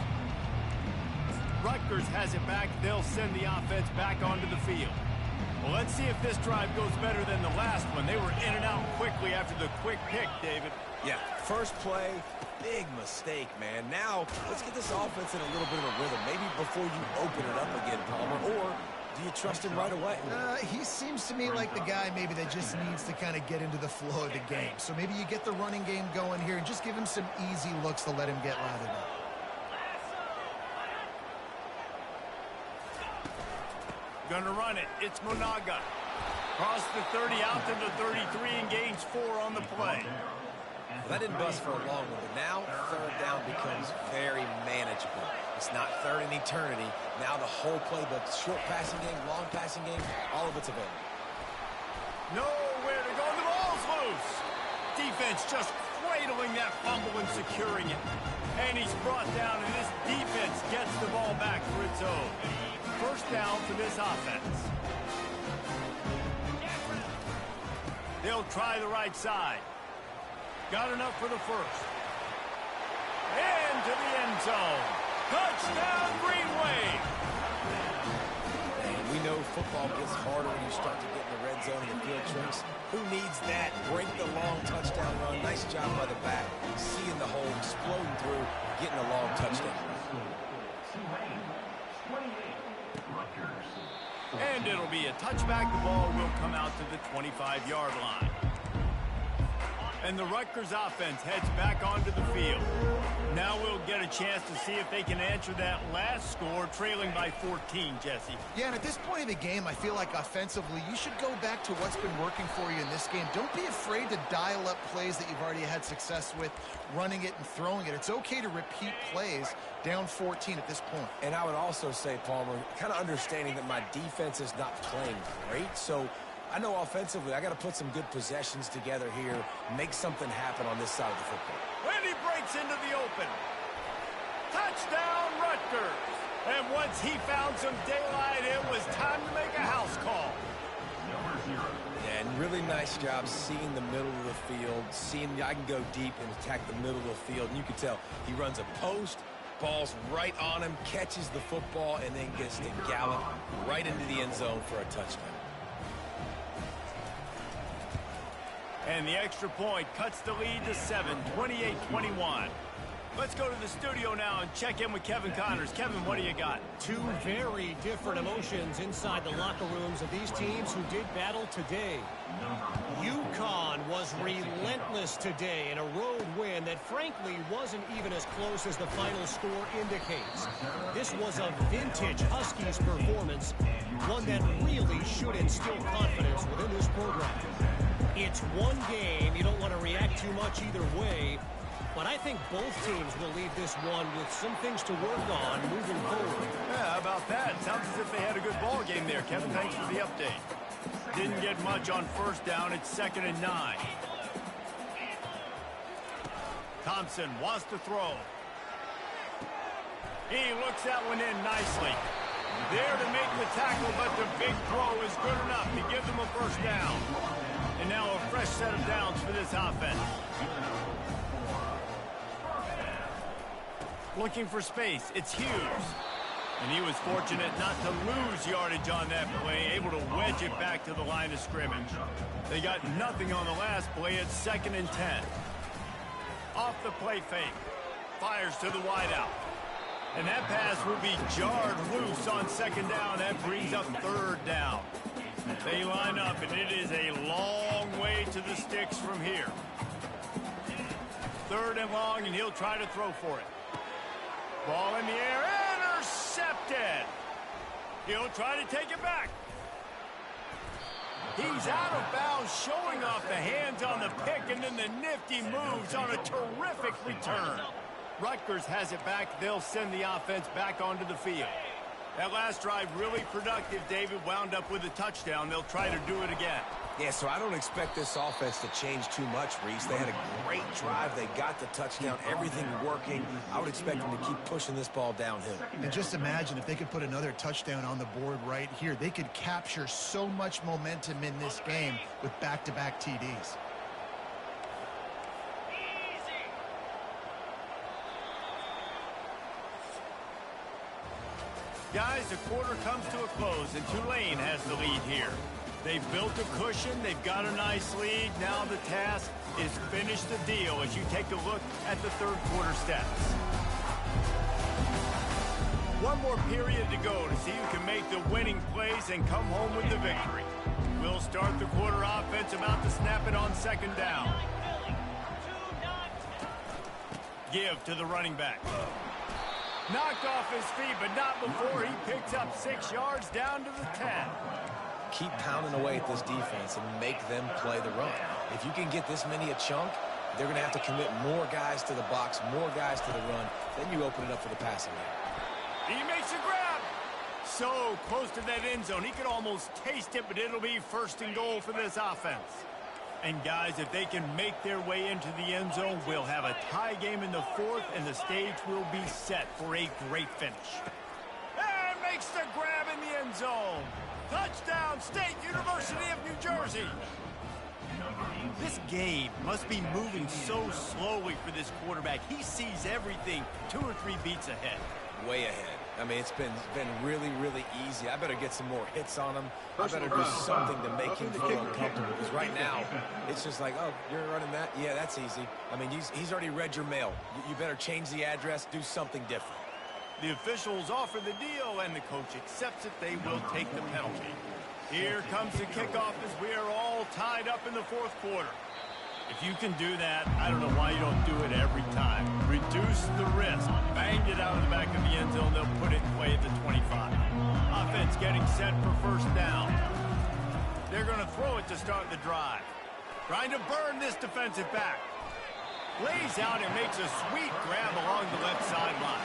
Speaker 2: Rutgers has it back. They'll send the offense back onto the field. Well, let's see if this drive goes better than the last one. They were in and out quickly after the quick pick, David.
Speaker 4: Yeah, first play, big mistake, man. Now, let's get this offense in a little bit of a rhythm. Maybe before you open it up again, Palmer, or Do you trust him right away?
Speaker 3: He seems to me like the guy maybe that just needs to kind of get into the flow of the game. So maybe you get the running game going here and just give him some easy looks to let him get lathered up.
Speaker 2: Gonna run it. It's Monaga. Cross the 30 out to the 33 and gains 4 on the play.
Speaker 4: Well, that didn't bust for a long one, but now third down becomes very manageable. It's not third in eternity. Now the whole playbook, short passing game, long passing game, all of it's available.
Speaker 2: Nowhere to go. The ball's loose. Defense just cradling that fumble and securing it. And he's brought down, and this defense gets the ball back for its own. First down for this offense. They'll try the right side. Got enough for the first. Into the end zone. Touchdown, Green Wave.
Speaker 4: And we know football gets harder when you start to get in the red zone and the field tricks. Who needs that? Break the long touchdown run. Nice job by the back. Seeing the hole, exploding through, getting a long touchdown.
Speaker 2: And it'll be a touchback. The ball will come out to the 25-yard line. And the Rutgers offense heads back onto the field. Now we'll get a chance to see if they can answer that last score, trailing by 14, Jesse.
Speaker 3: Yeah, and at this point in the game, I feel like offensively, you should go back to what's been working for you in this game. Don't be afraid to dial up plays that you've already had success with, running it and throwing it. It's okay to repeat plays down 14 at this point.
Speaker 4: And I would also say, Palmer, kind of understanding that my defense is not playing great, so I know offensively I got to put some good possessions together here, make something happen on this side of the football.
Speaker 2: When he breaks into the open. Touchdown, Rutgers. And once he found some daylight, it was time to make a house call.
Speaker 4: Yeah, and really nice job seeing the middle of the field, seeing I can go deep and attack the middle of the field. And you can tell he runs a post, ball's right on him, catches the football, and then gets to gallop right into the end zone for a touchdown.
Speaker 2: And the extra point cuts the lead to 7, 28-21. Let's go to the studio now and check in with Kevin Connors. Kevin, what do you got?
Speaker 6: Two very different emotions inside the locker rooms of these teams who did battle today. UConn was relentless today in a road win that frankly wasn't even as close as the final score indicates. This was a vintage Huskies performance, one that really should instill confidence within this program. It's one game. You don't want to react too much either way. But I think both teams will leave this one with some things to work on moving forward.
Speaker 2: Yeah, how about that? Sounds as if they had a good ball game there, Kevin. Thanks for the update. Didn't get much on first down. It's 2nd and 9. Thompson wants to throw. He looks that one in nicely. There to make the tackle, but the big throw is good enough to give them a first down. And now a fresh set of downs for this offense. Looking for space. It's Hughes. And he was fortunate not to lose yardage on that play, able to wedge it back to the line of scrimmage. They got nothing on the last play. It's 2nd and 10. Off the play fake. Fires to the wideout. And that pass will be jarred loose on 2nd down. That brings up 3rd down. They line up, and it is a long way to the sticks from here. 3rd and long, and he'll try to throw for it. Ball in the air, intercepted. He'll try to take it back. He's out of bounds, showing off the hands on the pick, and then the nifty moves on a terrific return. Rutgers has it back. They'll send the offense back onto the field. That last drive really productive. David wound up with a touchdown. They'll try to do it again.
Speaker 4: Yeah, so I don't expect this offense to change too much, Reese. They had a great drive. They got the touchdown, everything working. I would expect them to keep pushing this ball downhill.
Speaker 3: And just imagine if they could put another touchdown on the board right here. They could capture so much momentum in this game with back-to-back TDs.
Speaker 2: Guys, the quarter comes to a close, and Tulane has the lead here. They've built a cushion. They've got a nice lead. Now the task is finish the deal as you take a look at the 3rd quarter stats. One more period to go to see who can make the winning plays and come home with the victory. We'll start the quarter offense, about to snap it on second down. Give to the running back. Knocked off his feet, but not before he picks up 6 yards down to the 10.
Speaker 4: Keep pounding away at this defense and make them play the run. If you can get this many a chunk, they're going to have to commit more guys to the box, more guys to the run. Then you open it up for the passing game.
Speaker 2: He makes a grab. So close to that end zone. He could almost taste it, but it'll be first and goal for this offense. And guys, if they can make their way into the end zone, we'll have a tie game in the fourth, and the stage will be set for a great finish. And makes the grab in the end zone. Touchdown, State University of New Jersey. This game must be moving so slowly for this quarterback. He sees everything 2 or 3 beats ahead.
Speaker 4: Way ahead. I mean, it's been really, really easy. I better get some more hits on him. I better do something to make him feel uncomfortable. Because right now, it's just like, oh, you're running that? Yeah, that's easy. I mean, he's already read your mail. You better change the address, do something different.
Speaker 2: The officials offer the deal, and the coach accepts it. They will take the penalty. Here comes the kickoff as we are all tied up in the fourth quarter. If you can do that, I don't know why you don't do it every time. Reduce the risk. Banged it out of the back of the end zone. They'll put it away at the 25. Offense getting set for first down. They're going to throw it to start the drive. Trying to burn this defensive back. Lays out and makes a sweet grab along the left sideline.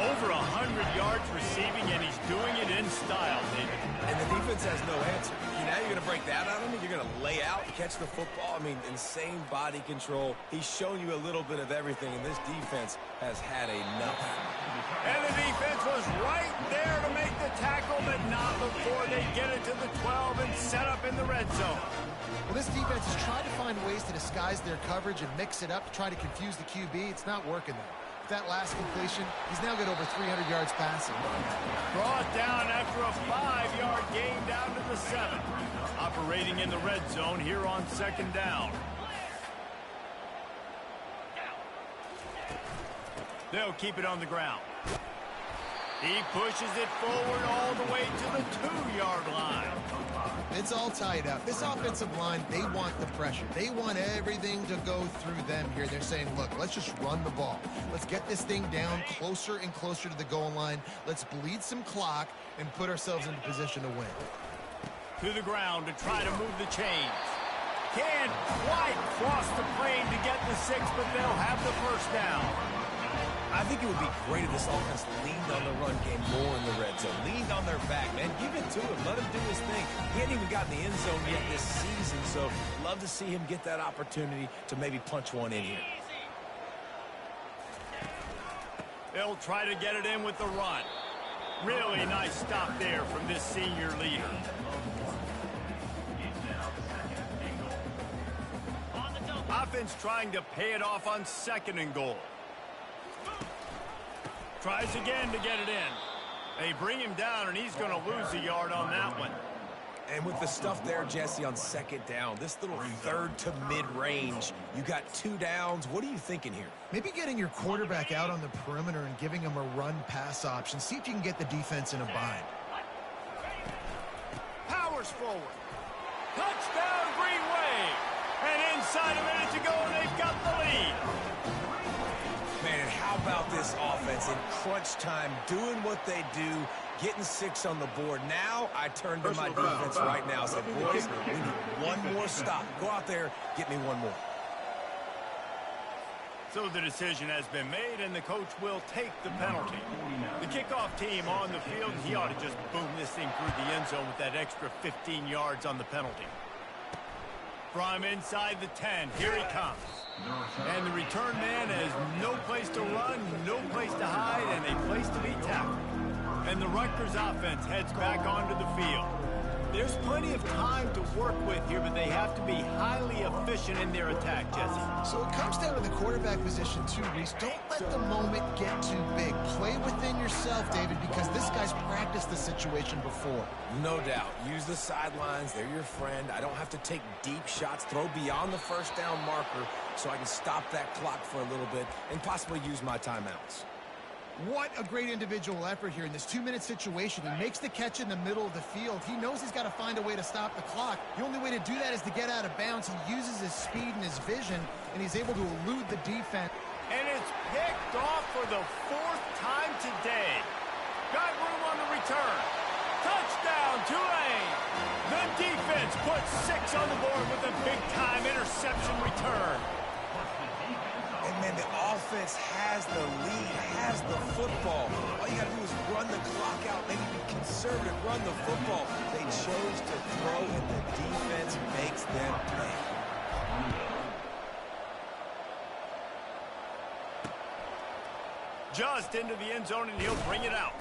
Speaker 2: Over 100 yards receiving, and he's doing it in style, David.
Speaker 4: And the defense has no answer. Now you're going to break that out of him? You're going to lay out, catch the football? I mean, insane body control. He's shown you a little bit of everything, and this defense has had enough.
Speaker 2: And the defense was right there to make the tackle, but not before they get it to the 12 and set up in the red zone.
Speaker 3: Well, this defense has tried to find ways to disguise their coverage and mix it up to try to confuse the QB. It's not working though. That last completion, he's now got over 300 yards passing.
Speaker 2: Brought down after a 5-yard gain down to the 7. Operating in the red zone here on second down. They'll keep it on the ground. He pushes it forward all the way to the 2-yard line.
Speaker 3: It's all tied up. This offensive line, they want the pressure. They want everything to go through them here. They're saying, look, let's just run the ball. Let's get this thing down closer and closer to the goal line. Let's bleed some clock and put ourselves into position to win.
Speaker 2: To the ground to try to move the chains. Can't quite cross the plane to get the 6, but they'll have the first down.
Speaker 4: I think it would be great if this offense leaned on the run game more in the red zone. Leaned on their back, man. Give it to him. Let him do his thing. He hadn't even gotten the end zone yet this season, so love to see him get that opportunity to maybe punch one in here.
Speaker 2: They'll try to get it in with the run. Really nice stop there from this senior leader. Offense trying to pay it off on second and goal. Tries again to get it in. They bring him down, and he's going to lose a yard on that one.
Speaker 4: And with the stuff there, Jesse, on second down, this little third to mid-range, you got 2 downs. What are you thinking here?
Speaker 3: Maybe getting your quarterback out on the perimeter and giving him a run-pass option. See if you can get the defense in a bind.
Speaker 2: Powers forward. Touchdown, Green Wave. And inside a minute to go, and they've got the lead.
Speaker 4: Man, and how about this offense in crunch time, doing what they do, getting 6 on the board. Now I turn to my defense right now and say, boys, we need one more stop. Go out there, get me one more.
Speaker 2: So the decision has been made, and the coach will take the penalty. The kickoff team on the field, he ought to just boom this thing through the end zone with that extra 15 yards on the penalty. From inside the 10, here he comes. And the return man has no place to run, no place to hide, and a place to be tackled. And the Rutgers offense heads back onto the field. There's plenty of time to work with here, but they have to be highly efficient in their attack, Jesse.
Speaker 3: So it comes down to the quarterback position too, Reese. Don't let the moment get too big. Play within yourself, David, because this guy's practiced the situation before.
Speaker 4: No doubt. Use the sidelines. They're your friend. I don't have to take deep shots. Throw beyond the first down marker so I can stop that clock for a little bit and possibly use my timeouts.
Speaker 3: What a great individual effort here in this 2-minute situation. He makes the catch in the middle of the field. He knows he's got to find a way to stop the clock. The only way to do that is to get out of bounds. He uses his speed and his vision, and he's able to elude the defense.
Speaker 2: And it's picked off for the 4th time today. Got room on the return. Touchdown, Tulane. The defense puts 6 on the board with a big-time interception return.
Speaker 4: And, man, the offense has the lead, has the football. All you got to do is run the clock out, maybe be conservative, run the football. They chose to throw, and the defense makes them pay.
Speaker 2: Just into the end zone, and he'll bring it out.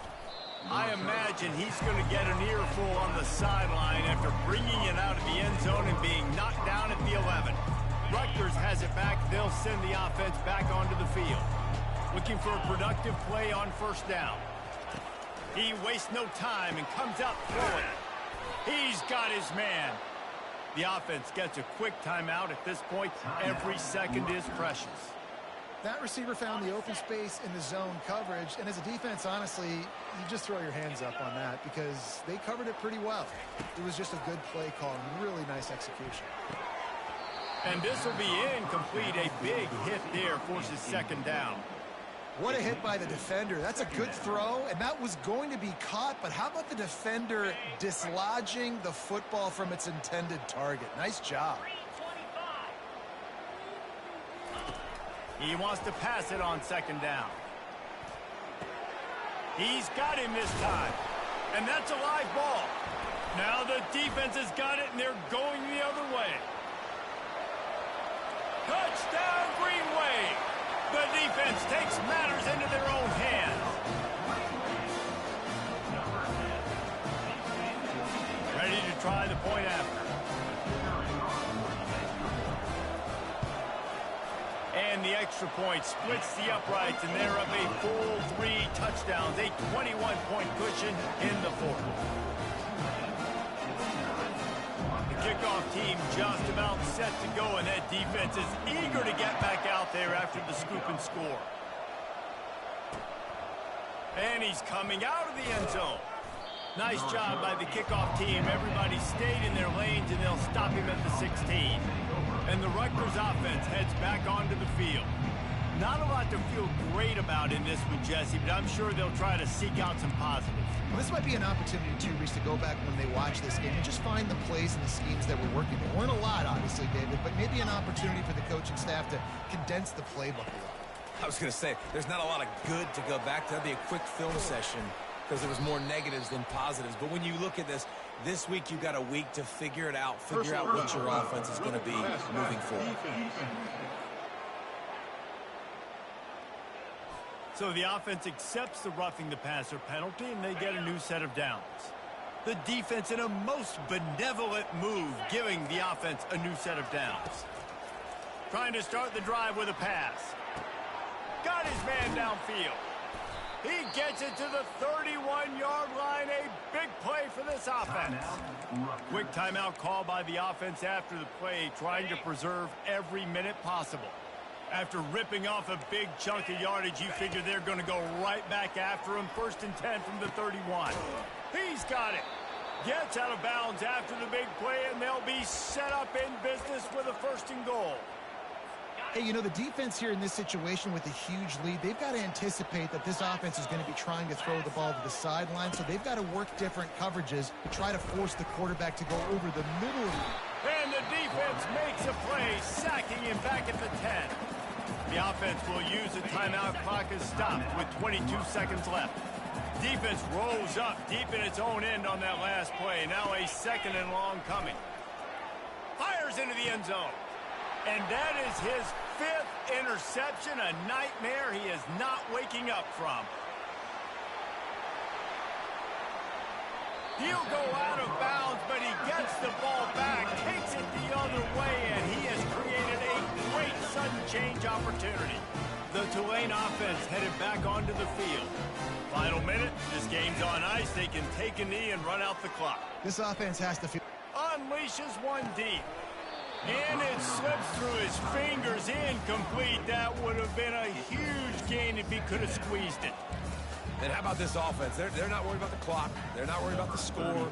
Speaker 2: I imagine he's going to get an earful on the sideline after bringing it out of the end zone and being knocked down at the 11. Rutgers has it back. They'll send the offense back onto the field. Looking for a productive play on 1st down. He wastes no time and comes out throwing. He's got his man. The offense gets a quick timeout at this point. Every second is precious.
Speaker 3: That receiver found the open space in the zone coverage, and as a defense, honestly, you just throw your hands up on that because they covered it pretty well. It was just a good play call and really nice execution.
Speaker 2: And this will be incomplete. A big hit there forces 2nd down.
Speaker 3: What a hit by the defender. That's a good throw, and that was going to be caught, but how about the defender dislodging the football from its intended target? Nice job.
Speaker 2: He wants to pass it on 2nd down. He's got him this time. And that's a live ball. Now the defense has got it, and they're going the other way. Touchdown, Green Wave! The defense takes matters into their own hands. Ready to try the point after. And the extra point splits the uprights, and they're up a full 3 touchdowns, a 21-point cushion in the 4th. The kickoff team just about set to go, and that defense is eager to get back out there after the scoop and score. And he's coming out of the end zone. Nice job by the kickoff team. Everybody stayed in their lanes, and they'll stop him at the 16. And the Rutgers offense heads back onto the field. Not a lot to feel great about in this one, Jesse, but I'm sure they'll try to seek out some positives.
Speaker 3: Well, this might be an opportunity, too, Reese, to go back when they watch this game and just find the plays and the schemes that were working. There weren't a lot, obviously, David, but maybe an opportunity for the coaching staff to condense the playbook a little.
Speaker 4: I was going to say, there's not a lot of good to go back to. That'd be a quick film session because there was more negatives than positives. But when you look at this week you got a week to figure it out, figure out what your offense is going to be moving forward.
Speaker 2: So the offense accepts the roughing the passer penalty, and they get a new set of downs. The defense in a most benevolent move, giving the offense a new set of downs. Trying to start the drive with a pass. Got his man downfield. He gets it to the 31-yard line. A big play for this offense. Quick timeout call by the offense after the play, trying to preserve every minute possible. After ripping off a big chunk of yardage, you figure they're going to go right back after him. 1st and 10 from the 31. He's got it. Gets out of bounds after the big play, and they'll be set up in business with a 1st and goal.
Speaker 3: Hey, you know, the defense here in this situation with a huge lead, they've got to anticipate that this offense is going to be trying to throw the ball to the sideline, so they've got to work different coverages to try to force the quarterback to go over the middle.
Speaker 2: And the defense makes a play, sacking him back at the 10. The offense will use the timeout clock as stopped with 22 seconds left. Defense rolls up deep in its own end on that last play. Now a 2nd and long coming. Fires into the end zone. And that is his 5th interception, a nightmare he is not waking up from. He'll go out of bounds, but he gets the ball back, takes it the other way, and he has created a great sudden change opportunity. The Tulane offense headed back onto the field. Final minute, this game's on ice. They can take a knee and run out the clock.
Speaker 3: This offense has to feel...
Speaker 2: Unleashes one deep. And it slips through his fingers, incomplete. That would have been a huge gain if he could have squeezed it.
Speaker 4: And how about this offense? They're not worried about the clock. They're not worried about the score.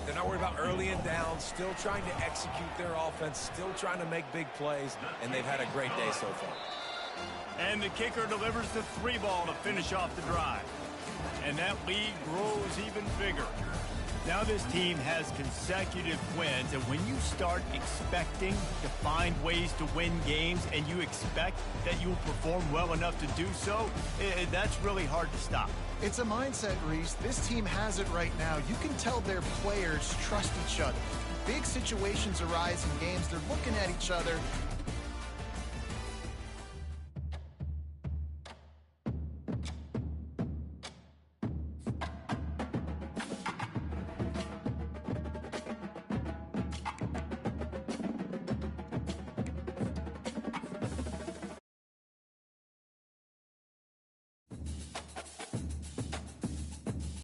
Speaker 4: They're not worried about early and down. Still trying to execute their offense. Still trying to make big plays. And they've had a great day so far.
Speaker 2: And the kicker delivers the 3-ball to finish off the drive. And that lead grows even bigger. Now this team has consecutive wins, and when you start expecting to find ways to win games and you expect that you'll perform well enough to do so, that's really hard to stop.
Speaker 3: It's a mindset, Reese. This team has it right now. You can tell their players trust each other. Big situations arise in games. They're looking at each other,